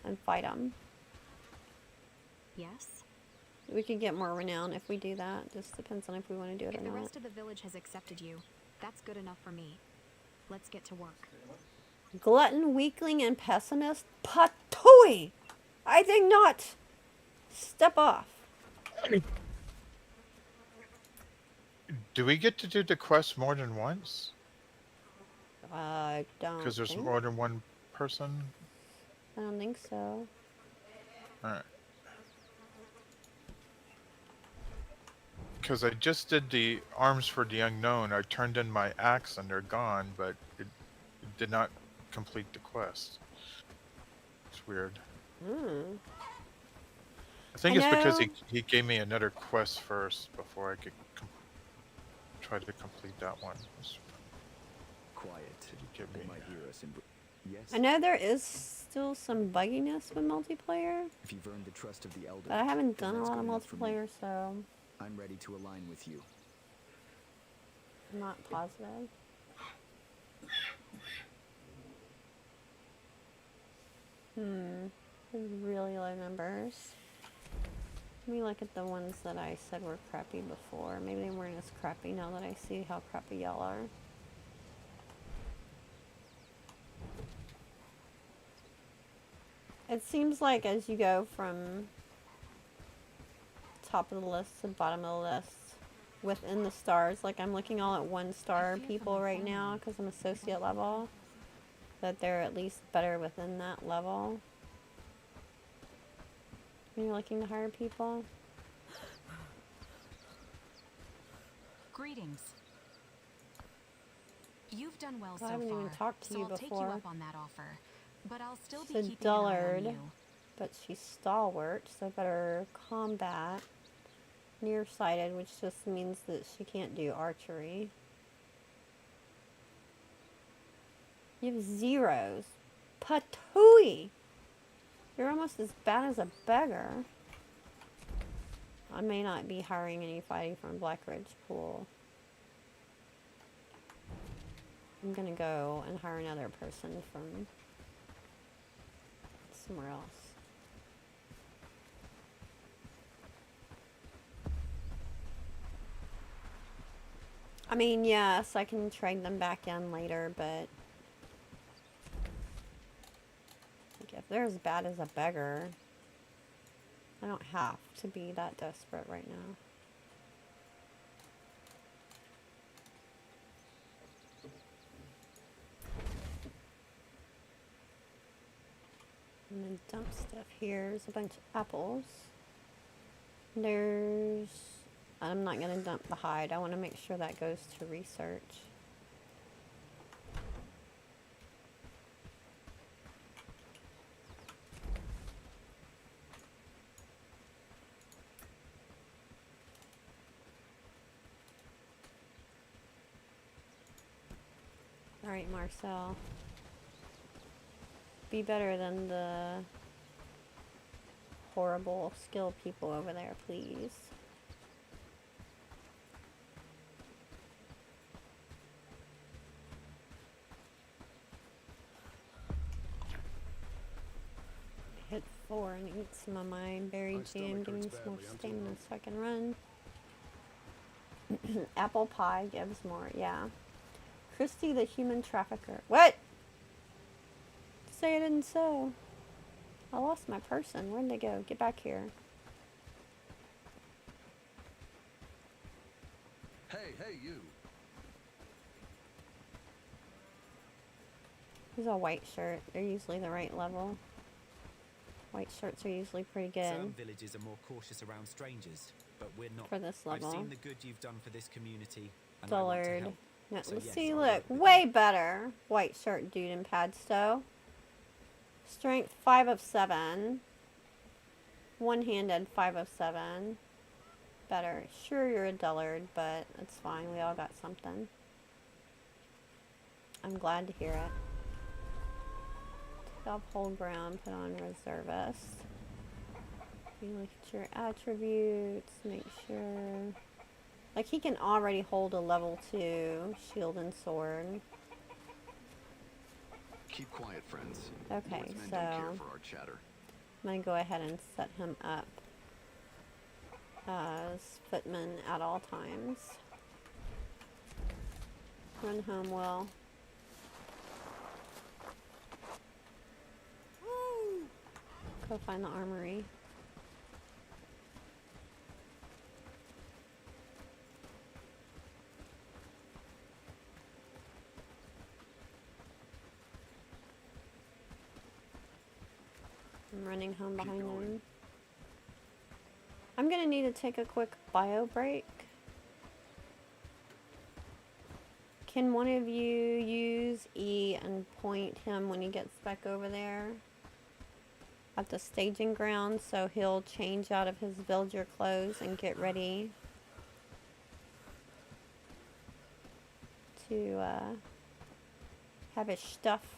and fight them? Yes. We could get more renown if we do that. Just depends on if we want to do it If or the not. rest of the village has accepted you, that's good enough for me. Let's get to work. Glutton, weakling, and pessimist? Patooey! I think not. Step off. Do we get to do the quest more than once? I don't Because there's think- more than one person? I don't think so. Alright. Because I just did the Arms for the Unknown. I turned in my axe and they're gone, but it did not complete the quest. It's weird. Hmm. I think I it's because know- he gave me another quest first before I could try to complete that one. Quiet. Did he give They me? might hear us in. Yes. I know there is still some bugginess with multiplayer, If you've earned the trust of the elder, but I haven't then done a that's lot of good enough for me. multiplayer, so I'm ready to align with you. I'm not positive. Those really low numbers. Let me look at the ones that I said were crappy before. Maybe they weren't as crappy now that I see how crappy y'all are. It seems like as you go from top of the list to bottom of the list within the stars, like I'm looking all at 1 star people right now because I'm associate level, that they're at least better within that level. When you're looking to hire people. Greetings. You've done well I so haven't far, even talked to so you I'll take you before. up on that offer. But I'll still be She's a keeping an eye on dullard, you. but she's stalwart, so better combat. Nearsighted, which just means that she can't do archery. You have 0s. Patooey! You're almost as bad as a beggar. I may not be hiring anybody from Black Ridge Pool. I'm gonna go and hire another person from somewhere else. I mean, yes, I can trade them back in later, but like, if they're as bad as a beggar, I don't have to be that desperate right now. I'm gonna dump stuff here. There's a bunch of apples. I'm not gonna dump the hide. I want to make sure that goes to research. Alright, Marcel. Be better than the horrible skilled people over there, please. Hit 4 and eat some of my berry jam. Give me some more stamina so I can run. Apple pie gives more, yeah. Christy the human trafficker. What? Say I didn't so. I lost my person. Where'd they go? Get back here. Hey, you. He's a white shirt. They're usually the right level. White shirts are usually pretty good. Some villages are more cautious around strangers, but we're not. For this level. I've seen the good you've done for this community, and I want to Dullard. help. No, So yes, see, I'll look, work with way better. White shirt dude in Padstow. Strength 5 of 7. One-handed 5 of 7. Better. Sure, you're a dullard, but it's fine. We all got something. I'm glad to hear it. Take off hold ground, put on reservist. You look at your attributes, make sure. Like, he can already hold a level 2 shield and sword. Keep quiet, friends. Okay, Woodsmen so don't care for our chatter. I'm gonna go ahead and set him up as footman at all times. Run home, Will. Go find the armory. I'm running home behind them. I'm gonna need to take a quick bio break. Can one of you use E and point him when he gets back over there at the staging ground so he'll change out of his villager clothes and get ready to have his stuff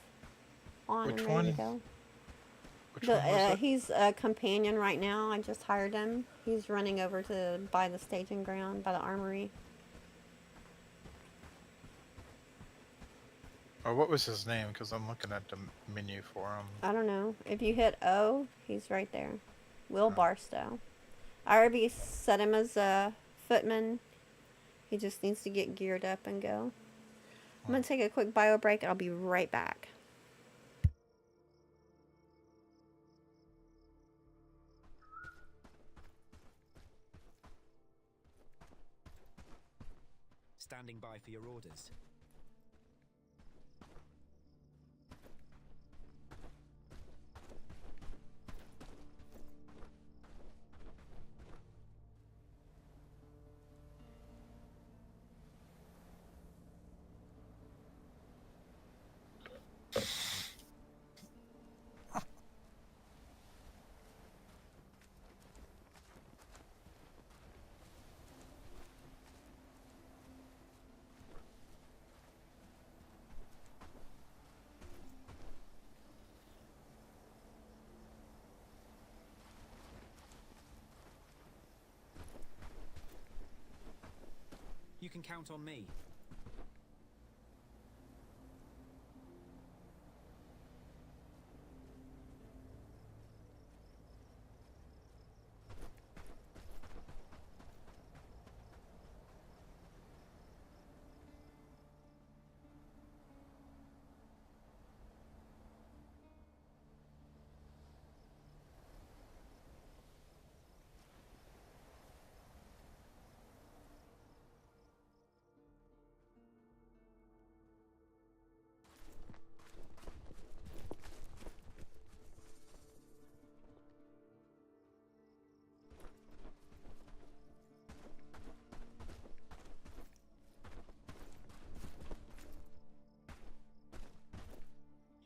on Which and ready to one? go? Which one was that? He's a companion right now. I just hired him. He's running over to by the staging ground, by the armory. Oh, what was his name? Because I'm looking at the menu for him. I don't know. If you hit O, he's right there. Will Barstow. I already set him as a footman. He just needs to get geared up and go. I'm going to take a quick bio break. I'll be right back. Standing by for your orders. count on me.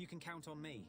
You can count on me.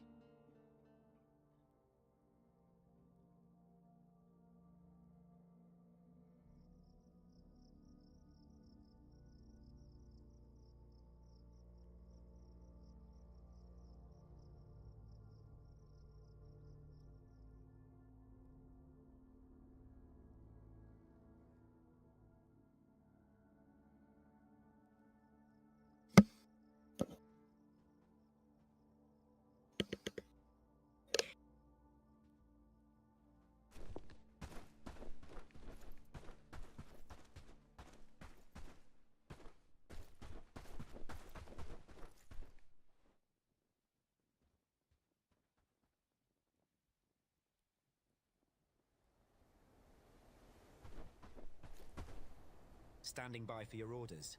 Standing by for your orders.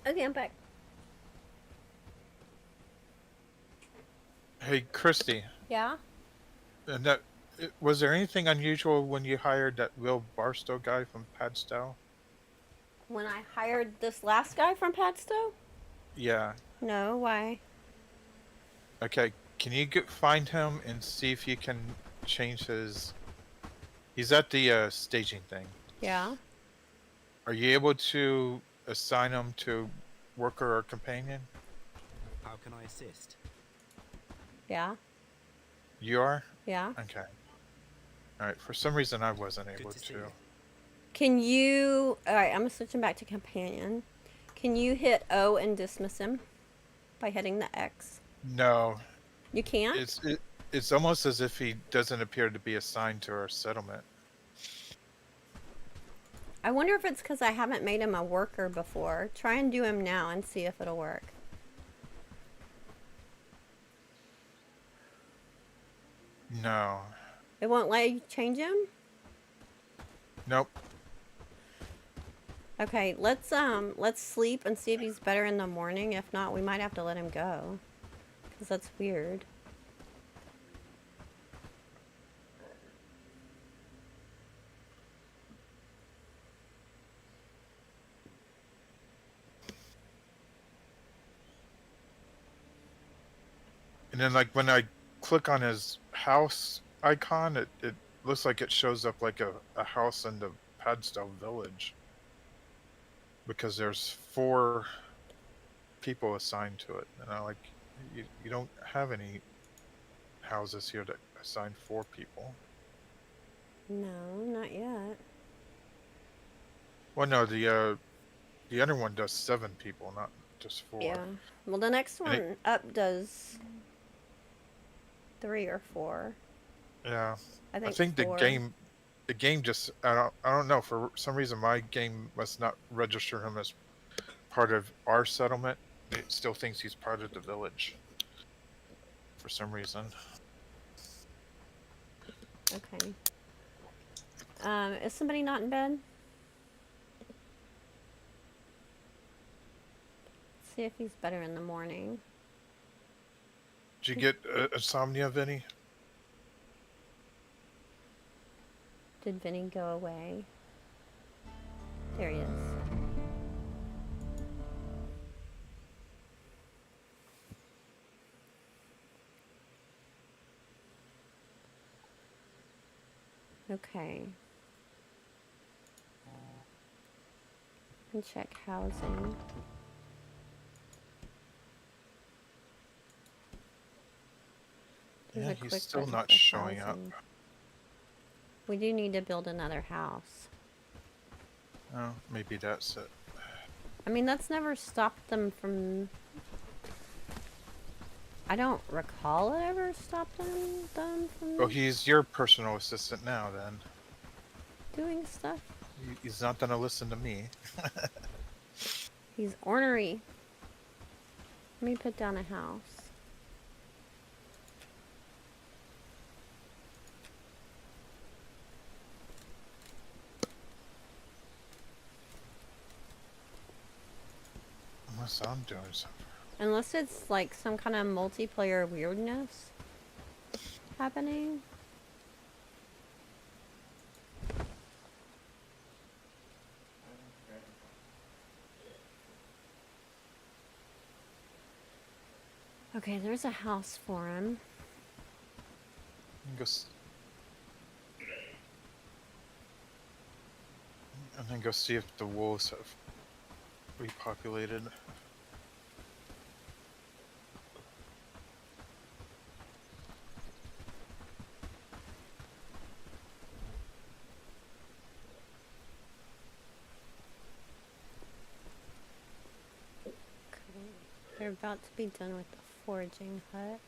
Okay, I'm back. Hey, Christy. Yeah? And that, was there anything unusual when you hired that Will Barstow guy from Padstow? When I hired this last guy from Padstow? Yeah. No, why? Okay, can you find him and see if you can change his... He's at the staging thing. Yeah. Are you able to assign him to worker or companion? How can I assist? Yeah. You are? Yeah. Okay. Alright, for some reason I wasn't able to. Can you... Alright, I'm switching back to companion. Can you hit O and dismiss him by hitting the X? No. You can't? It's almost as if he doesn't appear to be assigned to our settlement. I wonder if it's because I haven't made him a worker before. Try and do him now and see if it'll work. No. It won't let you change him? Nope. Okay, let's sleep and see if he's better in the morning. If not, we might have to let him go. Because that's weird. And then like when I click on his house icon, it looks like it shows up like a house in the Padstow village. Because there's 4 people assigned to it. And I like, you don't have any houses here that assign 4 people. No, not yet. Well, no, the other one does 7 people, not just 4. Yeah. Well, the next one up does 3 or 4. Yeah. I think the 4. the game just, I don't know, for some reason my game must not register him as part of our settlement. It still thinks he's part of the village for some reason. Okay. Is somebody not in bed? See if he's better in the morning. Did you get insomnia, Vinny? Did Vinny go away? There he is. Okay. And check housing. Yeah, he's still not showing up. We do need to build another house. Oh, maybe that's it. I mean, that's never stopped them from... I don't recall it ever stopped them from... Well, he's your personal assistant now, then. doing stuff. He's not gonna listen to me. He's ornery. Let me put down a house. Unless I'm doing something. Unless it's like some kind of multiplayer weirdness happening. Okay, there's a house for him. And then go see if the wolves have repopulated. They're about to be done with the foraging hut.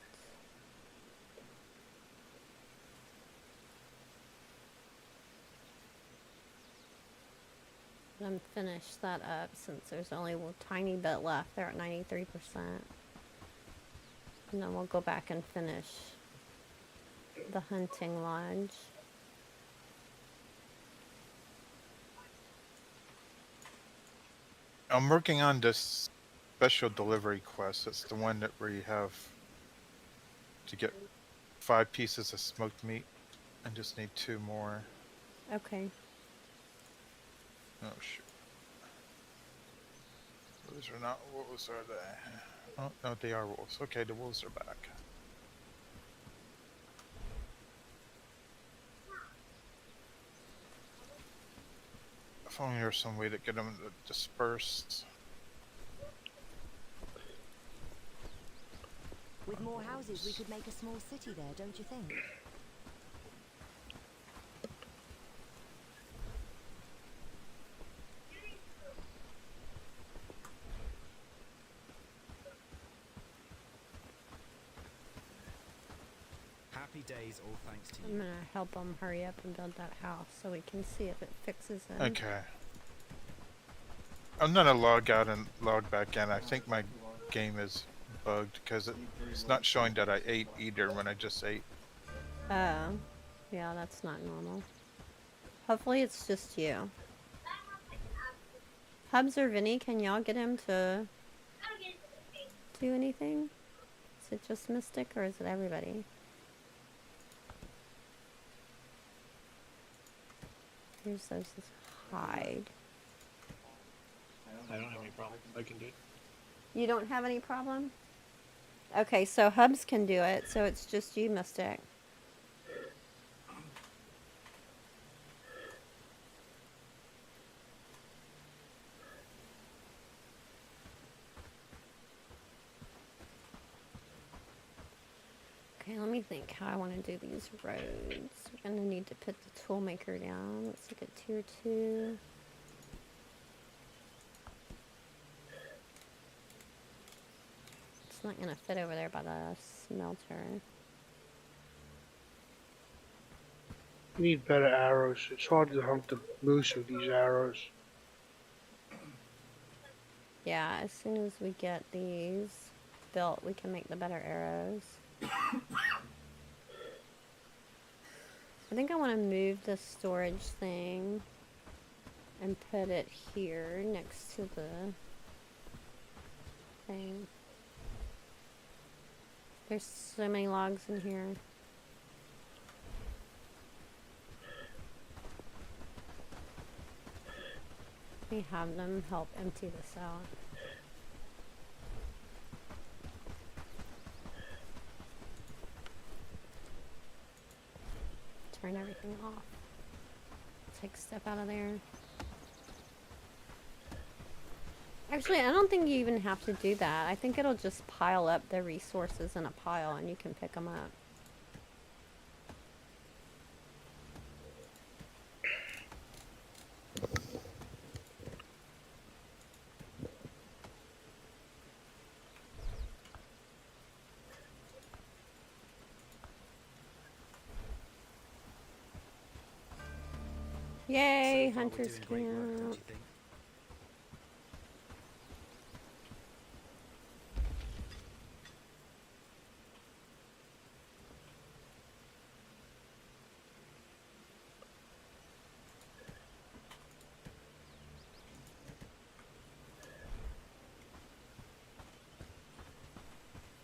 Let them finish that up since there's only a tiny bit left. They're at 93%. And then we'll go back and finish the hunting lodge. I'm working on this special delivery quest. It's the one that where you have to get 5 pieces of smoked meat. I just need 2 more. Okay. Oh shoot. Those are not wolves, are they? Oh no, they are wolves. Okay, the wolves are back. If only there's some way to get them dispersed. With more houses, we could make a small city there, don't you think? Happy days, all thanks to you. I'm gonna help them hurry up and build that house so we can see if it fixes it. Okay. I'm gonna log out and log back in. I think my game is bugged because it's not showing that I ate either when I just ate. Oh. Yeah, that's not normal. Hopefully it's just you. Hubs or Vinny, can y'all get him to do anything? Is it just Mystic or is it everybody? Here's those hide. I don't have any problem. I can do it. You don't have any problem? Okay, so Hubs can do it, so it's just you, Mystic. Okay, let me think how I want to do these roads. We're going to need to put the toolmaker down. Let's look at tier 2. It's not going to fit over there by the smelter. You need better arrows. It's hard to hunt the moose with these arrows. Yeah, as soon as we get these built, we can make the better arrows. I think I want to move the storage thing and put it here next to the thing. There's so many logs in here. We have them help empty this out. Turn everything off. Take stuff out of there. Actually, I don't think you even have to do that. I think it'll just pile up the resources in a pile and you can pick them up. Yay, hunters camp.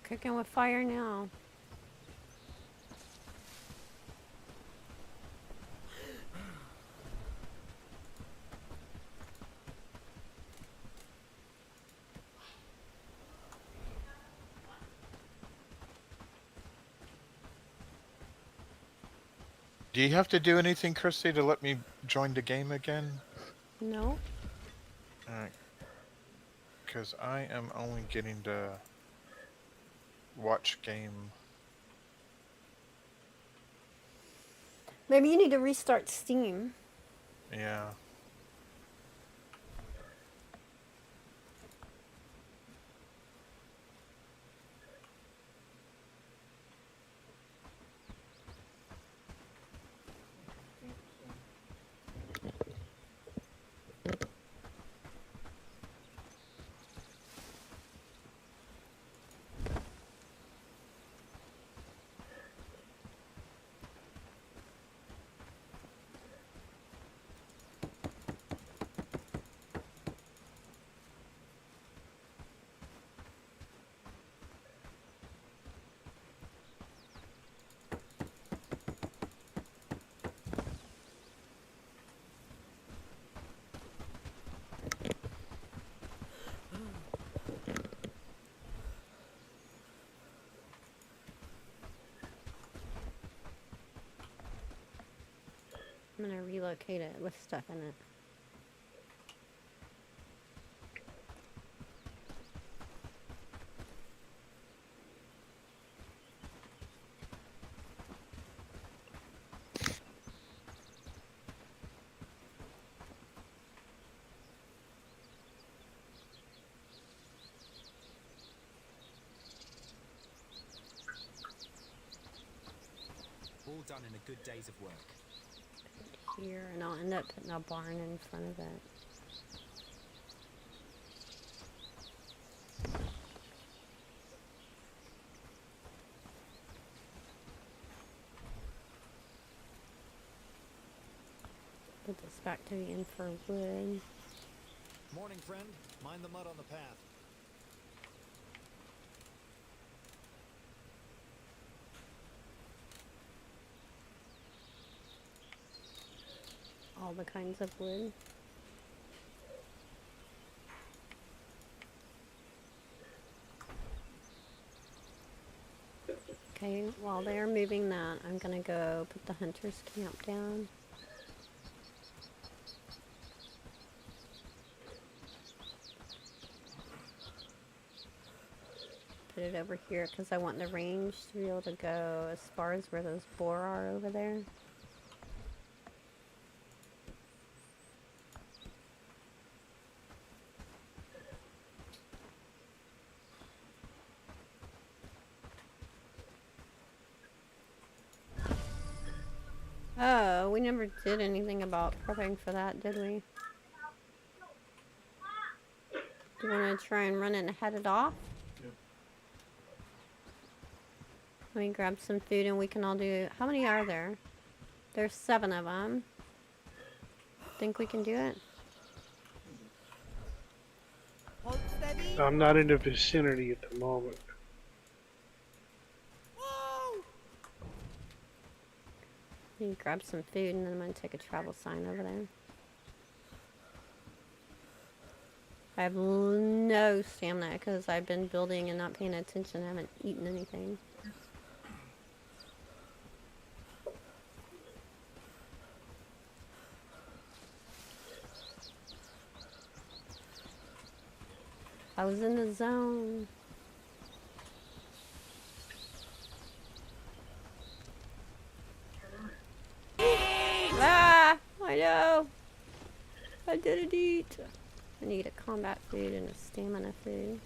Cooking with fire now. Do you have to do anything, Christy, to let me join the game again? No. Alright. Because I am only getting the watch game. Maybe you need to restart Steam. Yeah. I'm gonna relocate it with stuff in it. All done in a good day's of work. Here, and I'll end up putting a barn in front of it. Put this back to the end for wood. Morning, friend. Mind the mud on the path. All the kinds of wood. Okay, while they're moving that, I'm gonna go put the hunter's camp down. Put it over here because I want the range to be able to go as far as where those boar are over there. Oh, we never did anything about prepping for that, did we? Do you want to try and run it and head it off? Yep. Let me grab some food and we can all do... How many are there? There's 7 of them. Think we can do it? I'm not in the vicinity at the moment. You can grab some food and then I'm going to take a travel sign over there. I have no stamina because I've been building and not paying attention. I haven't eaten anything. I was in the zone. Ah! I know! I didn't eat! I need a combat food and a stamina food.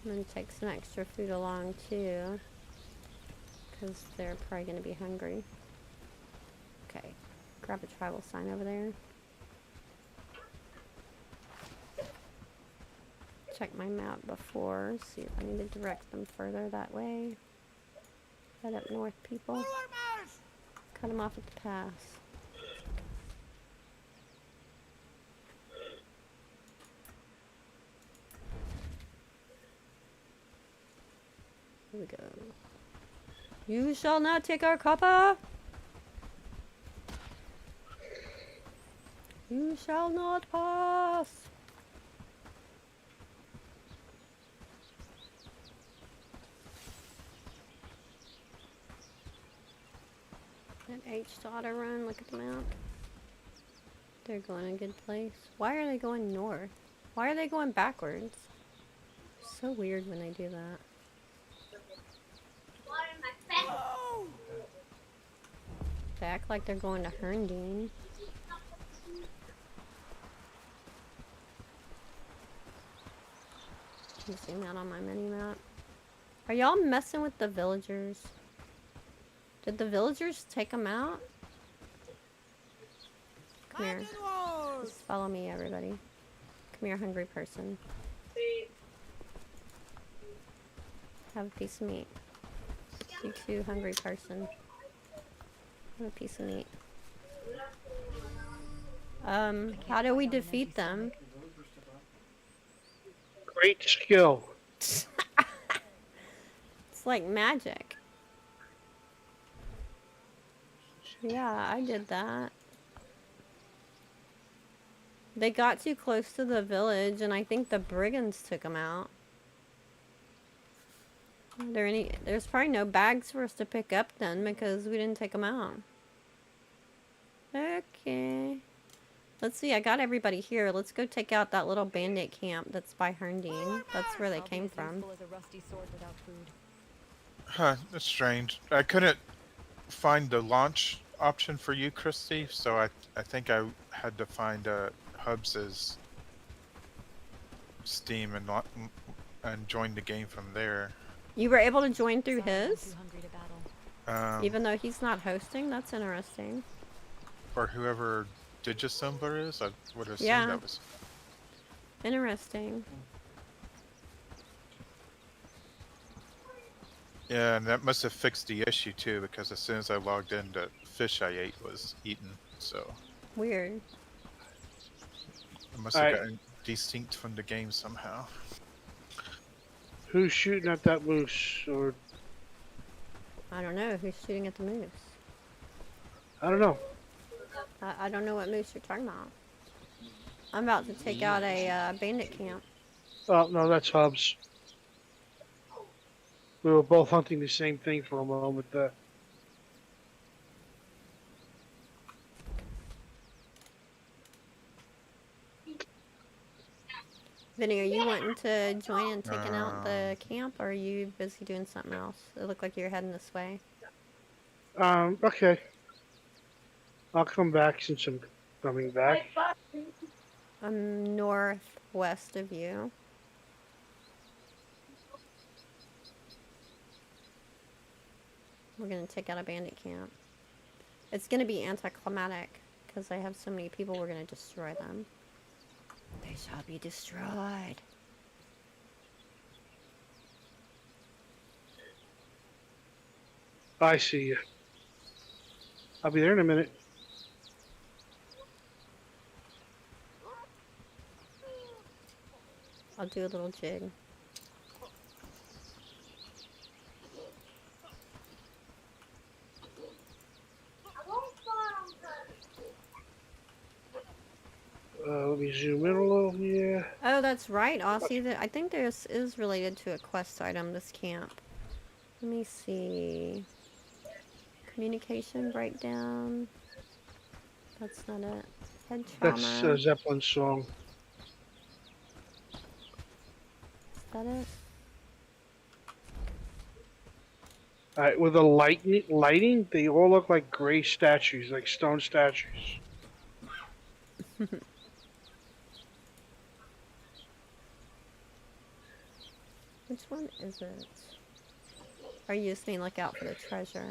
I'm gonna take some extra food along too. Because they're probably gonna be hungry. Okay. Grab a tribal sign over there. Check my map before, see if I need to direct them further that way. Head up north, people. Cut them off at the pass. Here we go. You shall not take our copper! You shall not pass! That H to auto run, look at the map. They're going a good place. Why are they going north? Why are they going backwards? So weird when they do that. They act like they're going to Herndine. Can you see that on my mini map? Are y'all messing with the villagers? Did the villagers take them out? Come here. Just follow me, everybody. Come here, hungry person. Have a piece of meat. You too, hungry person. Have a piece of meat. How do we defeat them? Great skill. It's like magic. Yeah, I did that. They got too close to the village, and I think the brigands took them out. There's probably no bags for us to pick up then, because we didn't take them out. Okay. Let's see, I got everybody here. Let's go take out that little bandit camp that's by Herndine. That's where they came from. Huh, that's strange. I couldn't find the launch option for you, Christy, so I think I had to find Hubs's Steam and join the game from there. You were able to join through his? Even Um, though he's not hosting? That's interesting. or whoever Digisymbler is, I would assume Yeah. that was. Interesting. Yeah, and that must have fixed the issue too, because as soon as I logged in, the fish I ate was eaten, so Weird. it must have Alright. gotten desynced from the game somehow. Who's shooting at that moose? Or I don't know who's shooting at the moose. I don't know. I don't know what moose you're talking about. I'm about to take out a bandit camp. Oh no, that's Hubs. We were both hunting the same thing for a moment there. Vinny, are you wanting to join in taking out the camp, or are you busy doing something else? It looked like you're heading this way. Okay. I'll come back since I'm coming back. I'm northwest of you. We're gonna take out a bandit camp. It's gonna be anticlimactic because I have so many people. We're gonna destroy them. They shall be destroyed. I see you. I'll be there in a minute. I'll do a little jig. Let me zoom in a little here. Oh, that's right, Aussie. I think this is related to a quest item, this camp. Let me see. Communication breakdown. That's not it. Head trauma. That's Zeppelin's song. Is that it? Alright, with the lighting, they all look like gray statues, like stone statues. Which one is it? Are you just mean look out for the treasure?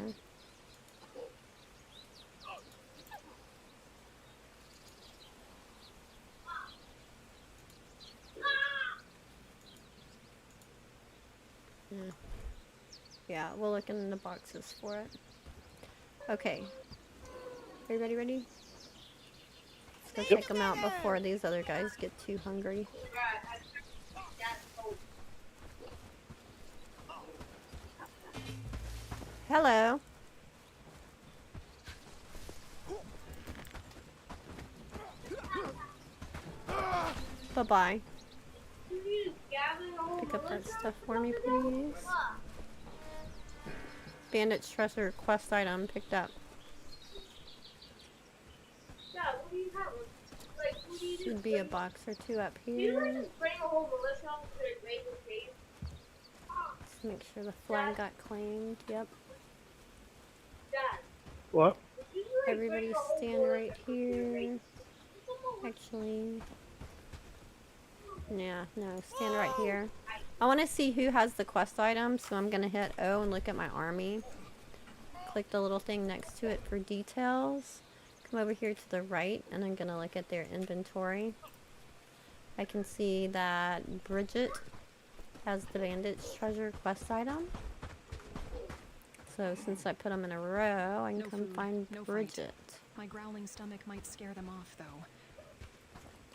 Yeah, we'll look in the boxes for it. Okay. Everybody ready? Let's go take them out before these other guys get too hungry. Hello. Bye-bye. Pick up that stuff for me, please. Bandit's treasure quest item picked up. Should be a box or two up here. Let's make sure the flag got claimed. Yep. What? Everybody stand right here. Actually, yeah, no, stand right here. I want to see who has the quest item, so I'm going to hit O and look at my army. Click the little thing next to it for details. Come over here to the right, and I'm going to look at their inventory. I can see that Bridget has the bandit's treasure quest item. So since I put them in a row, I can come find Bridget. My growling stomach might scare them off, though.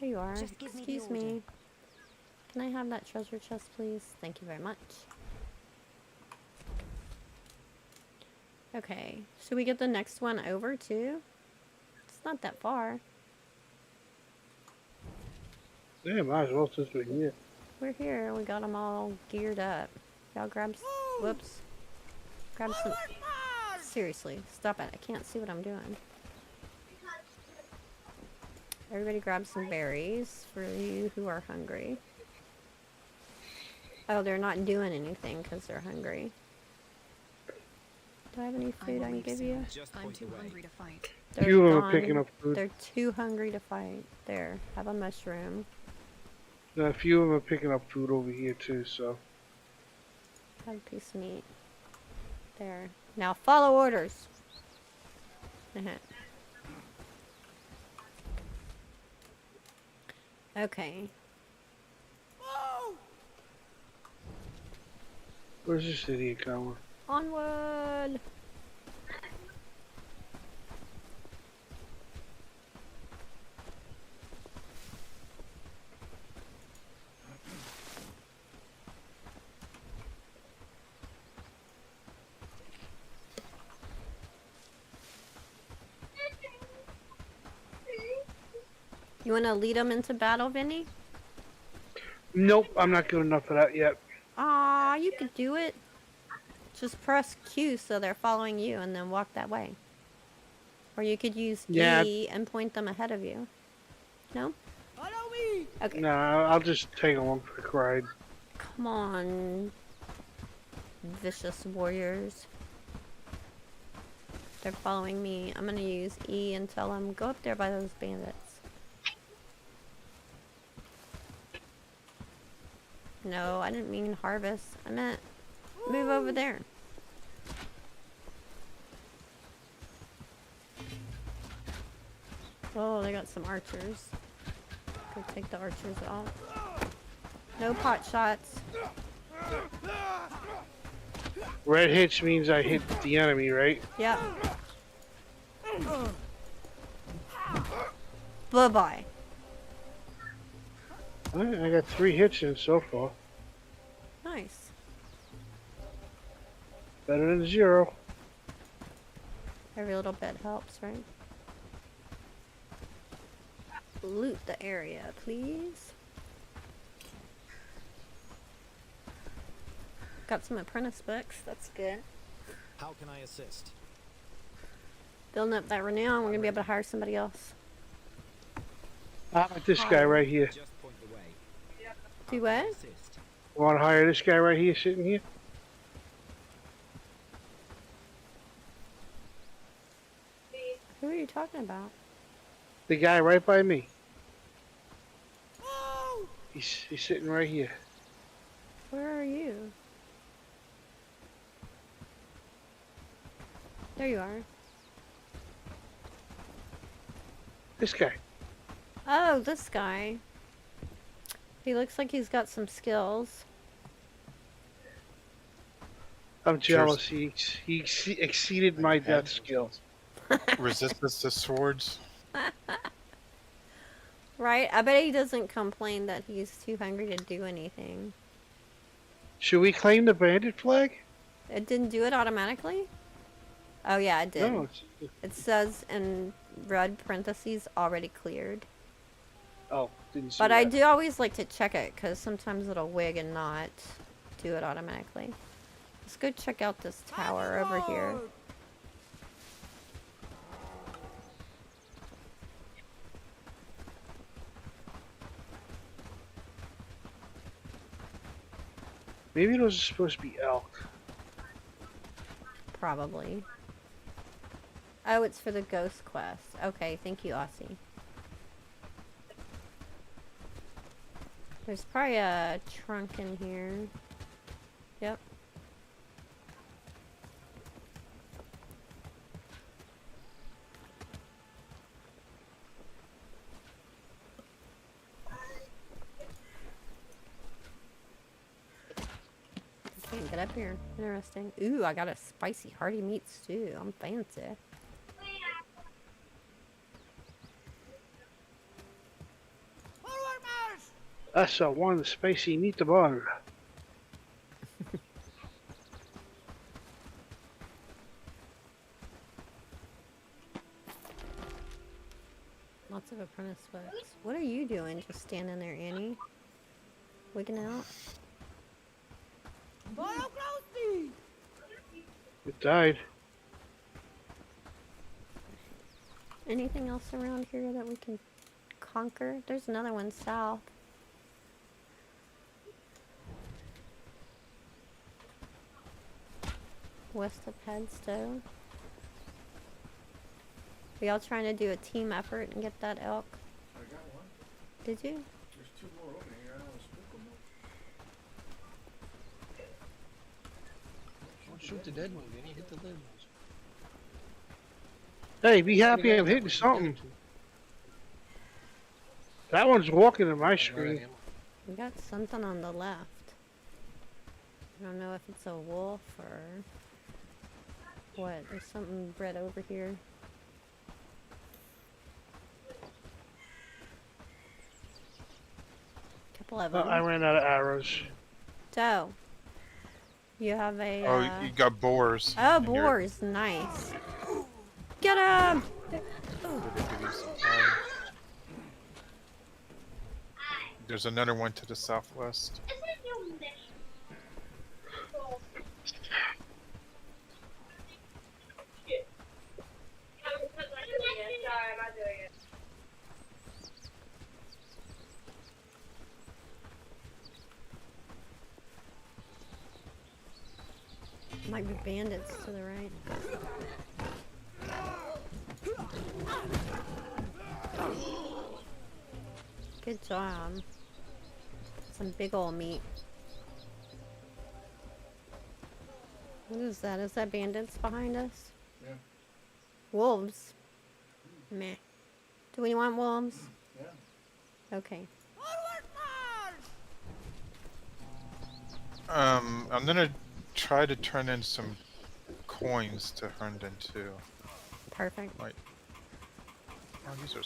There you are. Just give me the Excuse order. me. Can I have that treasure chest, please? Thank you very much. Okay. Should we get the next one over, too? It's not that far. Yeah, might as well since we're here. We're here. We got them all geared up. Y'all grab... Whoops. Grab some... Seriously. Stop it. I can't see what I'm doing. Everybody grab some berries for you who are hungry. Oh, they're not doing anything because they're hungry. Do I have any food I can give you? I'm too hungry to fight. They're Few of them gone. are picking up food. They're too hungry to fight. There, have a mushroom. A few of them are picking up food over here too, so. Have a piece of meat. There. Now follow orders. Okay. Where's this idiot going? Onward! You want to lead them into battle, Vinny? Nope, I'm not good enough for that yet. Aw, you could do it. Just press Q so they're following you and then walk that way. Or you could use E and point them ahead of you. No? Follow me! Okay. No, I'll just take them on for the ride. Come on, vicious warriors. They're following me. I'm gonna use E and tell them, go up there by those bandits. No, I didn't mean harvest. I meant move over there. Oh, they got some archers. Go take the archers off. No pot shots. Red hits means I hit the enemy, right? Yeah. Bye-bye. Alright, I got 3 hits in so far. Nice. Better than 0. Every little bit helps, right? Loot the area, please. Got some apprentice books. That's good. How can I assist? Building up that renown, we're gonna be able to hire somebody else. How about this guy right here? Just point the way. Do what? Want to hire this guy right here, sitting here? Who are you talking about? The guy right by me. He's sitting right here. Where are you? There you are. This guy. Oh, this guy. He looks like he's got some skills. I'm jealous. He exceeded my death skills. Resistance to swords. Right? I bet he doesn't complain that he's too hungry to do anything. Should we claim the bandit flag? It didn't do it automatically? Oh yeah, it did. No, It says in red parentheses, already cleared. Oh, didn't see But that. I do always like to check it, because sometimes it'll wig and not do it automatically. Let's go check out this tower over here. Maybe those are supposed to be elk. Probably. Oh, it's for the ghost quest. Okay, thank you, Aussie. There's probably a trunk in here. Yep. Can't get up here. Interesting. Ooh, I got a spicy hearty meat stew. I'm fancy. That's one spicy meatball. Lots of apprentice books. What are you doing? Just standing there, Annie? Wigging out? It died. Anything else around here that we can Conquer. There's another one south. West of Headstone. Are y'all trying to do a team effort and get that elk? I got one. Did you? There's 2 more over here. I don't spook them. Don't shoot the dead one, Vinny. Hit the dead ones. Hey, be happy I'm hitting something. That one's walking in my screen. We got something on the left. I don't know if it's a wolf or what. There's something bred over here. Couple of them. I ran out of arrows. So, you have a. Oh, you got boars. Oh, in your- boars! Nice. Get him! Did it give you some time? There's another one to the southwest. Might be bandits to the right. Good job. Some big ol' meat. What is that? Is that bandits behind us? Yeah. Wolves? Meh. Do we want wolves? Yeah. Okay. I'm gonna try to turn in some coins to Herndon too. Perfect. Right. Oh, these are.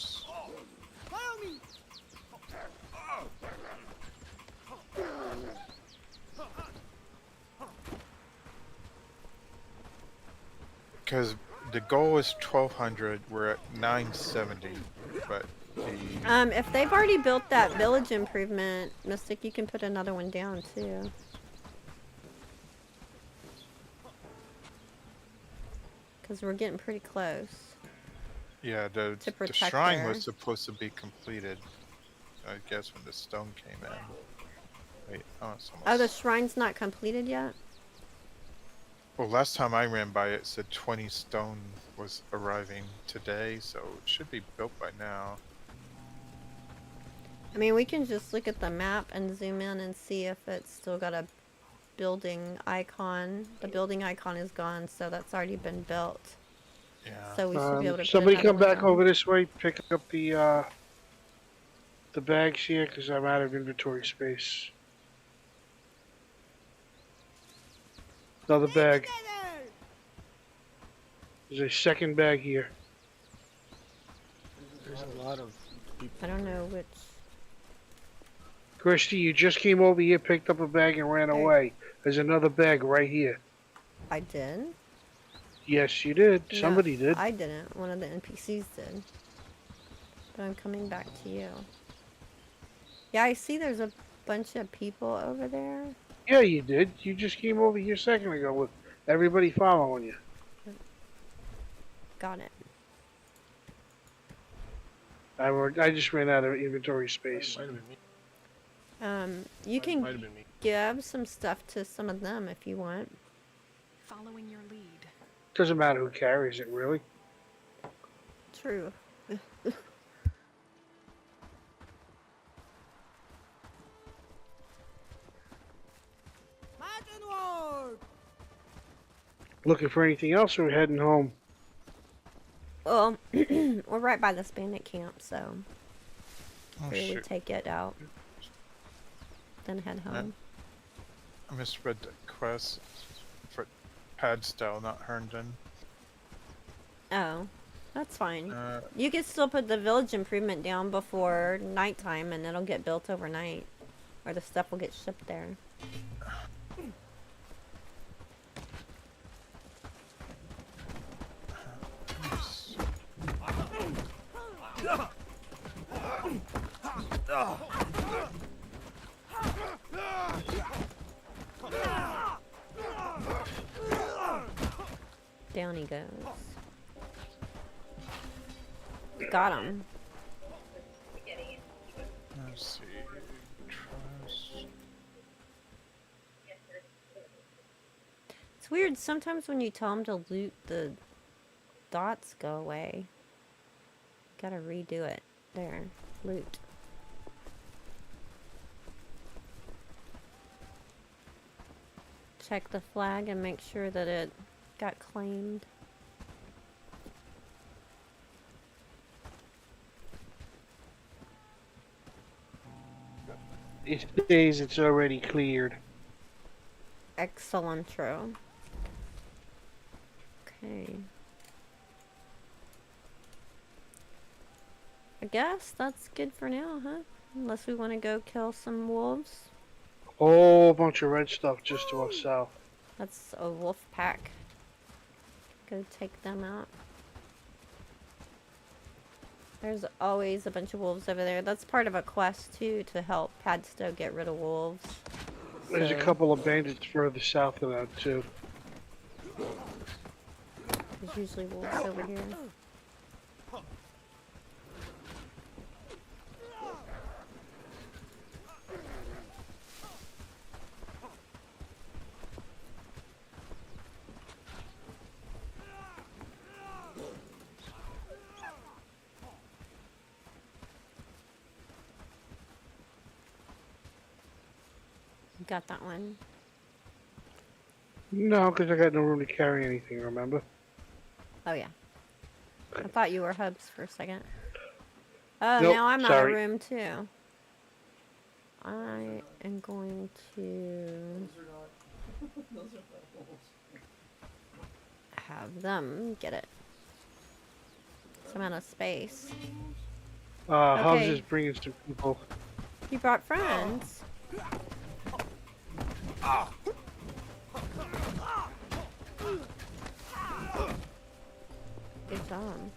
Because the goal is 1,200, we're at 970, but the... If they've already built that village improvement, Mystic, you can put another one down too. Because we're getting pretty close. Yeah, the shrine was supposed to be completed, I guess, when the stone came in. Wait, oh, it's almost... Oh, the shrine's not completed yet? Well, last time I ran by it said 20 stone was arriving today, so it should be built by now. I mean, we can just look at the map and zoom in and see if it's still got a building icon. The building icon is gone, so that's already been built. Yeah. So we should be able to. Somebody put come another one back down. over this way, pick up the bags here, because I'm out of inventory space. Another bag. There's a second bag here. There's a lot of people. I don't know which. Christy, you just came over here, picked up a bag, and ran away. There's another bag right here. I did. Yes, you did. No, Somebody did. I didn't. One of the NPCs did. But I'm coming back to you. Yeah, I see there's a bunch of people over there. Yeah, you did. You just came over here a second ago with everybody following you. Got it. I just ran out of inventory space. Might have been me. You Might can have been me. give some stuff to some of them if you want. Following your lead. Doesn't matter who carries it, really. True. Looking for anything else, or we're heading home? Well, we're right by this bandit camp, so Oh, we would shoot. take it out. Then head home. I misread the quest for Padstow, not Herndon. Oh, that's fine. Uh, You can still put the village improvement down before nighttime and it'll get built overnight. Or the stuff will get shipped there. Down he goes. Got him. Let's see. Trust. It's weird. Sometimes when you tell them to loot, the dots go away. Gotta redo it. There. Loot. Check the flag and make sure that it got claimed. It says it's already cleared. Excellentro. Okay. I guess that's good for now, huh? Unless we want to go kill some wolves. Whole bunch of red stuff just to our south. That's a wolf pack. Go take them out. There's always a bunch of wolves over there. That's part of a quest, too, to help Padstow get rid of wolves. There's a couple of bandits further south of that, too. There's usually wolves over here. Got that one. No, because I got no room to carry anything, remember? Oh, yeah. I thought you were hubs for a second. Oh, Nope, now I'm out sorry. of room, too. I am going to have them get it. So I'm out of space. Hubs Okay. is bringing some people. You brought friends. Good job.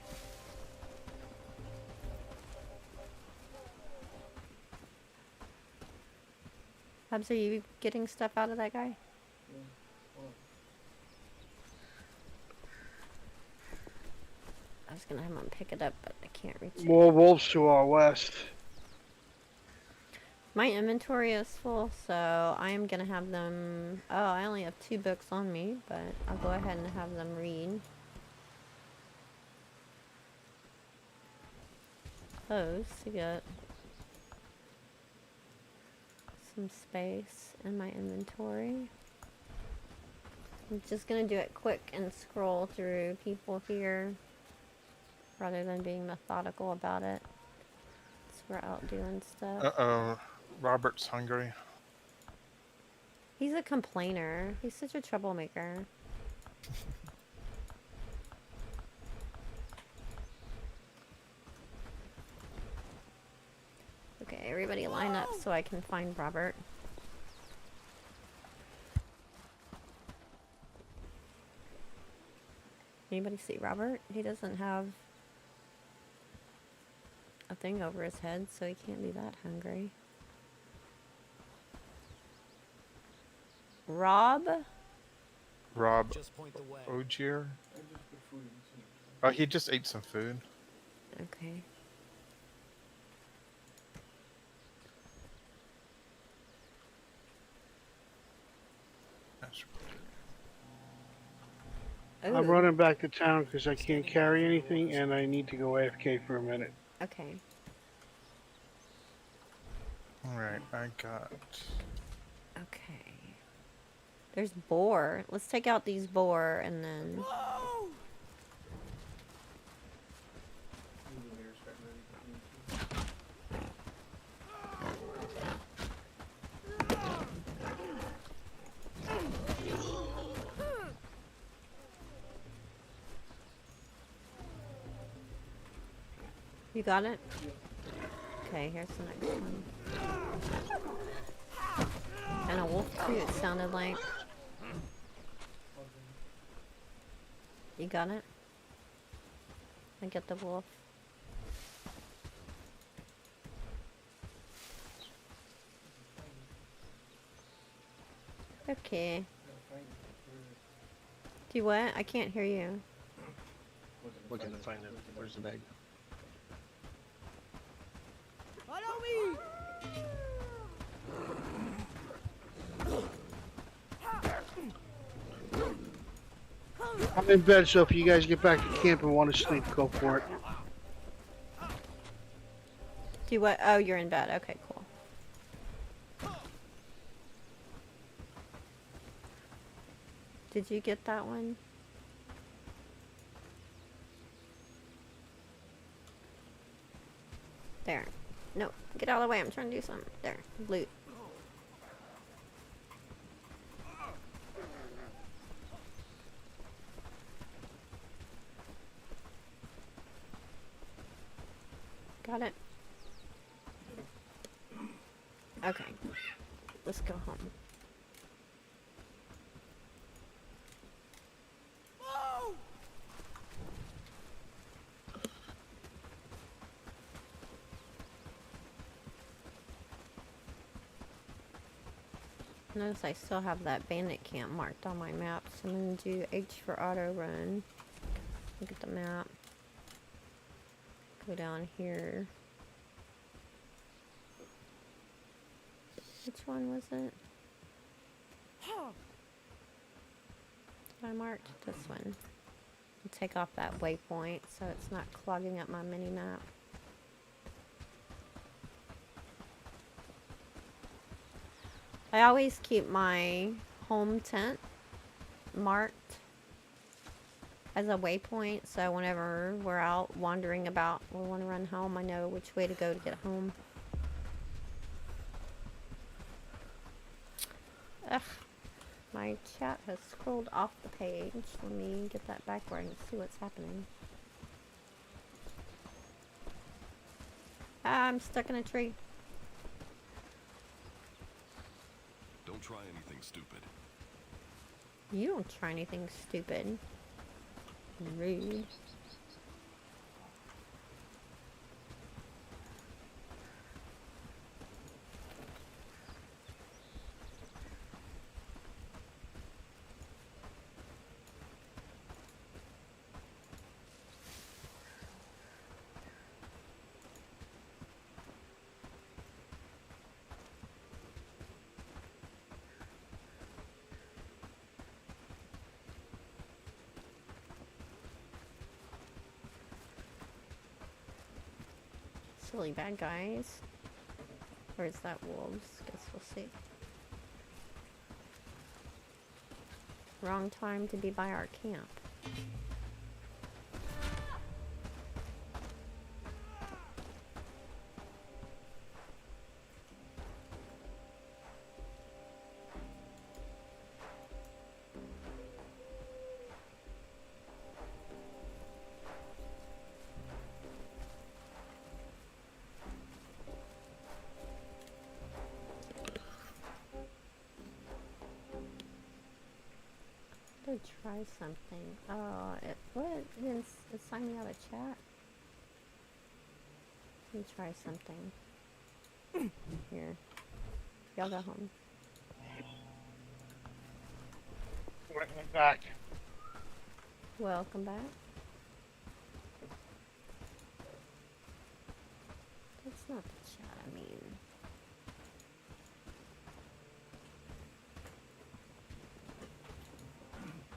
Hubs, are you getting stuff out of that guy? I was gonna have him pick it up, but I can't reach it. More wolves to our west. My inventory is full, so I am gonna have them. Oh, I only have 2 books on me, but I'll go ahead and have them read those to get some space in my inventory. I'm just gonna do it quick and scroll through people here rather than being methodical about it. So we're out doing stuff. Uh-oh. Robert's hungry. He's a complainer. He's such a troublemaker. Okay, everybody line up so I can find Robert. Anybody see Robert? He doesn't have a thing over his head, so he can't be that hungry. Rob? Rob Just point the way. Ogier? Oh, he just ate some food. Okay. I'm Ooh. running back to town because I can't carry anything and I need to go AFK for a minute. Okay. Alright, I got... Okay. There's boar. Let's take out these boar and then... You got it? Okay, here's the next one. And a wolf too, it sounded like. You got it? I get the wolf. Okay. Do what? I can't hear you. Looking to find it. Where's the bag? Follow me! I'm in bed, so if you guys get back to camp and want to sleep, go for it. Do what? Oh, you're in bed. Okay, cool. Did you get that one? There. No, get out of the way. I'm trying to do something. There. Loot. Got it. Okay. Let's go home. Notice I still have that bandit camp marked on my map, so I'm going to do H for auto run. Look at the map. Go down here. Which one was it? I marked this one. I'll take off that waypoint so it's not clogging up my mini map. I always keep my home tent marked as a waypoint, so whenever we're out wandering about, we want to run home, I know which way to go to get home. Ugh, my chat has scrolled off the page. Let me get that back where I can see what's happening. Ah, I'm stuck in a tree. Don't try anything stupid. You don't try anything stupid. Rude. Silly bad guys. Or is that wolves? Guess we'll see. Wrong time to be by our camp. Try something. Oh, what? It didn't sign me out of chat. Let me try something. Here. Y'all go home. Welcome back. Welcome back. That's not the chat, I mean.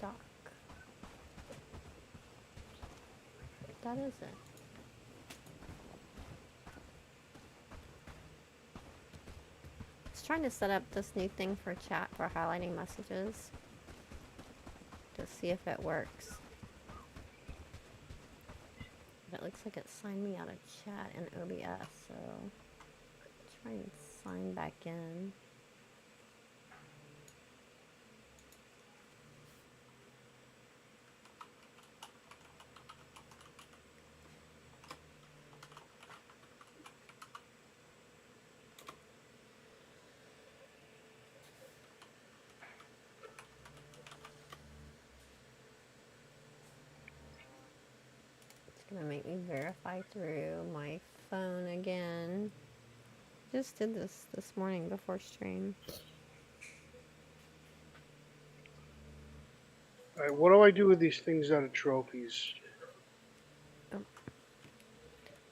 Doc. That is it. I was trying to set up this new thing for chat for highlighting messages to see if it works. But it looks like it signed me out of chat in OBS, so try and sign back in. Gonna make me verify through my phone again. Just did this morning before stream. Alright, what do I do with these things that are trophies? Oh.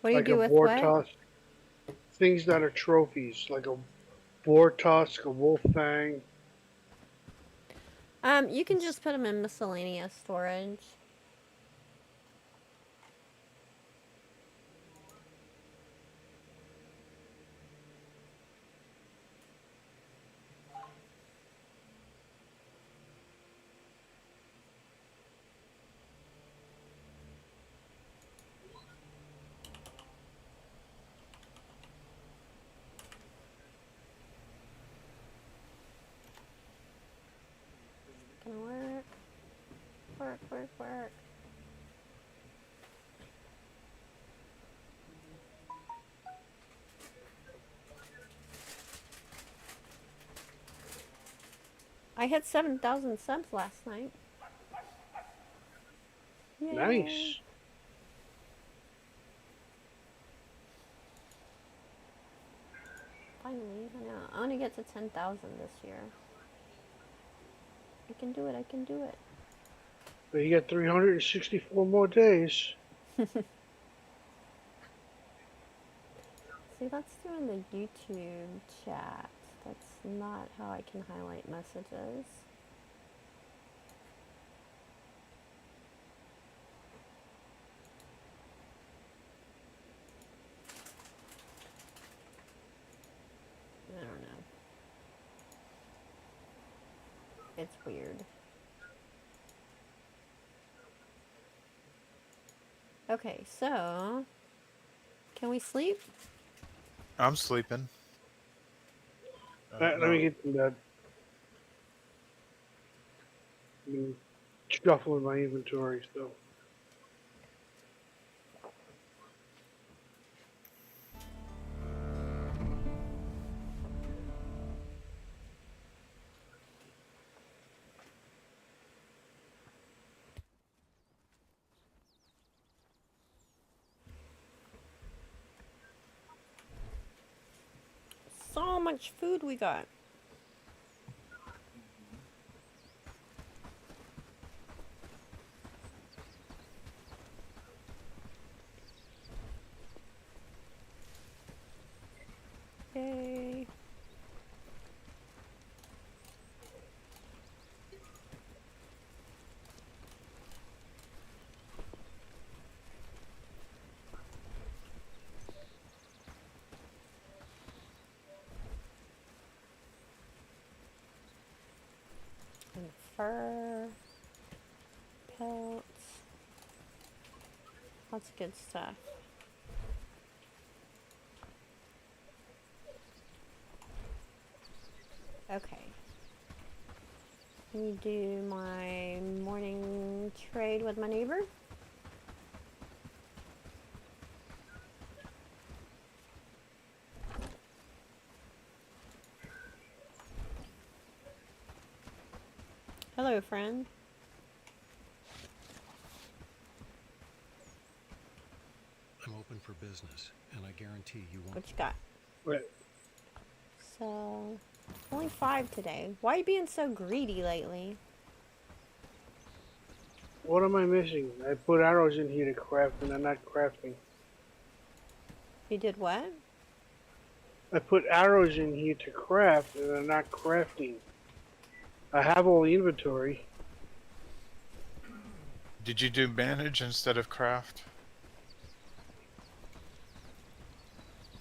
What do you like do a with boar what? tusk? Things that are trophies, like a boar tusk, a wolf fang. You can just put them in miscellaneous storage. Gonna work. Work, work, work. I hit 7,000 subs last night. Yay. Nice. Finally, I know. I want to get to 10,000 this year. I can do it, I can do it. But you got 364 more days. See, that's doing the YouTube chat. That's not how I can highlight messages. I don't know. It's weird. Okay, so can we sleep? I'm sleeping. Let me get to bed. I'm shuffling my inventory still. So much food we got. Yay. And fur, pelts, lots of good stuff. Okay. Let me do my morning trade with my neighbor. Hello, friend. I'm open for business, and I guarantee you won't. What you got? Right. So, only 5 today. Why are you being so greedy lately? What am I missing? I put arrows in here to craft and I'm not crafting. You did what? I put arrows in here to craft and I'm not crafting. I have all the inventory. Did you do manage instead of craft?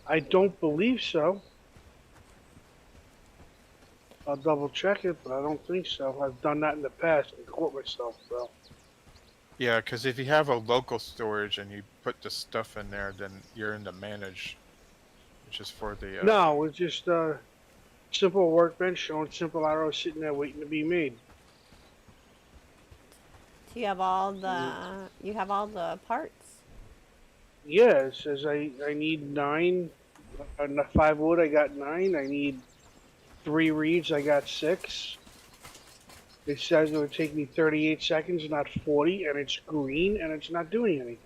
I don't believe so. I'll double check it, but I don't think so. I've done that in the past and caught myself, so. Yeah, because if you have a local storage and you put the stuff in there, then you're in the manage, which is for the... No, it's just simple workbench showing simple arrows sitting there waiting to be made. Do you have all the you have all the parts? Yeah, it says I need 9. On the 5 wood, I got 9. I need 3 reeds, I got 6. It says it would take me 38 seconds, not 40, and it's green, and it's not doing anything.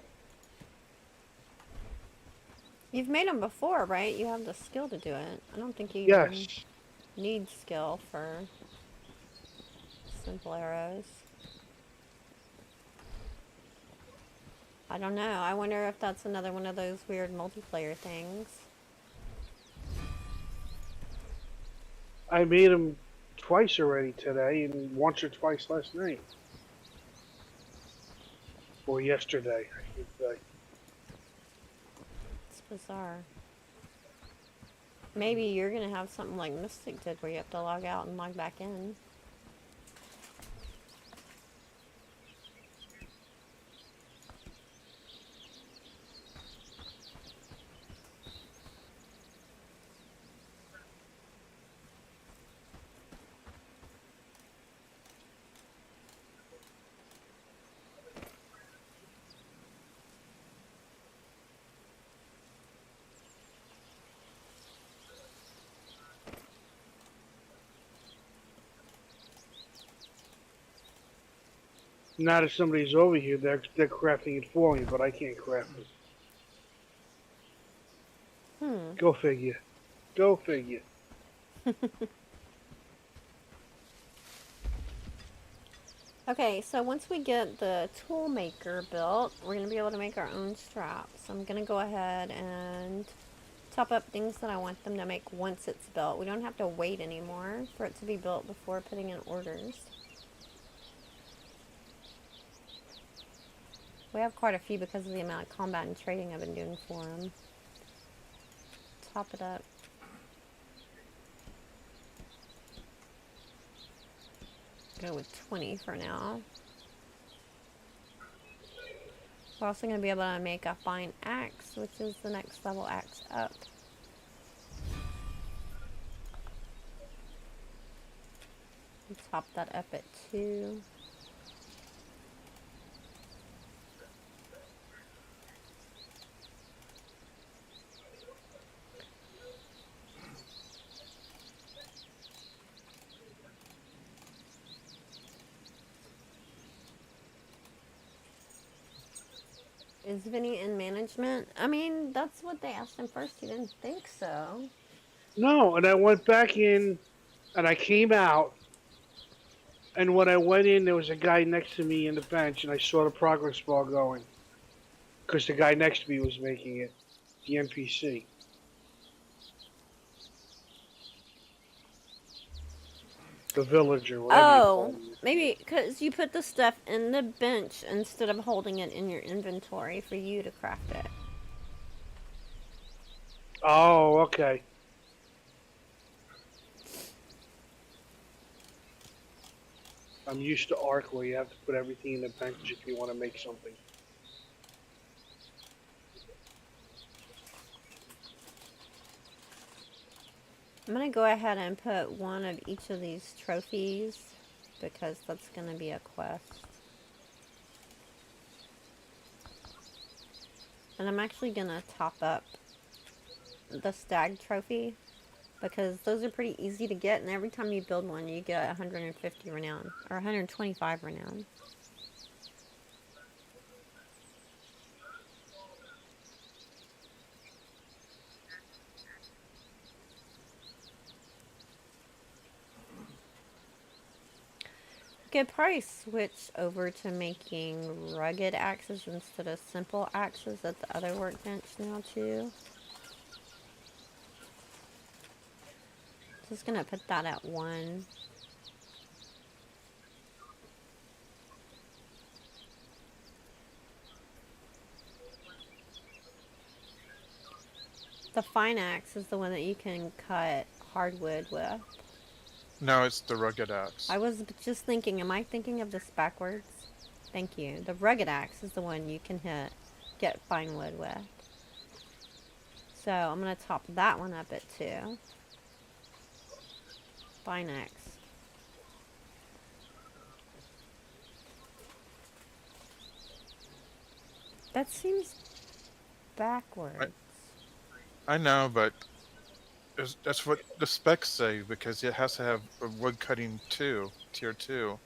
You've made them before, right? You have the skill to do it. I don't think you Yes. even need skill for simple arrows. I don't know. I wonder if that's another one of those weird multiplayer things. I made them twice already today, and once or twice last night. Or yesterday, I should say. It's bizarre. Maybe you're gonna have something like Mystic did where you have to log out and log back in. Not if somebody's over here, they're crafting it for me, but I can't craft it. Go figure. Go figure. Okay, so once we get the tool maker built, we're going to be able to make our own straps. I'm going to go ahead and top up things that I want them to make once it's built. We don't have to wait anymore for it to be built before putting in orders. We have quite a few because of the amount of combat and trading I've been doing for them. Top it up. Go with 20 for now. We're also going to be able to make a fine axe, which is the next level axe up. Top that up at 2. Is Vinny in management? I mean, that's what they asked him first. He didn't think so. No, and I went back in, and I came out, and when I went in, there was a guy next to me in the bench, and I saw the progress bar going. Because the guy next to me was making it, the NPC. The villager, whatever you call him. Maybe because you put the stuff in the bench instead of holding it in your inventory for you to craft it. Oh, okay. I'm used to Arc where you have to put everything in the bench if you want to make something. I'm going to go ahead and put one of each of these trophies because that's going to be a quest. And I'm actually going to top up the stag trophy because those are pretty easy to get, and every time you build one you get 150 renown or 125 renown. Could probably switch over to making rugged axes instead of simple axes at the other workbench now too. Just gonna put that at 1. The fine axe is the one that you can cut hardwood with. No, it's the rugged axe. I was just thinking, am I thinking of this backwards? Thank you. The rugged axe is the one you can get fine wood with. So I'm going to top that one up at 2. Fine axe. That seems backwards. I know, but that's what the specs say, because it has to have a wood cutting 2, tier 2.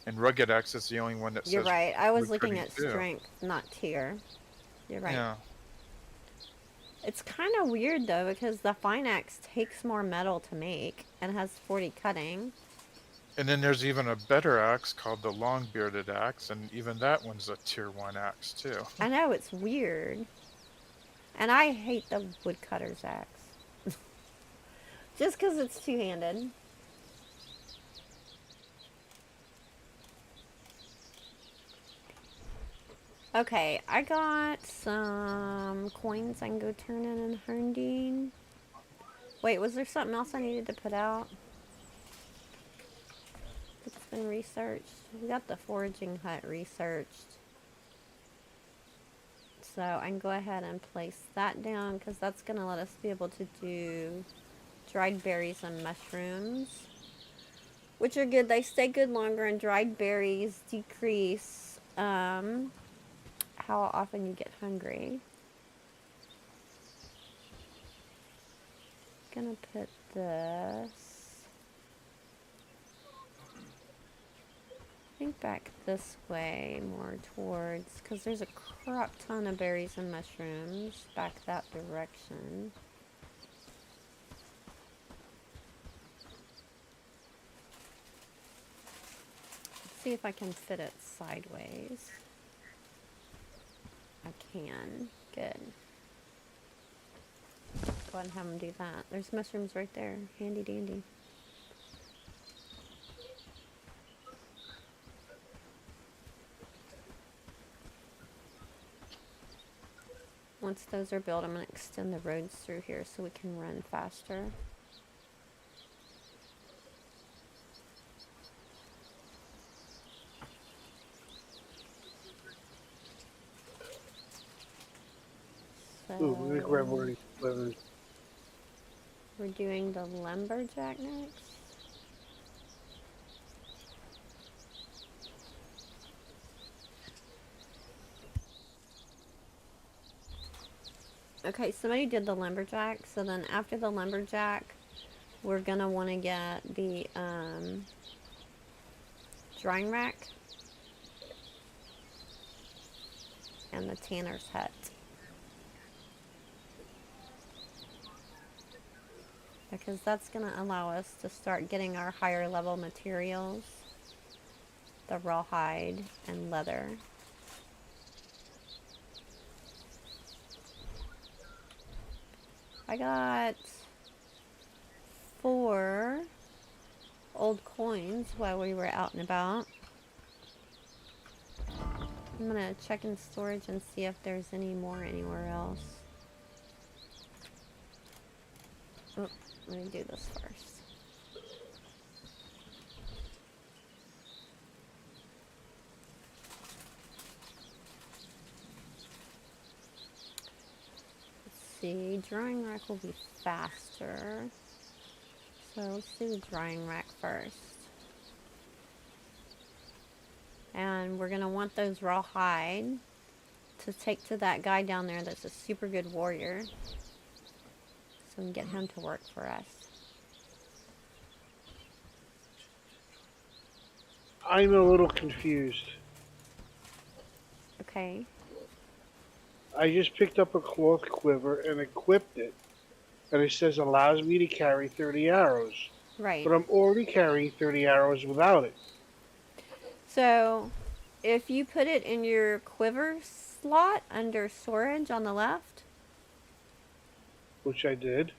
And rugged axe is the only one that says You're right. I was wood looking cutting at 2. strength, not tier. You're right. Yeah. It's kind of weird though, because the fine axe takes more metal to make and has 40 cutting. And then there's even a better axe called the long bearded axe, and even that one's a tier 1 axe too. I know, it's weird. And I hate the woodcutter's axe. Just because it's two-handed. Okay, I got some coins I can go turn in Herndine. Wait, was there something else I needed to put out? It's been researched. We got the foraging hut researched. So I can go ahead and place that down because that's going to let us be able to do dried berries and mushrooms, which are good. They stay good longer, and dried berries decrease how often you get hungry. Gonna put this, I think, back this way more towards, because there's a crap ton of berries and mushrooms back that direction. Let's see if I can fit it sideways. I can. Good. Go ahead and have them do that. There's mushrooms right there. Handy dandy. Once those are built, I'm going to extend the roads through here so we can run faster. Ooh, we're gonna grab one of these quivers. We're doing the lumberjack next. Okay, somebody did the lumberjack, so then after the lumberjack, we're gonna want to get the drying rack and the tanner's hut. Because that's going to allow us to start getting our higher level materials, the rawhide and leather. I got 4 old coins while we were out and about. I'm going to check in storage and see if there's any more anywhere else. Oh. Let me do this first. Let's see, drying rack will be faster. So let's do the drying rack first. And we're going to want those rawhide to take to that guy down there that's a super good warrior. So we can get him to work for us. I'm a little confused. Okay. I just picked up a cloth quiver and equipped it. And it says allows me to carry 30 arrows. Right. But I'm already carrying 30 arrows without it. So, if you put it in your quiver slot under storage on the left, Which I did.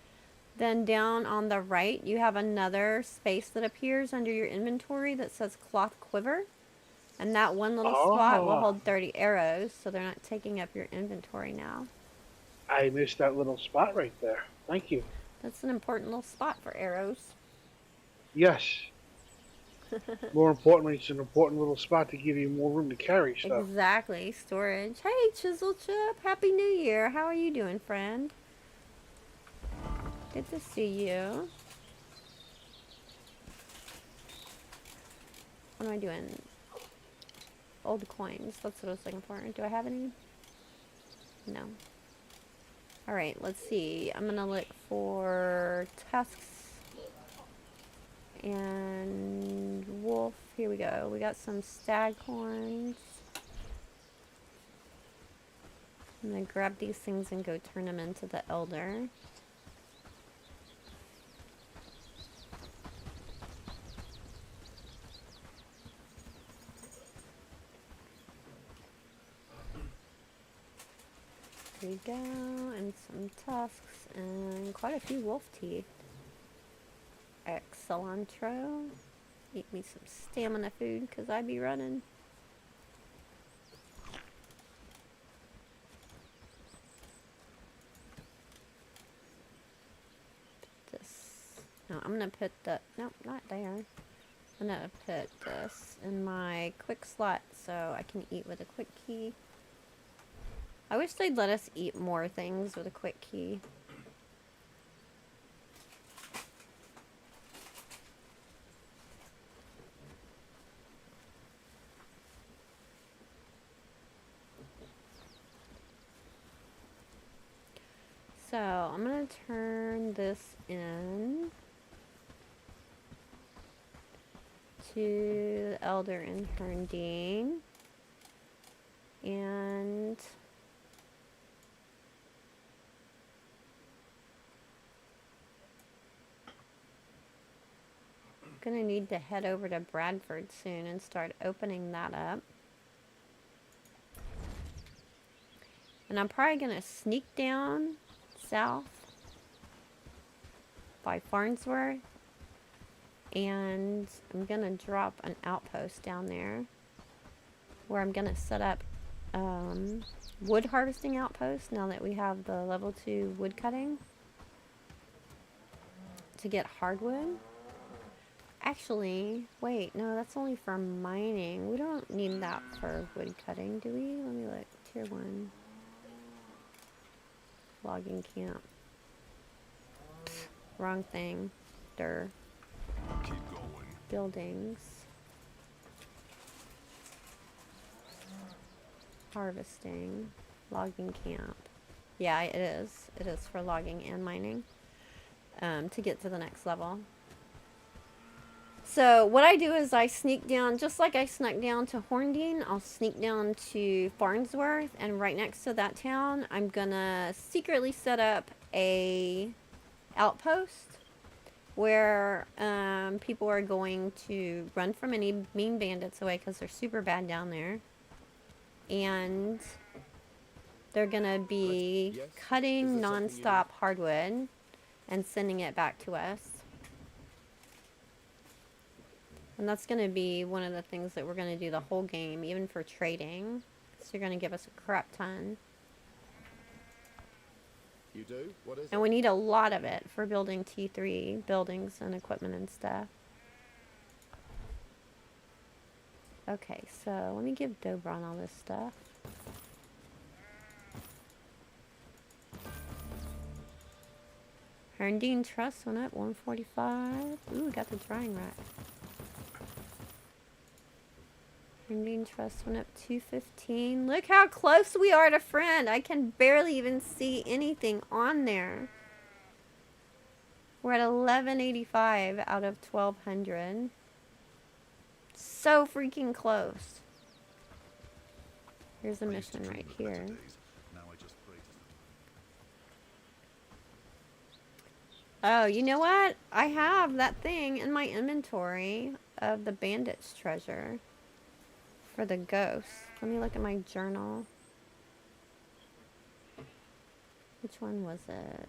then down on the right, you have another space that appears under your inventory that says cloth quiver. And that one little spot will hold 30 arrows, so they're not taking up your inventory now. I missed that little spot right there. Thank you. That's an important little spot for arrows. Yes. More importantly, it's an important little spot to give you more room to carry stuff. Exactly, storage. Hey, Chisel Chip, Happy New Year. How are you doing, friend? Good to see you. What am I doing? Old coins. That's what I was looking for. Do I have any? No. Alright, let's see. I'm gonna look for tusks and wolf. Here we go. We got some stag horns. I'm gonna grab these things and go turn them into the elder. There we go, and some tusks, and quite a few wolf teeth. Excellentro. Eat me some stamina food, because I be running. I'm gonna put the, nope, not there. I'm gonna put this in my quick slot so I can eat with a quick key. I wish they'd let us eat more things with a quick key. So I'm gonna turn this in to the Elder and Herndine, and I'm gonna need to head over to Bradford soon and start opening that up. And I'm probably gonna sneak down south by Farnsworth, and I'm gonna drop an outpost down there where I'm gonna set up wood harvesting outpost now that we have the level 2 wood cutting to get hardwood. Actually, wait, no, that's only for mining. We don't need that for wood cutting, do we? Let me look. Tier 1 logging camp. Wrong thing. Keep going. Buildings. Harvesting. Logging camp. Yeah, it is. It is for logging and mining. To get to the next level. So what I do is I sneak down, just like I snuck down to Horndine, I'll sneak down to Farnsworth, and right next to that town, I'm gonna secretly set up a outpost where people are going to run from any mean bandits away because they're super bad down there. And they're gonna be cutting non-stop hardwood and sending it back to us. And that's going to be one of the things that we're going to do the whole game, even for trading. So you're going to give us a crap ton. You do? What is And we need a lot of it for building T3 buildings and equipment and stuff. Okay, so let me give Dobron all this stuff. Herndine Trust went up 145. Ooh, we got the drying rack. Herndine Trust went up 215. Look how close we are to friend. I can barely even see anything on there. We're at 1185 out of 1200. So freaking close. Here's a mission right here. Oh, you know what? I have that thing in my inventory of the bandit's treasure. For the ghost. Let me look at my journal. Which one was it?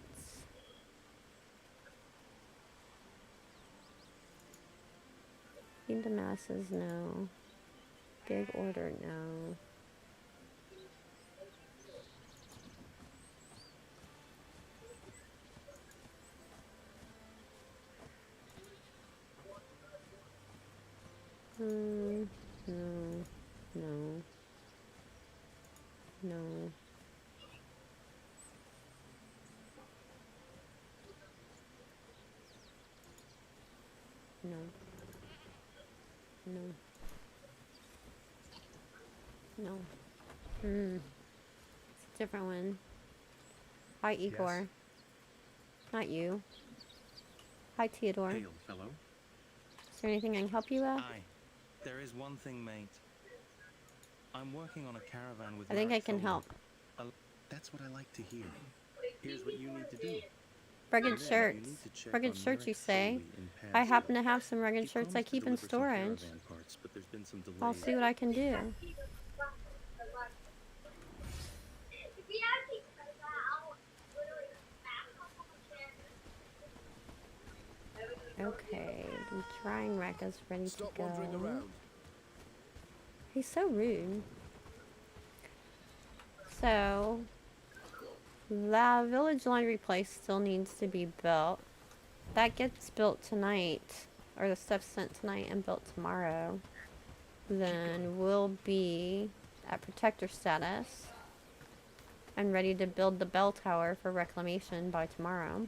Feed the masses, no. Big order, no. No. No. No. No. No. No. It's a different one. Hi, Igor. Yes. Not you. Hi, Theodore. Hail, fellow. Is there anything I can help you with? Aye. There is one thing, mate. I'm working on a caravan with I think I Mark can Thorne. help. That's what I like to hear. Here's what you need to do. Rugged Then you shirts. need to check Rugged on shirts, you Merrick say? Foley in I Padsville. happen to have some rugged He shirts I promised to keep in deliver some storage. caravan parts, but there's been some delays. I'll see what I can do. Okay, the drying rack is ready to go. He's so rude. So, the village laundry place still needs to be built. that gets built tonight, or the stuff sent tonight and built tomorrow, then we'll be at protector status and ready to build the bell tower for reclamation by tomorrow.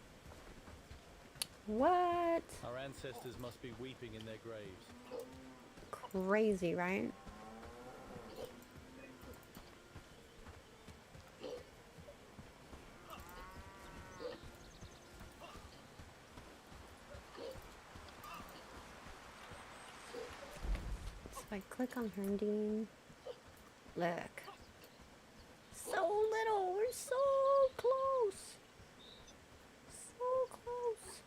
What? Our ancestors must be weeping in their graves. Crazy, right? So I click on Herndine. Look. So little. We're so close. So close.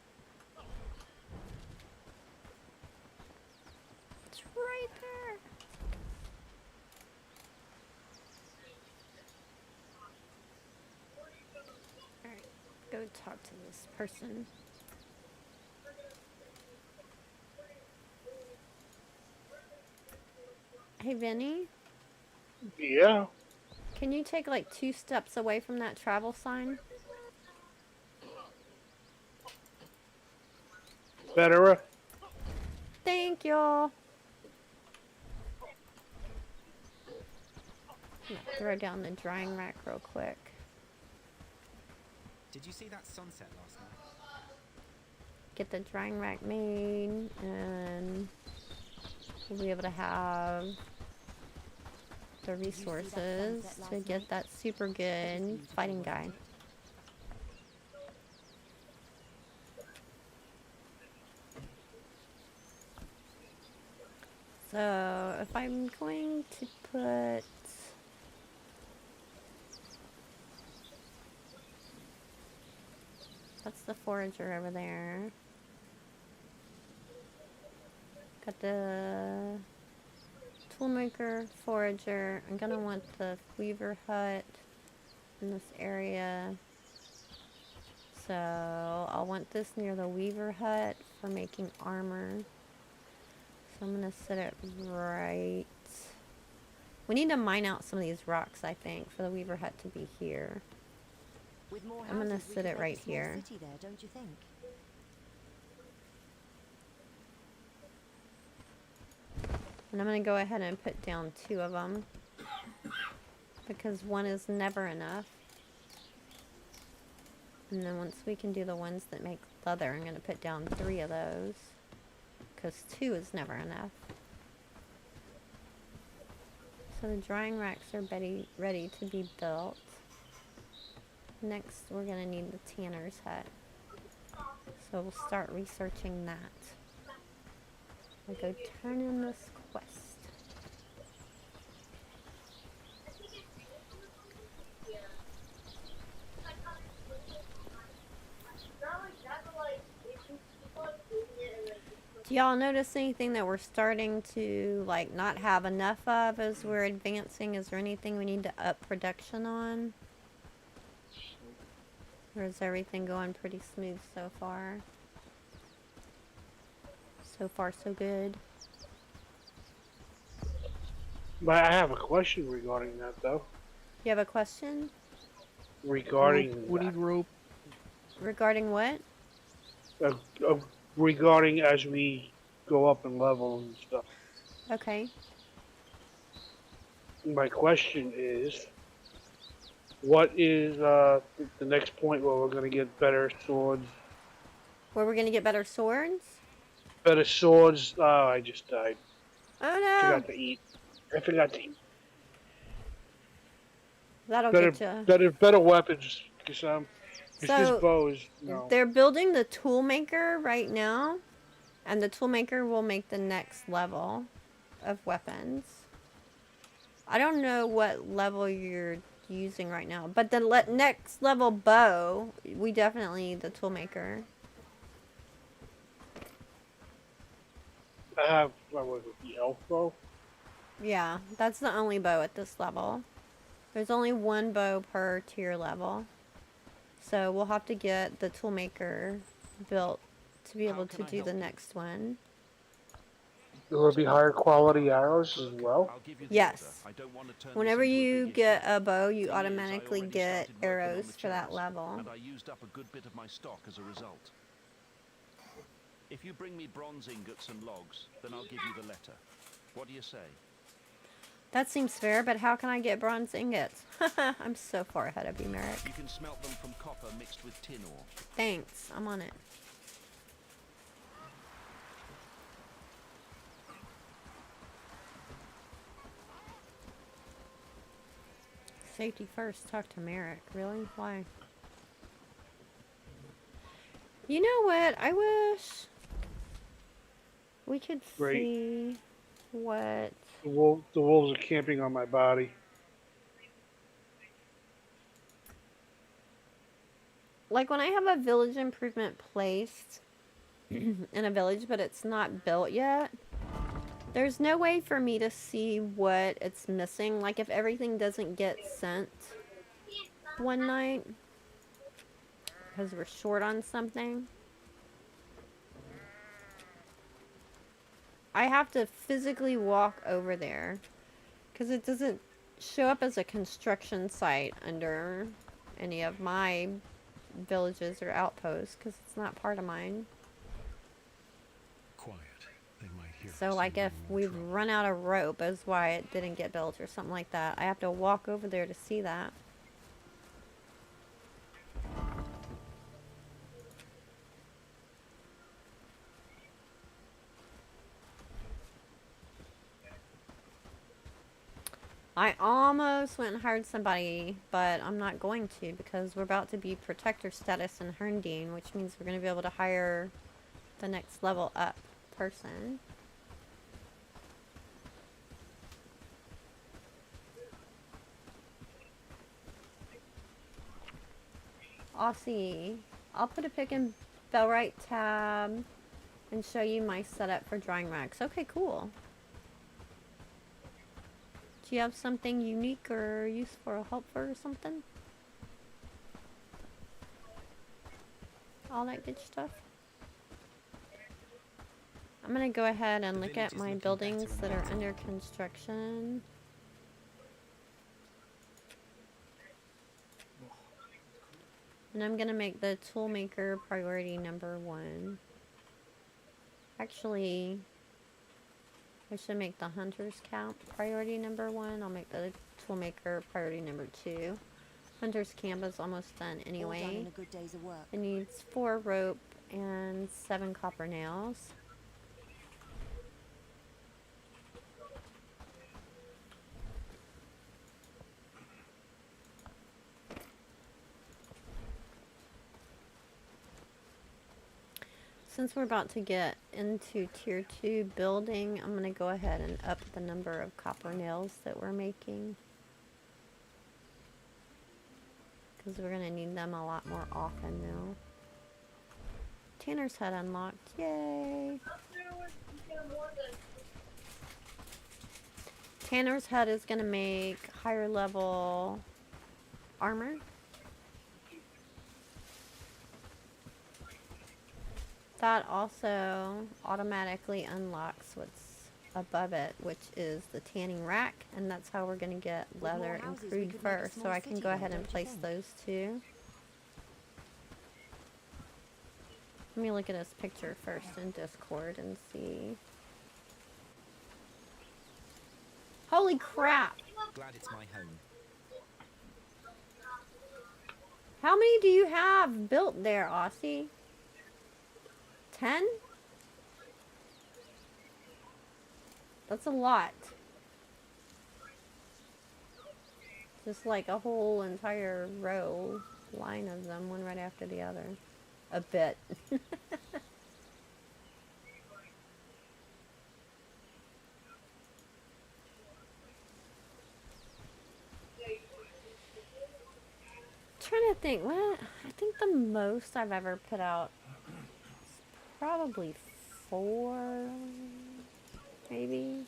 It's right there. Alright, go talk to this person. Hey, Vinny? Yeah. Can you take like 2 steps away from that travel sign? Better. Thank you. I'm gonna throw down the drying rack real quick. Did you see that sunset last night? Get the drying rack made, and we'll be able to have the resources to get that super good fighting guy. So if I'm going to put that's the forager over there. Got the toolmaker, forager. I'm gonna want the weaver hut in this area. So I'll want this near the weaver hut for making armor. So I'm gonna set it right. We need to mine out some of these rocks, I think, for the weaver hut to be here. With more I'm gonna houses, we sit could it make a right small here. city there, don't you think? And I'm gonna go ahead and put down 2 of them because 1 is never enough. And then once we can do the ones that make leather, I'm gonna put down 3 of those because 2 is never enough. So the drying racks are ready to be built. Next, we're gonna need the tanner's hut. So we'll start researching that. I'll go turn in this quest. Do y'all notice anything that we're starting to like not have enough of as we're advancing? Is there anything we need to up production on? Or is everything going pretty smooth so far? So far, so good. But I have a question regarding that, though. You have a question? Regarding We need rope. Regarding what? Regarding as we go up in level and stuff. Okay. My question is, what is the next point where we're going to get better swords? Where we're gonna get better swords? Better swords. Oh, I just died. Oh no! Forgot to eat. I forgot to eat. That'll get you. Better weapons. Because this bow is they're building the toolmaker right now, and the toolmaker will make the next level of weapons. I don't know what level you're using right now, but the next level bow, we definitely need the toolmaker. I have, what was it, the elf bow? Yeah, that's the only bow at this level. There's only 1 bow per tier level. So we'll have to get the toolmaker built to be able to do the next one. Will there be higher quality arrows as well? Yes. Whenever you get a bow, you automatically get arrows for that level. And I used up a good bit of my stock as a result. If you bring me bronze ingots and logs, then I'll give you the letter. What do you say? That seems fair, but how can I get bronze ingots? I'm so far ahead of you, Merrick. You can smelt them from copper mixed with tin ore. Thanks, I'm on it. Safety first, talk to Merrick. Really? Why? You know what? I wish we could see what... The wolves are camping on my body. Like when I have a village improvement placed in a village, but it's not built yet, there's no way for me to see what it's missing. Like if everything doesn't get sent one night because we're short on something, I have to physically walk over there because it doesn't show up as a construction site under any of my villages or outposts because it's not part of mine. Quiet. They might hear So like if we've run out of rope is why it didn't get built or something like that, I have to walk over there to see that. I almost went and hired somebody, but I'm not going to because we're about to be protector status in Herndine, which means we're going to be able to hire the next level up person. Aussie, I'll put a pic in Bellwright tab and show you my setup for drying racks. Okay, cool. Do you have something unique or useful or helpful or something? All that good stuff. I'm gonna go ahead and look at my buildings that are under construction. And I'm gonna make the toolmaker priority number 1. Actually, I should make the hunter's camp priority number 1. I'll make the toolmaker priority number 2. Hunter's camp is almost done anyway. All done in a good day's of work. It needs 4 rope and 7 copper nails. Since we're about to get into tier 2 building, I'm going to go ahead and up the number of copper nails that we're making. Because we're going to need them a lot more often now. Tanner's Hut unlocked. Yay! Tanner's Hut is going to make higher level armor. That also automatically unlocks what's above it, which is the tanning rack, and that's how we're going to get leather and crude fur. So I can go ahead and place those two. Let me look at this picture first in Discord and see. Holy crap! Glad it's my home. How many do you have built there, Aussie? 10? That's a lot. Just like a whole entire row, line of them, one right after the other. A bit. Trying to think, what? I think the most I've ever put out probably 4, maybe.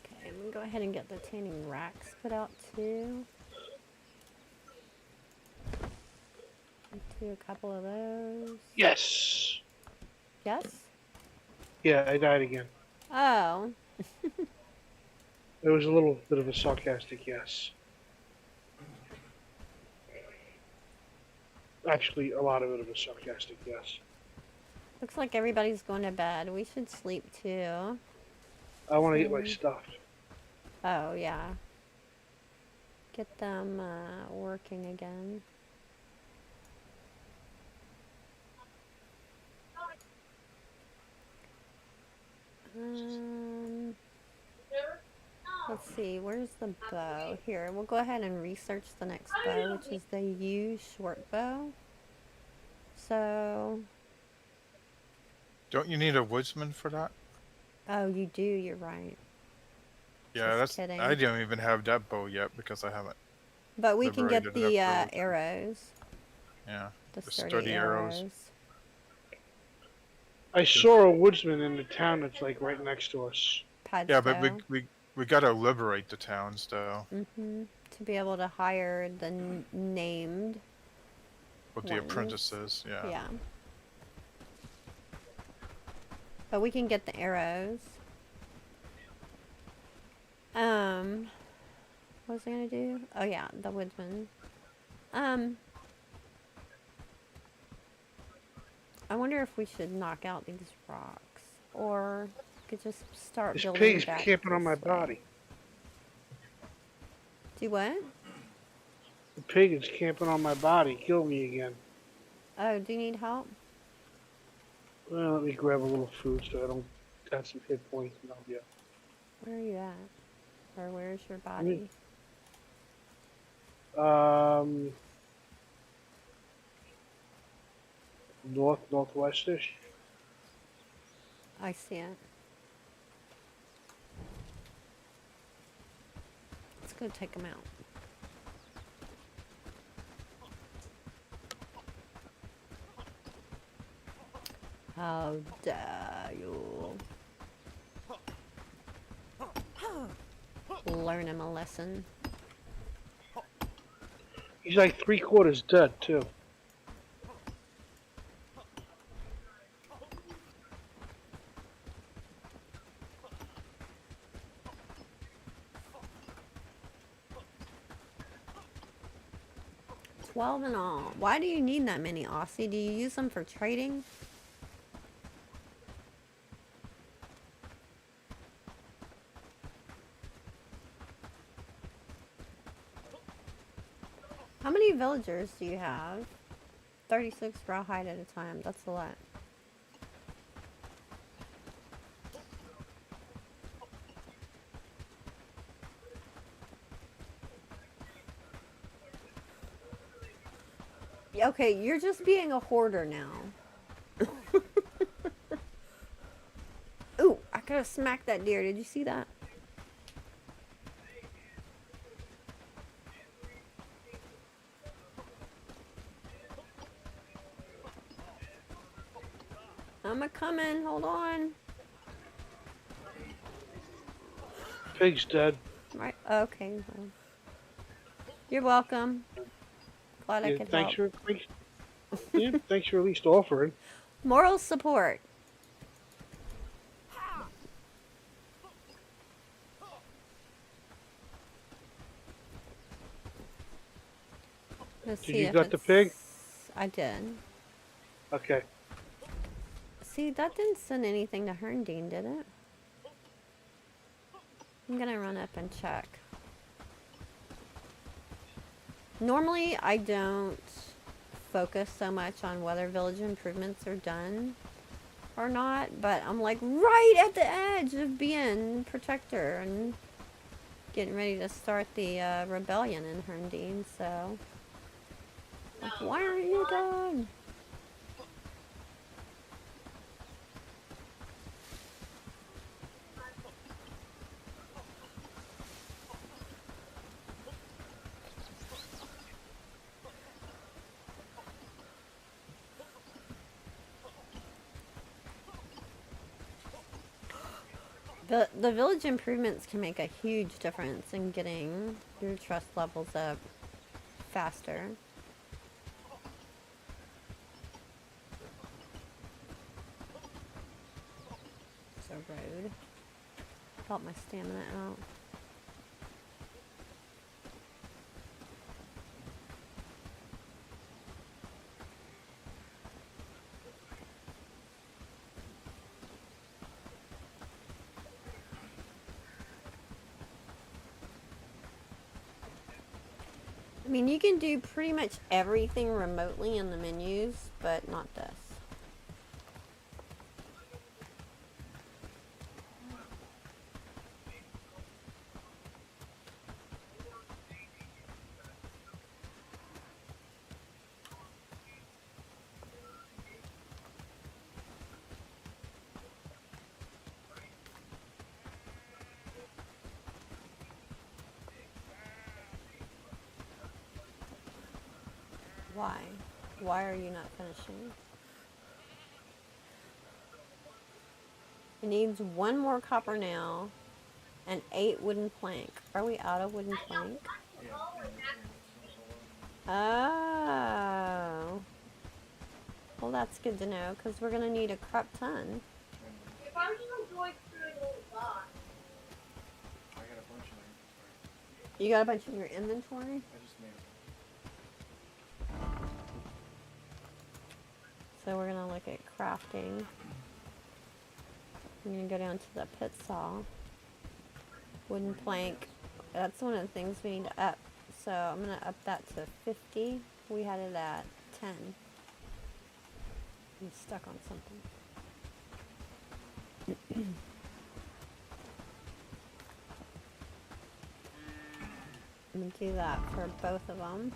Okay, I'm gonna go ahead and get the tanning racks put out too. Do a couple of those. Yes. Yes? Yeah, I died again. Oh. It was a little bit of a sarcastic yes. Actually, a lot of it of a sarcastic yes. Looks like everybody's going to bed. We should sleep too. I want to get my stuff. Oh, yeah. Get them working again. Let's see, where's the bow? Here, we'll go ahead and research the next bow, which is the U short bow. So... Don't you need a woodsman for that? Oh, you do, you're right. Yeah, Just that's. kidding. I don't even have that bow yet because I haven't. But we can get liberated the enough for arrows. Yeah, The sturdy arrows. I saw a woodsman in the town that's like right next to us. Yeah, but we gotta liberate the towns though. To be able to hire the named. With the apprentices, yeah. Yeah. But we can get the arrows. What was I gonna do? Oh yeah, the woodsman. I wonder if we should knock out these rocks, or we could just start This building pig's back camping on this my way. body. Do what? The pig is camping on my body. Kill me again. Oh, do you need help? Well, let me grab a little food so I don't got some hit points and I'll be up. Where are you at? Or where's your body? Northwestish. I see it. Let's go take them out. How dare you? Learn him a lesson. He's like 3/4 dead too. $12 in all. Why do you need that many, Aussie? Do you use them for trading? How many villagers do you have? 36 rawhide at a time. That's a lot. Okay, you're just being a hoarder now. Ooh, I could have smacked that deer. Did you see that? I'm a-coming. Hold on. Pig's dead. Right. Okay. Well, you're welcome. Glad I could help. Thanks for at least offering. Moral support. Let's Did see you if got the pig? I did. Okay. See, that didn't send anything to Herndine, did it? I'm gonna run up and check. Normally, I don't focus so much on whether village improvements are done or not, but I'm like right at the edge of being protector and getting ready to start the rebellion in Herndine, so like, why aren't you done? The village improvements can make a huge difference in getting your trust levels up faster. So rude. Felt my stamina out. mean, you can do pretty much everything remotely in the menus, but not this. Why? Why are you not finishing? It needs 1 more copper nail and 8 wooden plank. Are we out of wooden plank? Oh. Well, that's good to know, because we're going to need a crap ton. If I was just going through the whole box. I got a bunch in my inventory. You got a bunch in your inventory? I just made them. So we're going to look at crafting. I'm going to go down to the pit saw. Wooden plank. That's one of the things we need to up. So I'm going to up that to 50. We had it at 10. I'm stuck on something. I'm going to do that for both of them.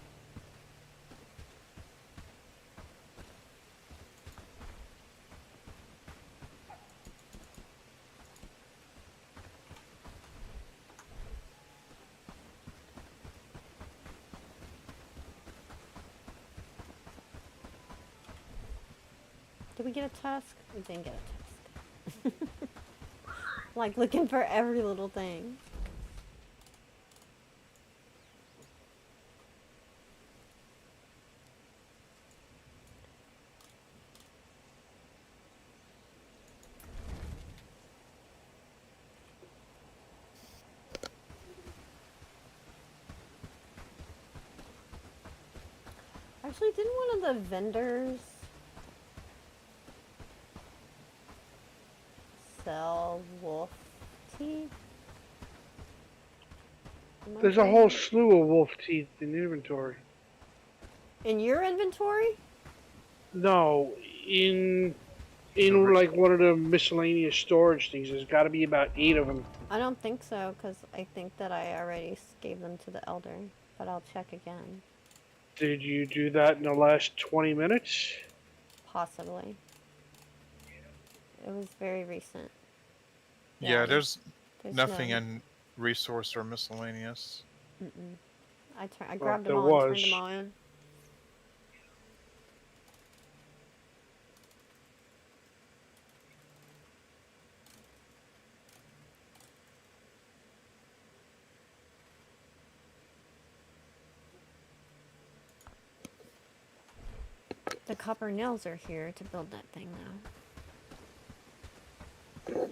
Did we get a tusk? We didn't get a tusk. Like looking for every little thing. Actually, didn't one of the vendors sell wolf teeth? There's a whole slew of wolf teeth in inventory. In your inventory? No, in like one of the miscellaneous storage things. There's got to be about 8 of them. I don't think so, because I think that I already gave them to the elder, but I'll check again. Did you do that in the last 20 minutes? Possibly. It was very recent. Yeah, there's nothing no... in resource or miscellaneous. Mm-mm. I grabbed Well, them all and was. turned them all in. The copper nails are here to build that thing now.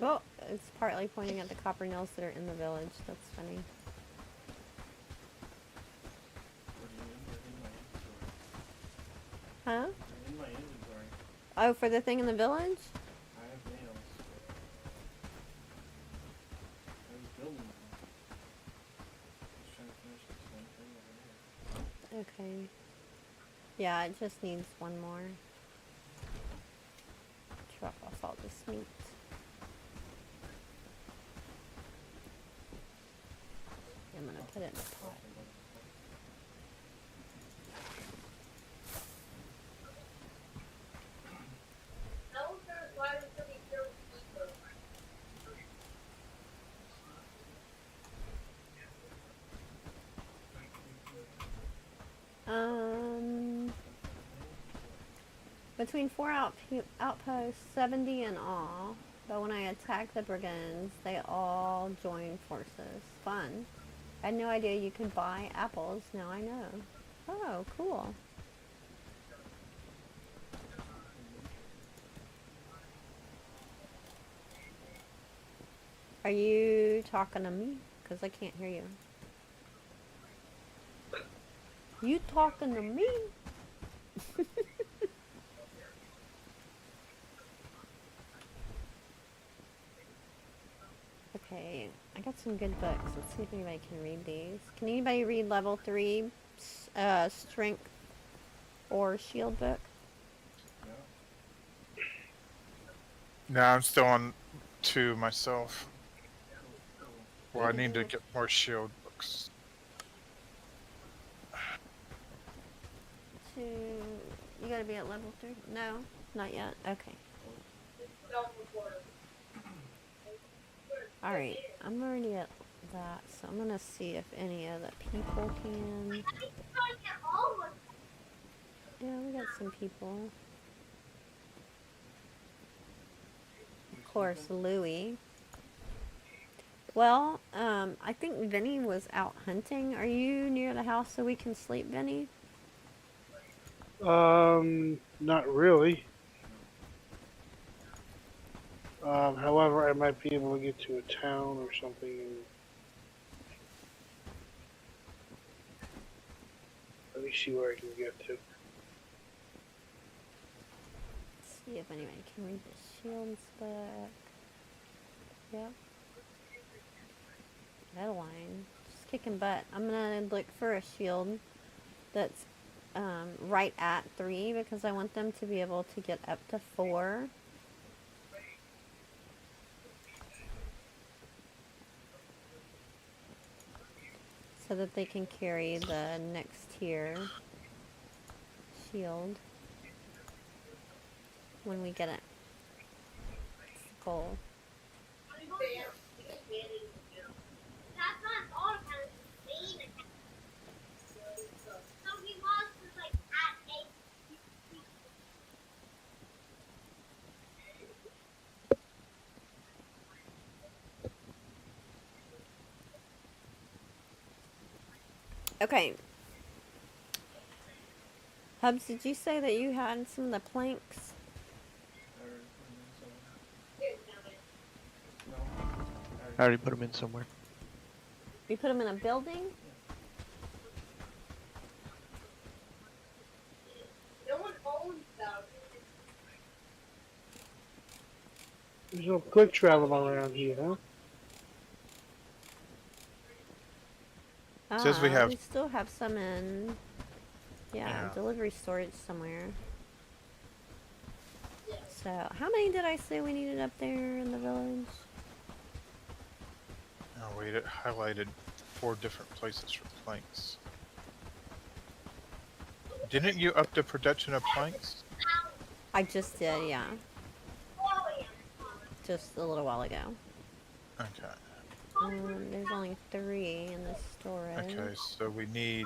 Oh, it's partly pointing at the copper nails that are in the village. That's funny. Huh? In my inventory. Oh, for the thing in the village? I have nails. I was building them. Just trying to finish this one thing over here. Okay. Yeah, it just needs 1 more. Drop off all this meat. I'm gonna put it in the pot. Between 4 outposts, 70 in all. But when I attacked the brigands, they all joined forces. Fun. I had no idea you could buy apples. Now I know. Oh, cool. Are you talking to me? Because I can't hear you. You talking to me? Okay, I got some good books. Let's see if anybody can read these. Can anybody read level 3 strength or shield book? No, I'm still on 2 myself. Well, I need to get more shield books. You gotta be at level 3? No, not yet. Okay. Alright, I'm already at that, so I'm gonna see if any of the people can. Yeah, we got some people. Of course, Louie. Well, I think Vinny was out hunting. Are you near the house so we can sleep, Vinny? Not really. However, I might be able to get to a town or something. And let me see where I can get to. Let's see if anybody can read the shield spec. Yep. Adeline. Just kicking butt. I'm gonna look for a shield that's right at 3 because I want them to be able to get up to 4. So that they can carry the next tier shield when we get it. It's the goal. Okay. Hubs, did you say that you had some of the planks? I already put them in somewhere. You put them in a building? No one owns them. There's no quick travel around here, huh? Says we have. We still have some in, delivery storage somewhere. So, how many did I say we needed up there in the village? Oh wait, it highlighted 4 different places for planks. Didn't you up the production of planks? I just did, yeah. Just a little while ago. Okay. There's only 3 in the storage. Okay, so we need.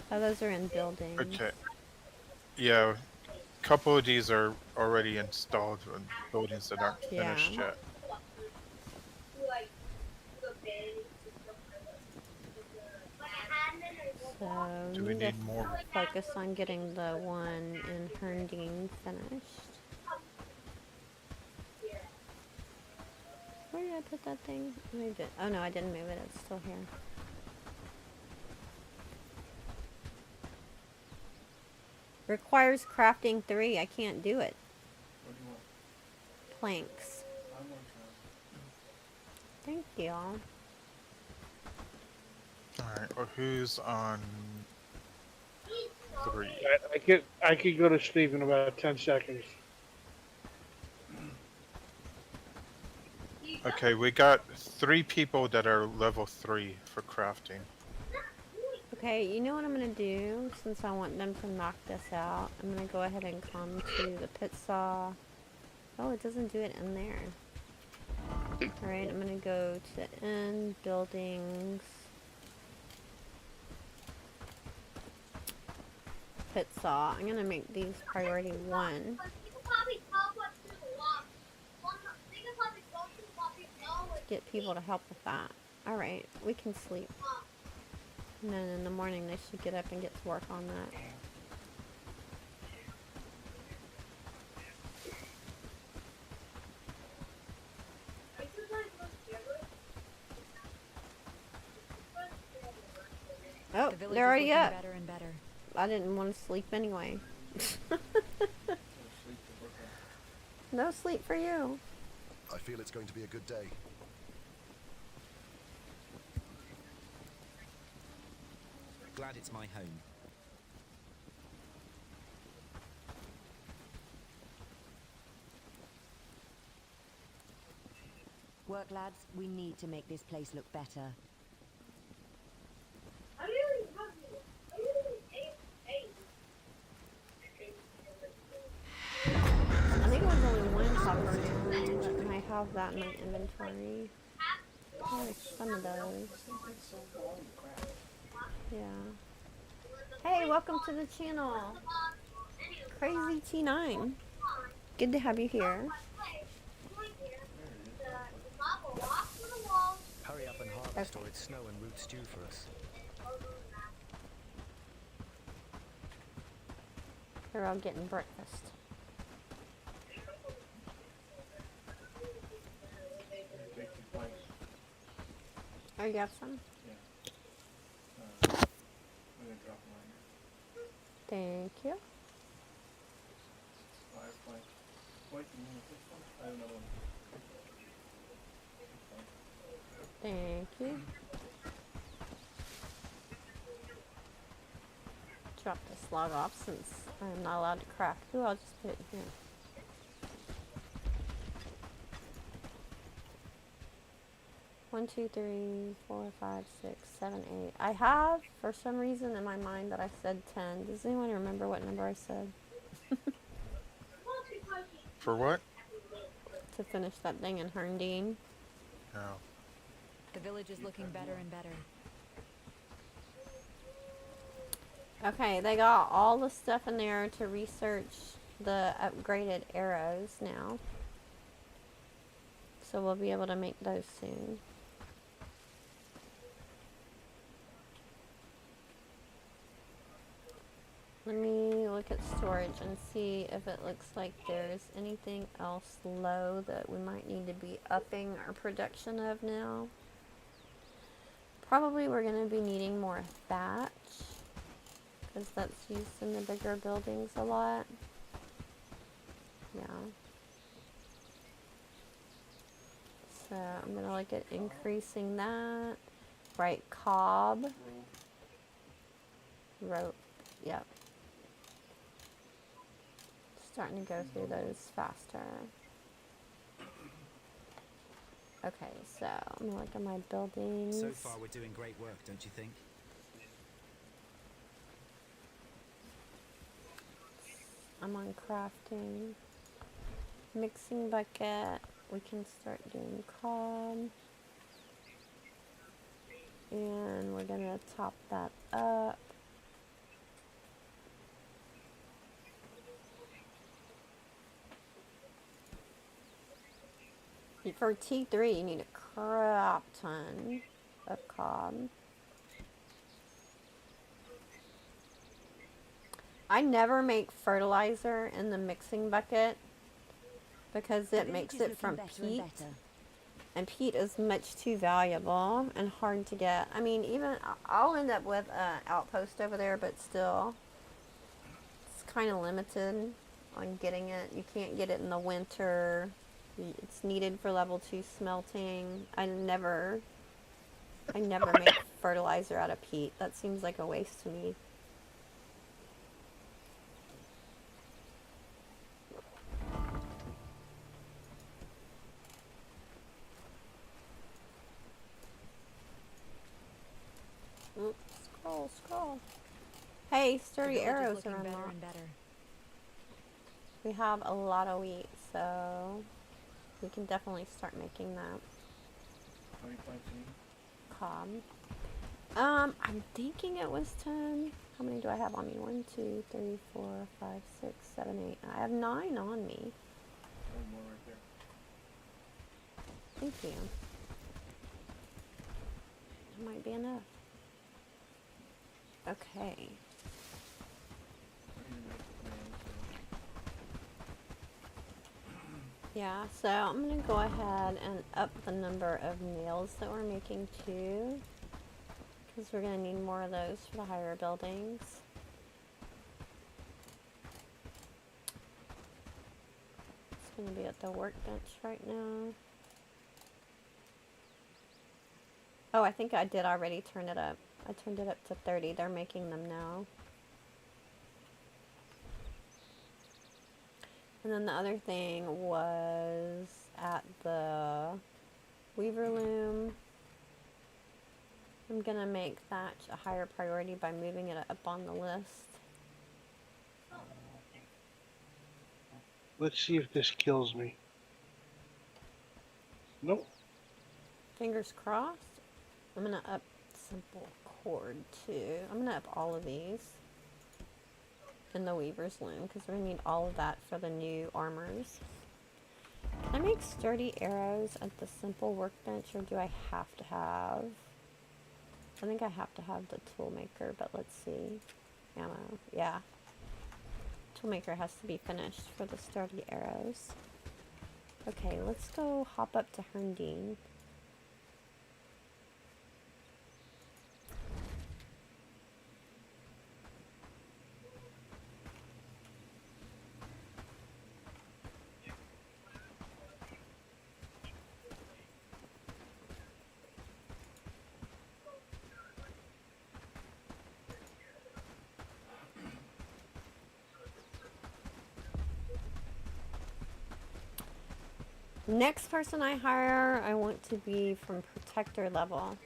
Oh, those are in buildings. Okay. Yeah, a couple of these are already installed in buildings that aren't finished yet. So do we need more? Focus on getting the one in Herndine finished. Where did I put that thing? I moved it. Oh no, I didn't move it. It's still here. Requires crafting 3. I can't do it. What do you want? Planks. I'm gonna try. Thank you. Alright, well who's on 3? I could go to sleep in about 10 seconds. Okay, we got 3 people that are level 3 for crafting. Okay, you know what I'm gonna do? Since I want them to knock this out, I'm gonna go ahead and come to the pit saw. Oh, it doesn't do it in there. Alright, I'm gonna go to end, buildings, pit saw. I'm gonna make these priority 1. Get people to help with that. Alright, we can sleep. And then in the morning they should get up and get to work on that. Oh, they're already up. Better and better. I didn't want to sleep anyway. No sleep for you. I feel it's going to be a good day. glad it's my home. Work, lads. We need to make this place look better. I think it was only one copper now, but I have that in my inventory. I like some of those. Yeah. Hey, welcome to the channel. Crazy T9. Good to have you here. Hurry up and harvest, or it's snow and root stew for us. They're all getting breakfast. Oh, you got some? Yeah. I'm gonna drop mine. Thank you. 5 planks. Wait, you want this one? I have another one. Thank you. Drop this log off since I'm not allowed to craft. Ooh, I'll just put it here. One, two, three, 4, 5, 6, 7, 8. I have, for some reason in my mind, that I said 10. Does anyone remember what number I said? For what? To finish that thing in Herndine. No. The village is looking better and better. Okay, they got all the stuff in there to research the upgraded arrows now. So we'll be able to make those soon. Let me look at storage and see if it looks like there's anything else low that we might need to be upping our production of now. Probably we're going to be needing more thatch, because that's used in the bigger buildings a lot. Yeah. So I'm going to look at increasing that. Right, cob. Rope. Yep. Starting to go through those faster. Okay, so I'm gonna look at my buildings. So far, we're doing great work, don't you think? I'm on crafting. Mixing bucket. We can start doing cob. And we're gonna top that up. For T3, you need a crap ton of cob. I never make fertilizer in the mixing bucket because it makes it from peat. And peat is much too valuable and hard to get. I mean, even I'll end up with an outpost over there, but still, it's kind of limited on getting it. You can't get it in the winter. It's needed for level 2 smelting. I never make fertilizer out of peat. That seems like a waste to me. Oops, scroll. Hey, sturdy arrows are unlocked. We have a lot of wheat, so we can definitely start making that. How many planks you need? Cob. I'm thinking it was 10. How many do I have on me? 1, 2, 3, 4, 5, 6, 7, 8. I have 9 on me. One more right there. Thank you. That might be enough. Okay. Yeah, so I'm going to go ahead and up the number of nails that we're making too, because we're going to need more of those for the higher buildings. It's going to be at the workbench right now. Oh, I think I did already turn it up. I turned it up to 30. They're making them now. And then the other thing was at the weaver loom. I'm gonna make thatch a higher priority by moving it up on the list. Let's see if this kills me. Nope. Fingers crossed. I'm gonna up simple cord too. I'm gonna up all of these in the weaver's loom because we're gonna need all of that for the new armors. Can I make sturdy arrows at the simple workbench, or do I have to have? I think I have to have the tool maker, but let's see. Ammo. Yeah. Toolmaker has to be finished for the sturdy arrows. Okay, let's go hop up to Herndine. Next person I hire, I want to be from protector level.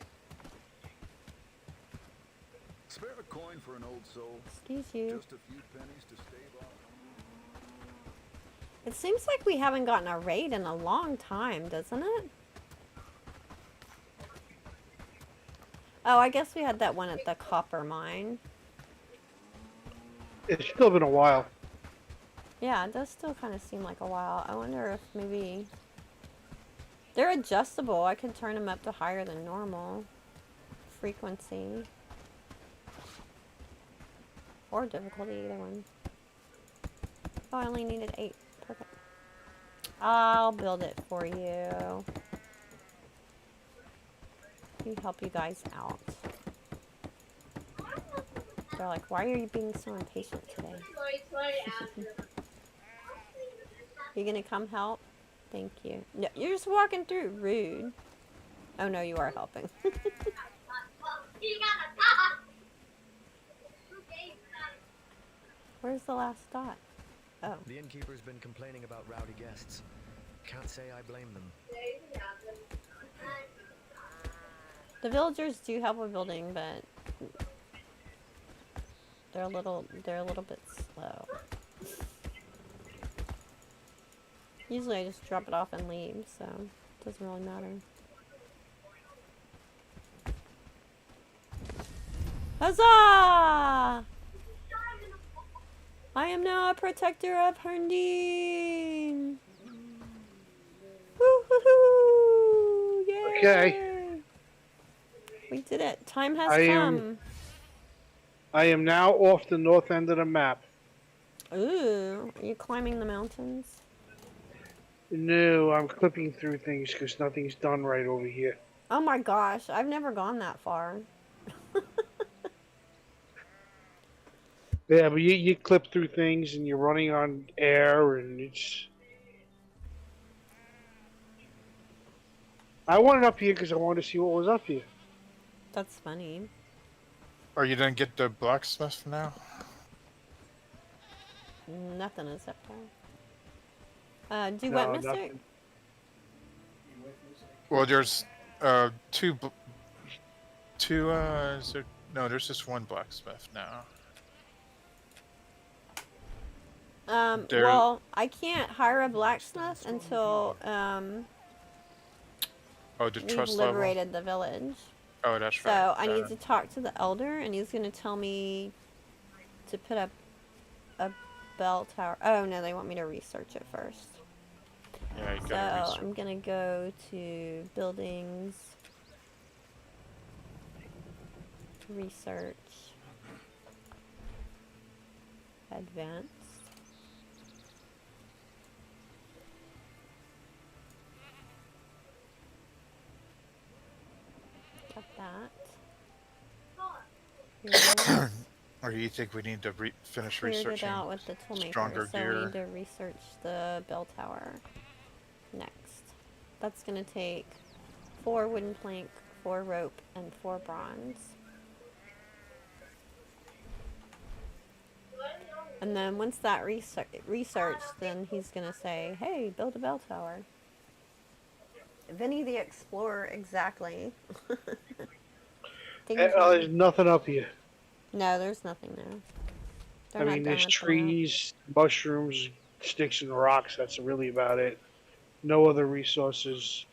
Spare a coin for an old soul. Excuse you. Just a few pennies to stave off. It seems like we haven't gotten a raid in a long time, doesn't it? Oh, I guess we had that one at the copper mine. It's still been a while. Yeah, it does still kind of seem like a while. I wonder if maybe... They're adjustable. I can turn them up to higher than normal frequency. Or difficulty, either one. Oh, I only needed 8. Perfect. I'll build it for you. Let me help you guys out. They're like, why are you being so impatient today? You gonna come help? Thank you. No, you're just walking through. Rude. Oh no, you are helping. Where's the last dot? Oh. The innkeeper's been complaining about rowdy guests. Can't say I blame them. The villagers do help with building, but they're a little bit slow. Usually I just drop it off and leave, so it doesn't really matter. Huzzah! I am now a protector of Herndine! Woo-hoo-hoo! Yay! Okay. We did it. Time has come. I am now off the north end of the map. Ooh, are you climbing the mountains? No, I'm clipping through things because nothing's done right over here. Oh my gosh, I've never gone that far. Yeah, but you clip through things and you're running on air and it's... I wanted up here because I wanted to see what was up here. That's funny. Or you didn't get the blacksmith now? Nothing is up there. Do what, mister? Nothing. Well, there's two, is there, no, there's just one blacksmith now. Well, I can't hire a blacksmith until, oh, the we've trust level? liberated the village. Oh, that's so right. So I need to talk to the elder, and he's going to tell me to put up a bell tower. Oh, no, they want me to research it first. Yeah, you so gotta research. I'm going to go to buildings, research, advanced. Got that. Or do you think we need to finish Cleared researching it out with the toolmaker, stronger so gear? we need to research the bell tower next. That's going to take 4 wooden plank, 4 rope, and 4 bronze. And then once that research, then he's gonna say, "Hey, build a bell tower." Vinny the Explorer, exactly. There's nothing up here. No, there's nothing there. They're I not mean, done there's with the map. trees, mushrooms, sticks, and rocks. That's really about it. No other resources.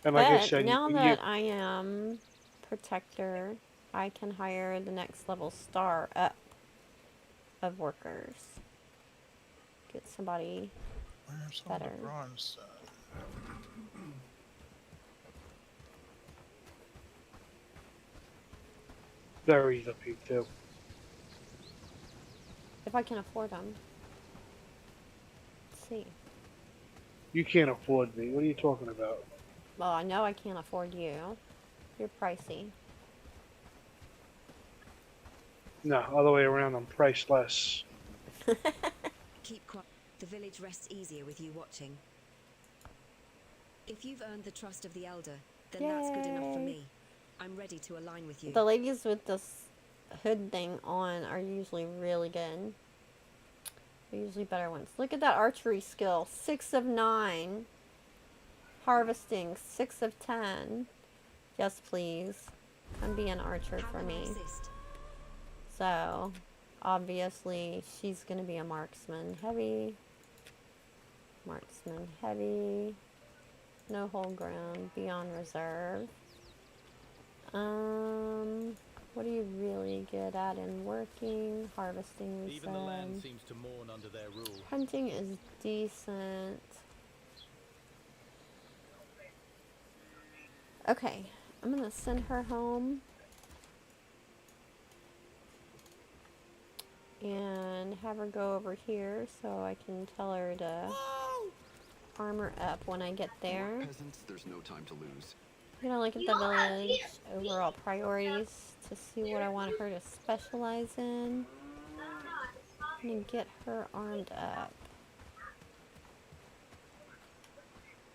And like I But said, now that I am protector, I can hire the next level star up of workers. Get somebody Where's all better. the bronze? berries up here too. If I can afford them. Let's see. You can't afford me. What are you talking about? Well, I know I can't afford you. You're pricey. No, other way around. I'm priceless. Keep quiet. The village rests easier with you watching. If you've earned the trust of the Elder, then that's good enough for Yay. me. I'm ready to align with you. The ladies with this hood thing on are usually really good. They're usually better ones. Look at that archery skill. 6 of 9. Harvesting. 6 of 10. Yes, please. Come be an archer for me. So, obviously, she's going to be a marksman. Heavy. Marksman. Heavy. No whole ground. Be on reserve. What are you really good at in working? Harvesting, we Even the land said. seems to mourn under their rule. Hunting is decent. Okay, I'm gonna send her home. And have her go over here so I can tell her to armor up when I get there. Peasants, there's no time to lose. I'm gonna look at the village overall priorities to see what I want her to specialize in. I'm gonna get her armed up.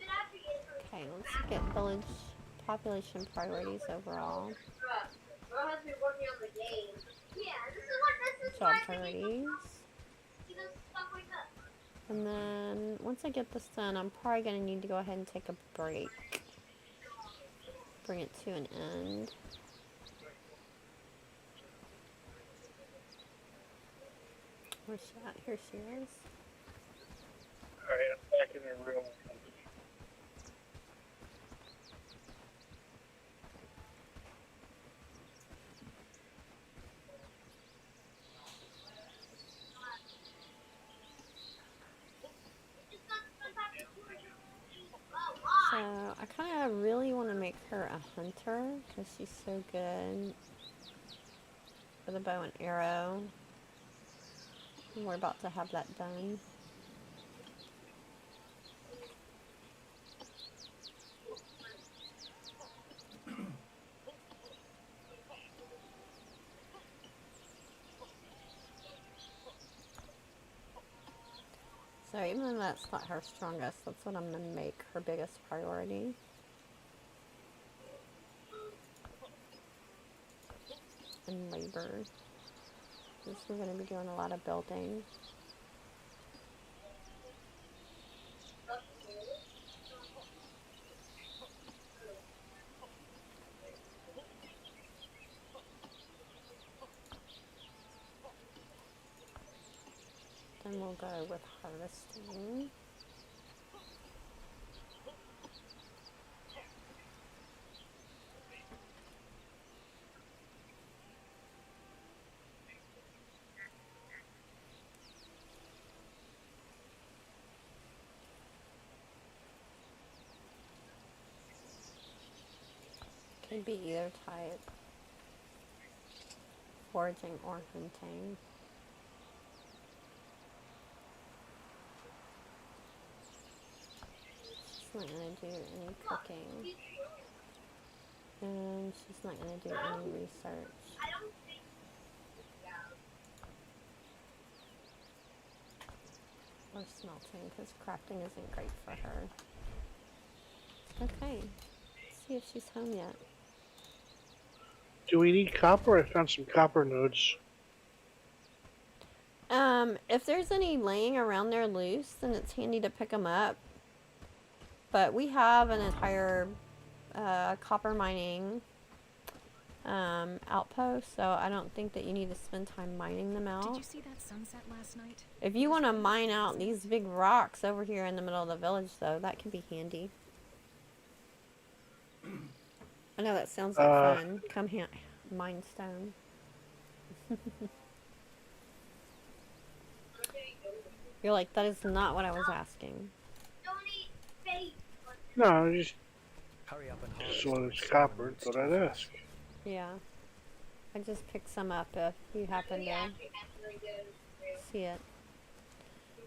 Okay, let's look at village population priorities overall. Job priorities. And then once I get this done, I'm probably gonna need to go ahead and take a break. Bring it to an end. Where's she at? Here she is. Alright, I'm back in the room. So I kind of really want to make her a hunter because she's so good with a bow and arrow. And we're about to have that done. So even though that's not her strongest, that's what I'm going to make her biggest priority. And labor. Because we're going to be doing a lot of building. Then we'll go with harvesting. Could be either type. Foraging or hunting. She's not going to do any cooking. And she's not going to do any research. Or smelting, because crafting isn't great for her. Okay. Let's see if she's home yet. Do we need copper? I found some copper nodes. If there's any laying around there loose, then it's handy to pick them up. But we have an entire copper mining outpost, so I don't think that you need to spend time mining them out. Did you see that sunset last night? If you want to mine out these big rocks over here in the middle of the village, though, that can be handy. I know that sounds like fun. Come here, mine stone. You're like, that is not what I was asking. No, just Hurry up and just when it's copper, but I'd ask. Yeah. I just picked some up if you happen to see it.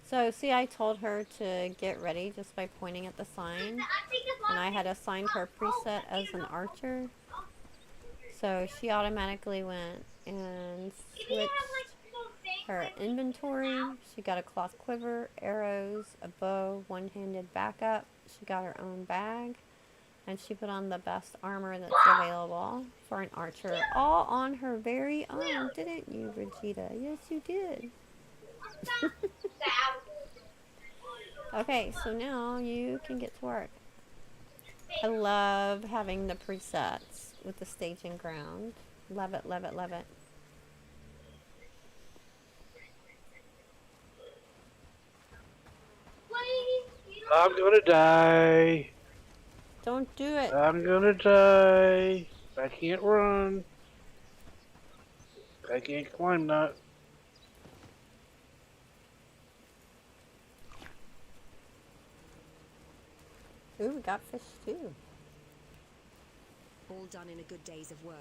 So, see, I told her to get ready just by pointing at the sign. And I had assigned her preset as an archer. So she automatically went and switched her inventory. She got a cloth quiver, arrows, a bow, one-handed backup. She got her own bag. And she put on the best armor that's available for an archer. All on her very own, didn't you, Vegeta? Yes, you did. Okay, so now you can get to work. I love having the presets with the staging ground. Love it, love it, love it. I'm gonna die. Don't do it. I'm gonna die. I can't run. I can't climb that. Ooh, we got fish too. All done in a good day's of work.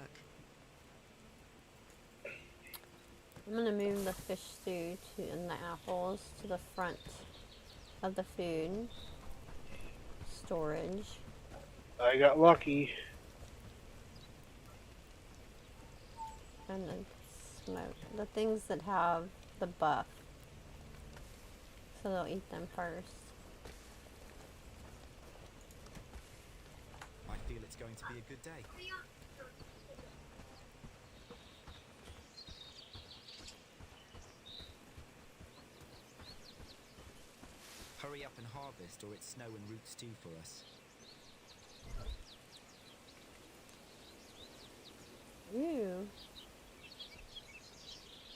I'm gonna move the fish stew and the apples to the front of the food storage. I got lucky. And the smoke. The things that have the buff. So they'll eat them first. I feel it's going to be a good day. Hurry up and harvest, or it's snow and root stew for us. Ooh.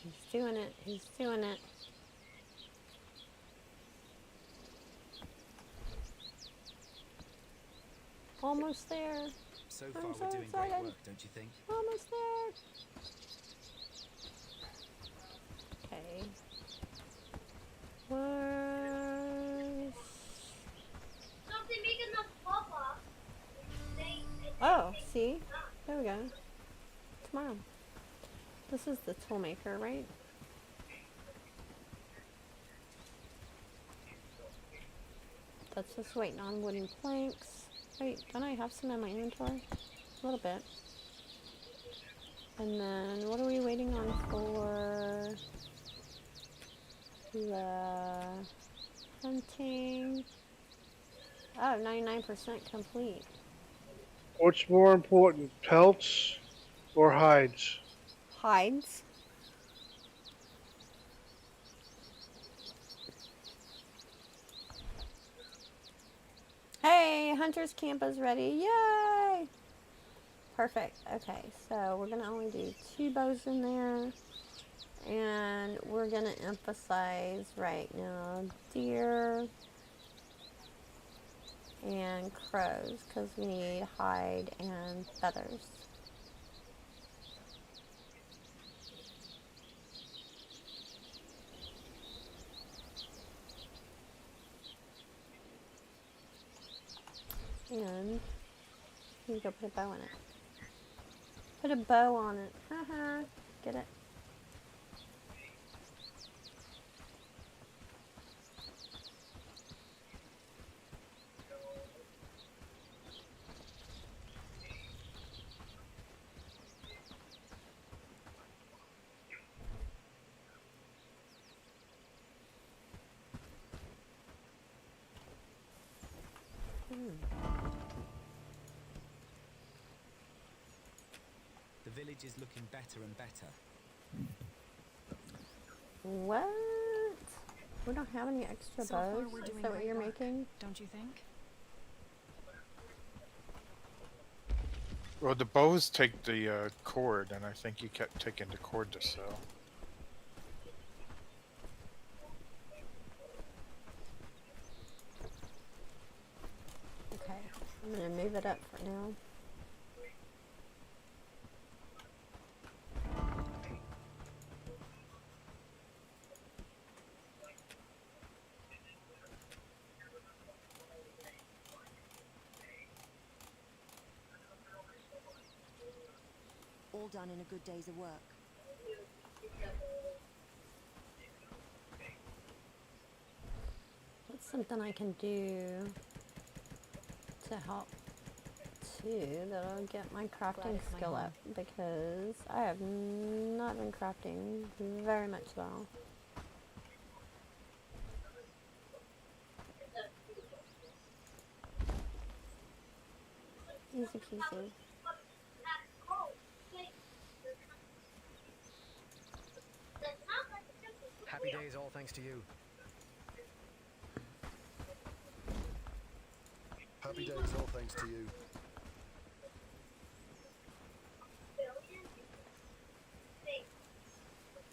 He's doing it. He's doing it. Almost there. So I'm far, so we're doing excited. great work, don't you think? Almost there. Okay. Where's... Oh, see? There we go. Tomorrow. This is the tool maker, right? That's just waiting on wooden planks. Wait, don't I have some in my inventory? A little bit. And then, what are we waiting on for? The hunting. Oh, 99% complete. What's more important, pelts or hides? Hides. Hey, Hunter's Camp is ready. Yay! Perfect. Okay, so we're going to only do 2 bows in there. And we're going to emphasize right now deer and crows because we need hide and feathers. And you go put a bow in it. Put a bow on it. Haha. Get it? The village is looking better and better. What? We don't have any extra So far, bows? we're Is doing that what great you're work, making? don't you think? Well, the bows take the cord, and I think you kept taking the cord to sell. Okay, I'm gonna move it up for now. All done in a good day's of work. What's something I can do to help too that'll get my crafting skill up, because I have not been crafting very much well. Easy peasy. Happy days, all thanks to you. Happy days, all thanks to you.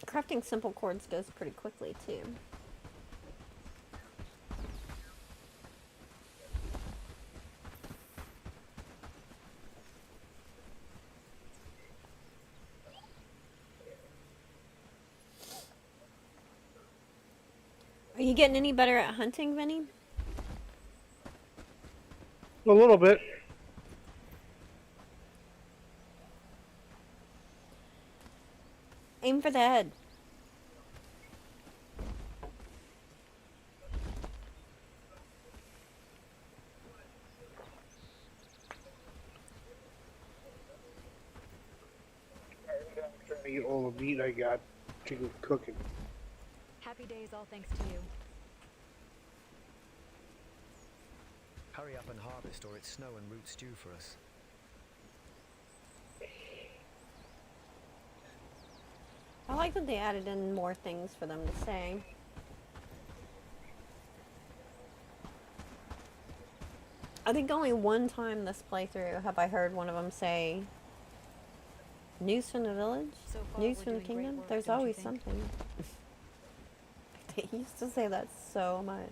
Crafting simple chords goes pretty quickly too. Are you getting any better at hunting, Vinny? A little bit. Aim for the head. Trying to get all the meat I got to go cooking. Happy days, all thanks to you. Hurry up and harvest, or it's snow and root stew for us. I like that they added in more things for them to say. I think only one time this playthrough have I heard one of them say, "News from the village? So far, News we're from the doing great kingdom?" work, There's don't you always think? something. They used to say that so much.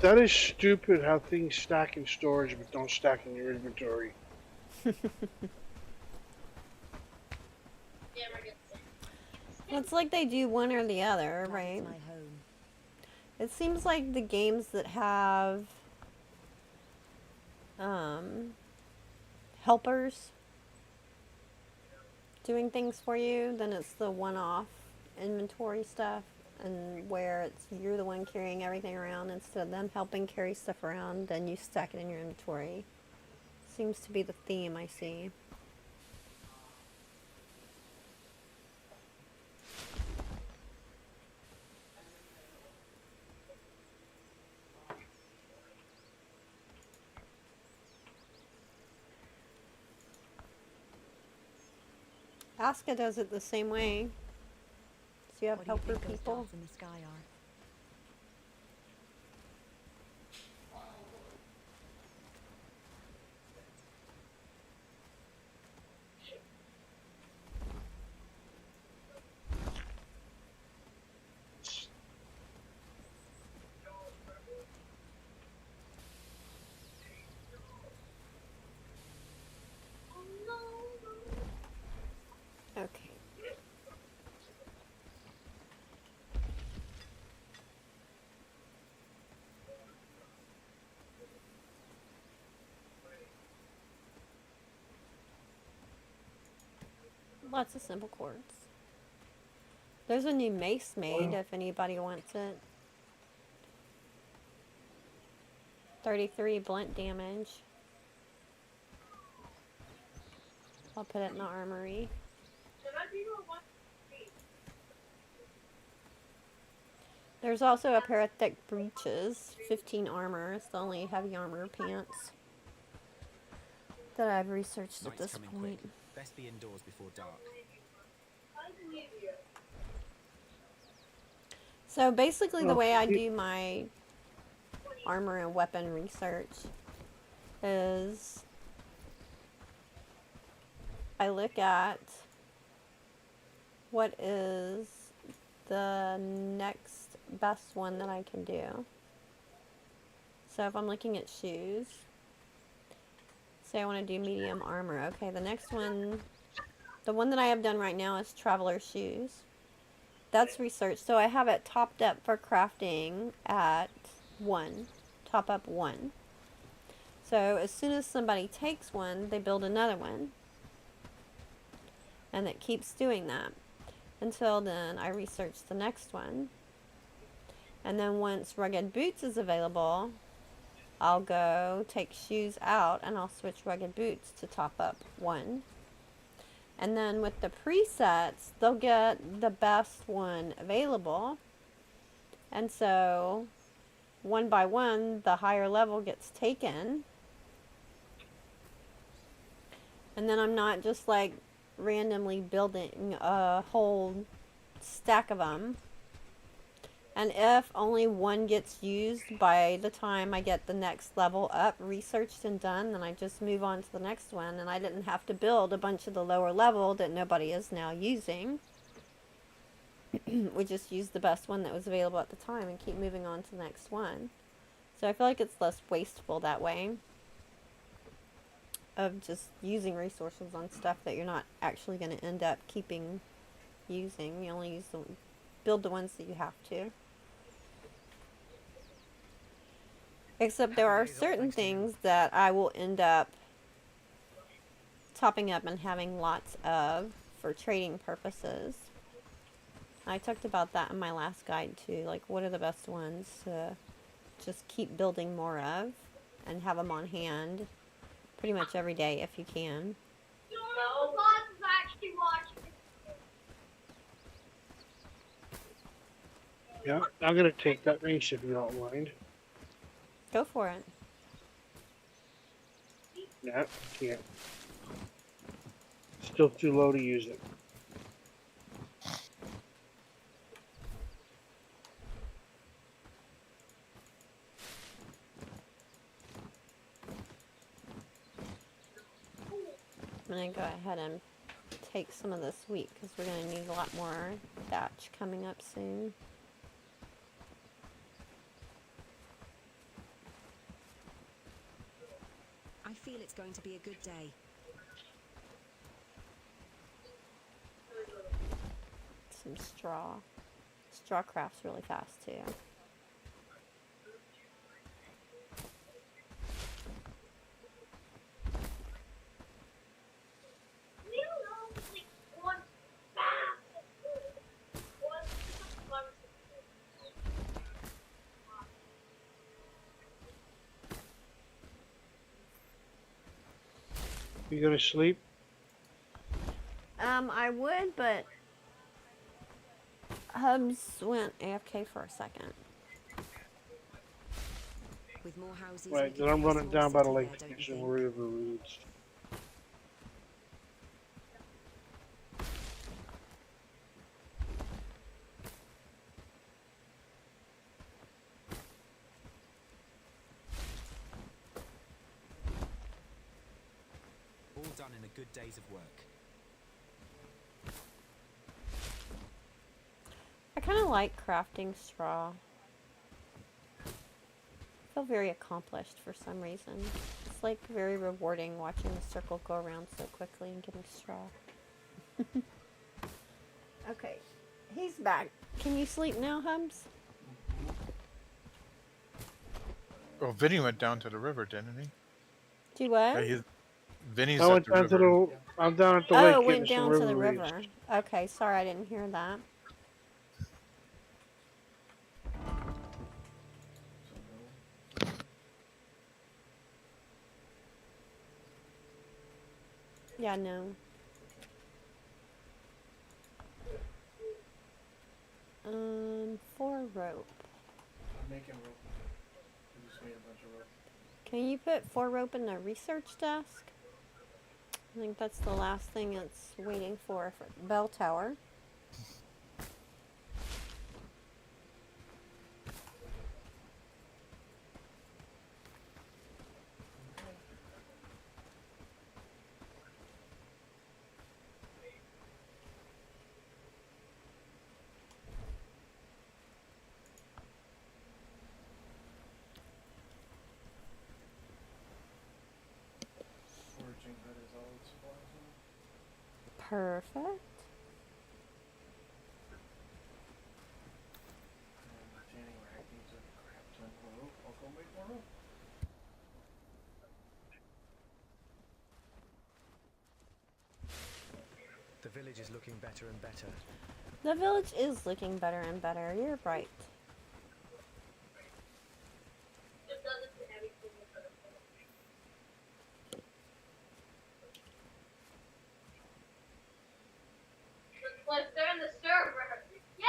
That is stupid how things stack in storage but don't stack in your inventory. It's like they do one or the other, right? My home. It seems like the games that have helpers doing things for you, then it's the one-off inventory stuff, and where it's you're the one carrying everything around instead of them helping carry stuff around, then you stack it in your inventory. Seems to be the theme I see. Asuka does it the same way. So you have What do you helper think those people. dots in the sky are? Okay. Lots of simple chords. There's a new mace made if anybody wants it. 33 blunt damage. I'll put it in the armory. There's also a pair of thick breeches, 15 armor. It's the only heavy armor pants that I've researched at this point. Best be indoors before dark. So basically the way I do my armor and weapon research is I look at what is the next best one that I can do. So if I'm looking at shoes, say I want to do medium armor. Okay, the next one, the one that I have done right now is traveler shoes. That's research. So I have it topped up for crafting at 1. Top up 1. So as soon as somebody takes one, they build another one. And it keeps doing that. Until then, I research the next one. And then once rugged boots is available, I'll go take shoes out and I'll switch rugged boots to top up 1. And then with the presets, they'll get the best one available. And so, one by one, the higher level gets taken. And then I'm not just like randomly building a whole stack of them. And if only one gets used by the time I get the next level up researched and done, then I just move on to the next one. And I didn't have to build a bunch of the lower level that nobody is now using. We just used the best one that was available at the time and keep moving on to the next one. So I feel like it's less wasteful that way. Of just using resources on stuff that you're not actually going to end up using. You only build the ones that you have to. Except there are certain things that I will end up topping up and having lots of for trading purposes. I talked about that in my last guide too. Like, what are the best ones to just keep building more of and have them on hand pretty much every day if you can. No, Bob is actually watching. Yeah, I'm gonna take that race if you don't mind. Go for it. Yeah, can't. Still too low to use it. I'm going to go ahead and take some of this wheat because we're going to need a lot more thatch coming up soon. I feel it's going to be a good day. Some straw. Straw crafts really fast too. You go to sleep? I would, but Hubs went AFK for a second. With more houses, Right, then I'm running down by the lake to get some river reeds. All done in a good day's of work. I kind of like crafting straw. I feel very accomplished for some reason. It's like very rewarding watching the circle go around so quickly and getting straw. Okay, he's back. Can you sleep now, Hubs? Well, Vinny went down to the river, didn't he? Do what? Yeah, Vinny's I at went the down river. to the. I'm down at the lake. Oh, it getting went some down to the reeds. river. Okay, sorry, I didn't hear that. Yeah, no. 4 rope. I'm making rope. I just made a bunch of rope. Can you put 4 rope in the research desk? I think that's the last thing it's waiting for bell tower. Foraging hut has all its supplies in it. Perfect. And the tanning rack needs a crap ton more rope. I'll go make more rope. The village is looking better and better. The village is looking better and better. You're right. Let's turn the server. Yeah!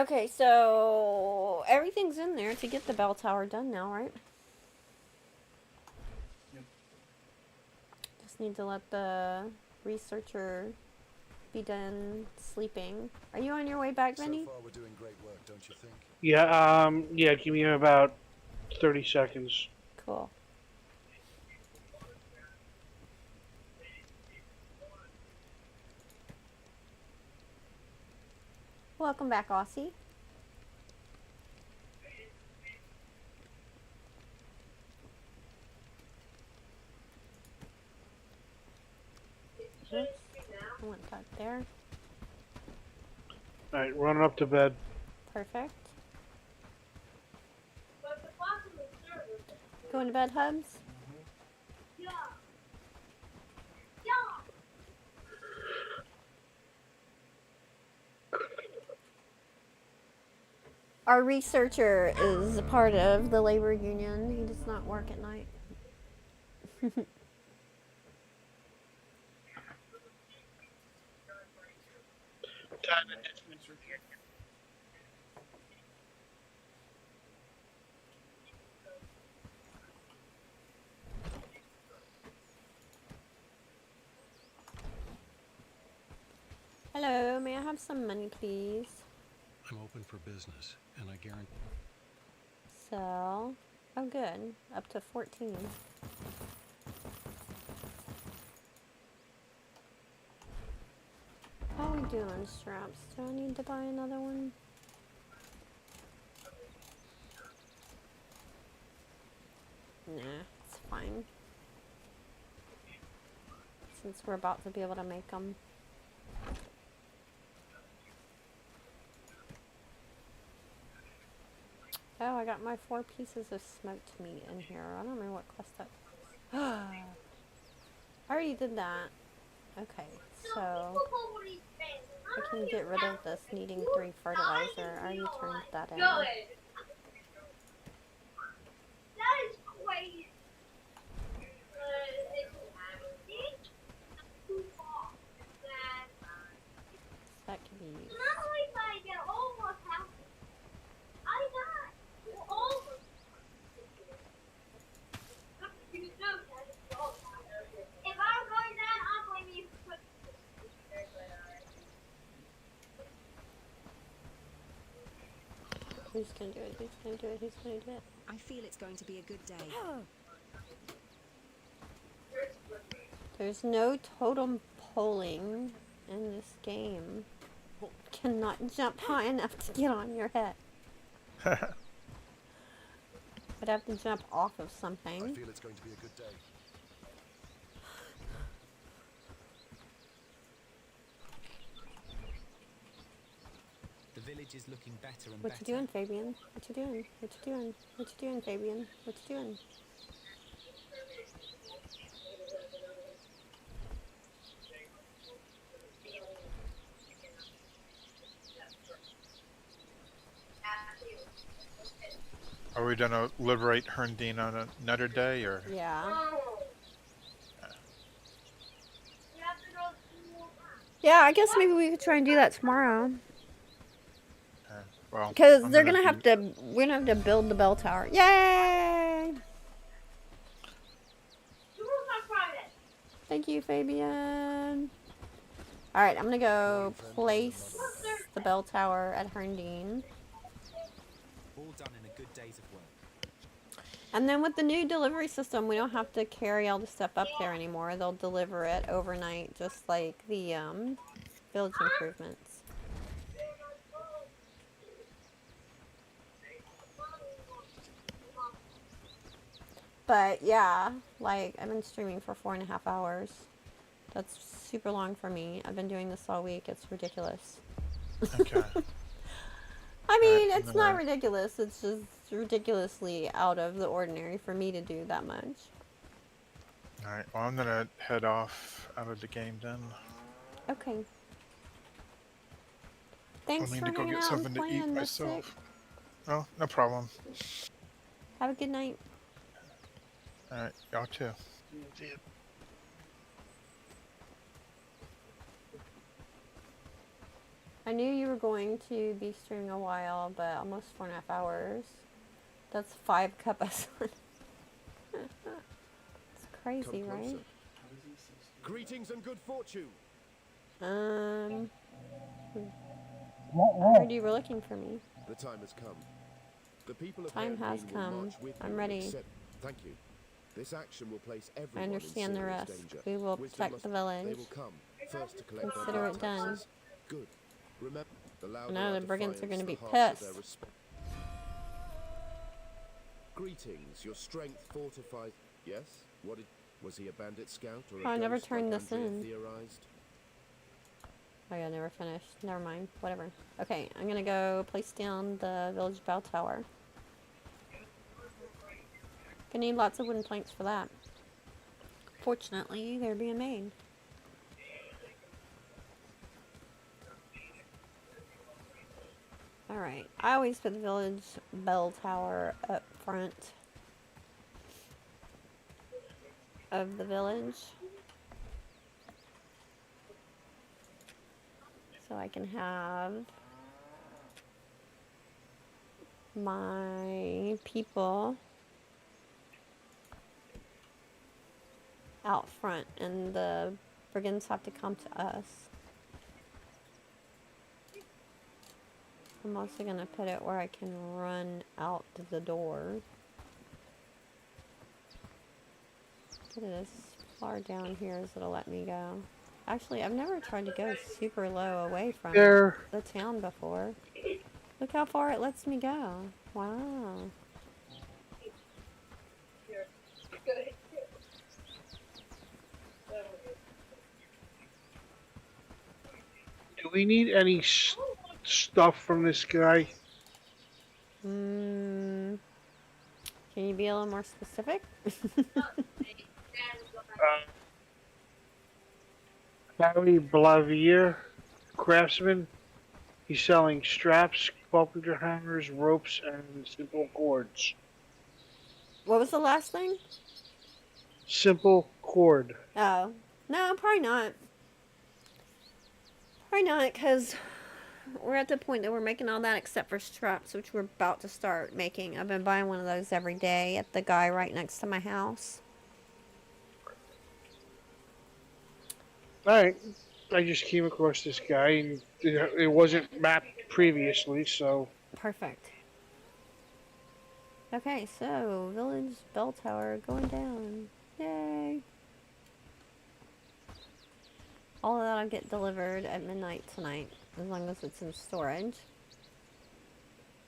Okay, so everything's in there to get the bell tower done now, right? Yep. Just need to let the researcher be done sleeping. Are you on your way back, Benny? So far we're doing great work, don't you think? Yeah, yeah, give me about 30 seconds. Cool. Welcome back, Aussie. Oops. I want that there. Alright, running up to bed. Perfect. Going to bed, Hubs? Yeah. Our researcher is a part of the labor union. He does not work at night. Hello, may I have some money, please? I'm open for business, and I guarantee. Sell. Oh, good. Up to 14. How are we doing, straps? Do I need to buy another one? Nah, it's fine. Since we're about to be able to make them. Oh, I got my 4 pieces of smoked meat in here. I don't remember what class that was. I already did that. Okay, so I can get rid of this needing 3 fertilizer. I already turned that in. That is crazy. That can be used. Not only did I get almost half, I got almost. If I'm going down, I'm going to put. Who's gonna do it? Who's gonna do it? Who's gonna do it? I feel it's going to be a good day. There's no totem poling in this game. Cannot jump high enough to get on your head. I'd have to jump off of something. I feel it's going to be a good day. The village is looking better and What better. you doing, Fabian? What you doing? What you doing? What you doing, Fabian? What you doing? Are we gonna liberate Herndine on another day, or? Yeah. Yeah, I guess maybe we could try and do that tomorrow. Well, Because I'm they're gonna gonna have to. We're gonna have to build the bell tower. Yay! Thank you, Fabian. All right, I'm gonna go place the bell tower at Herndine. All done in a good day's of work. And then with the new delivery system, we don't have to carry all the stuff up there anymore. They'll deliver it overnight, just like the village improvements. But yeah, like I've been streaming for 4.5 hours. That's super long for me. I've been doing this all week. It's ridiculous. Okay. I mean, Alright, it's not ridiculous. It's just ridiculously out of the ordinary for me to do that much. Alright, well, I'm gonna head off out of the game then. Okay. Thanks I need for to go hanging get out and something to eat playing, Mystic. myself. Oh, no problem. Have a good night. Alright, y'all too. I knew you were going to be streaming a while, but almost 4.5 hours. That's 5 cuppas. It's crazy, right? Greetings and good fortune. I heard you were looking for me. The time has come. The people of Time has Herndine will come. march with I'm you and ready. accept- Thank you. This action will place I everyone understand in the serious risk. danger. We will Wisdom protect must- the village. They will come first to collect their Consider blood it done. taxes. Good. Remember, the louder Now our the brigands are defiance, gonna be the harsher pissed. their resp- Greetings. Your strength fortifies. Yes. What did? Was he a bandit scout or a Oh, I never ghost turned like this Andrea in. theorized? Oh yeah, never finished. Never mind. Whatever. Okay, I'm gonna go place down the village bell tower. Gonna need lots of wooden planks for that. Fortunately, they're being made. Alright, I always put the village bell tower up front of the village. So I can have my people out front and the brigands have to come to us. I'm also going to put it where I can run out the door. Get it as far down here as it'll let me go. Actually, I've never tried to go super low away from the town before. Look how far it lets me go. Wow. Do we need any stuff from this guy? Can you be a little more specific? Harry Blavier, craftsman. He's selling straps, carpenter hammers, ropes, and simple cords. What was the last thing? Simple cord. Oh. No, probably not. Probably not, because we're at the point that we're making all that except for straps, which we're about to start making. I've been buying one of those every day at the guy right next to my house. Alright. I just came across this guy, and it wasn't mapped previously, so... Perfect. Okay, so, village bell tower going down. Yay! All of that'll get delivered at midnight tonight, as long as it's in storage.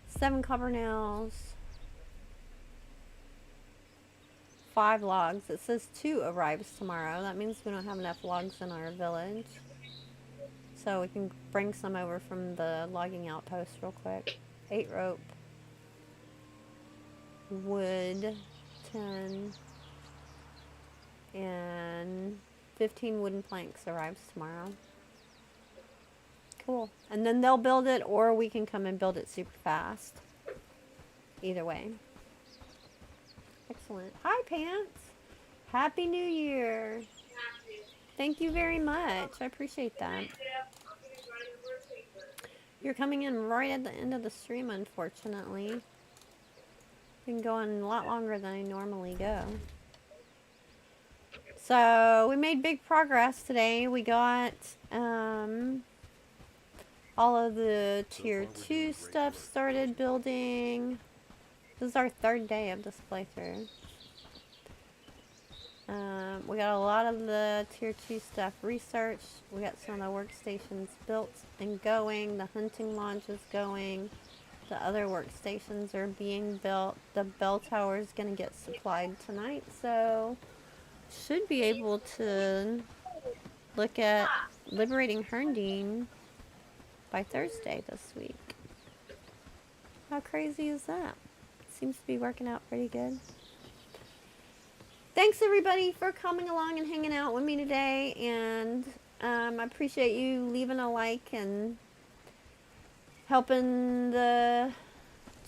7 copper nails. 5 logs. It says 2 arrives tomorrow. That means we don't have enough logs in our village. So we can bring some over from the logging outpost real quick. 8 rope. Wood. 10. And 15 wooden planks arrives tomorrow. Cool. And then they'll build it, or we can come and build it super fast. Either way. Excellent. Hi, Pants. Happy New Year. Thank you very much. I appreciate that. You're coming in right at the end of the stream, unfortunately. Been going a lot longer than I normally go. So we made big progress today. We got all of the tier 2 stuff started building. This is our 3rd day of this playthrough. We got a lot of the tier 2 stuff researched. We got some of the workstations built and going. The hunting lodge is going. The other workstations are being built. The bell tower is going to get supplied tonight, so should be able to look at liberating Herndine by Thursday this week. How crazy is that? Seems to be working out pretty good. Thanks everybody for coming along and hanging out with me today, and I appreciate you leaving a like and helping the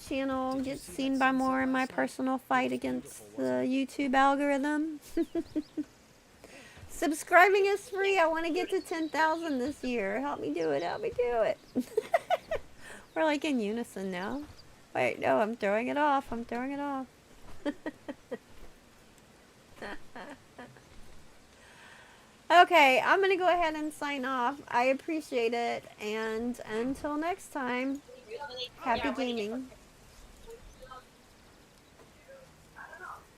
channel get seen by more in my personal fight against the YouTube algorithm. Subscribing is free. I want to get to 10,000 this year. Help me do it. Help me do it. We're like in unison now. Wait, no, I'm throwing it off. I'm throwing it off. Okay, I'm going to go ahead and sign off. I appreciate it. And until next time, happy gaming.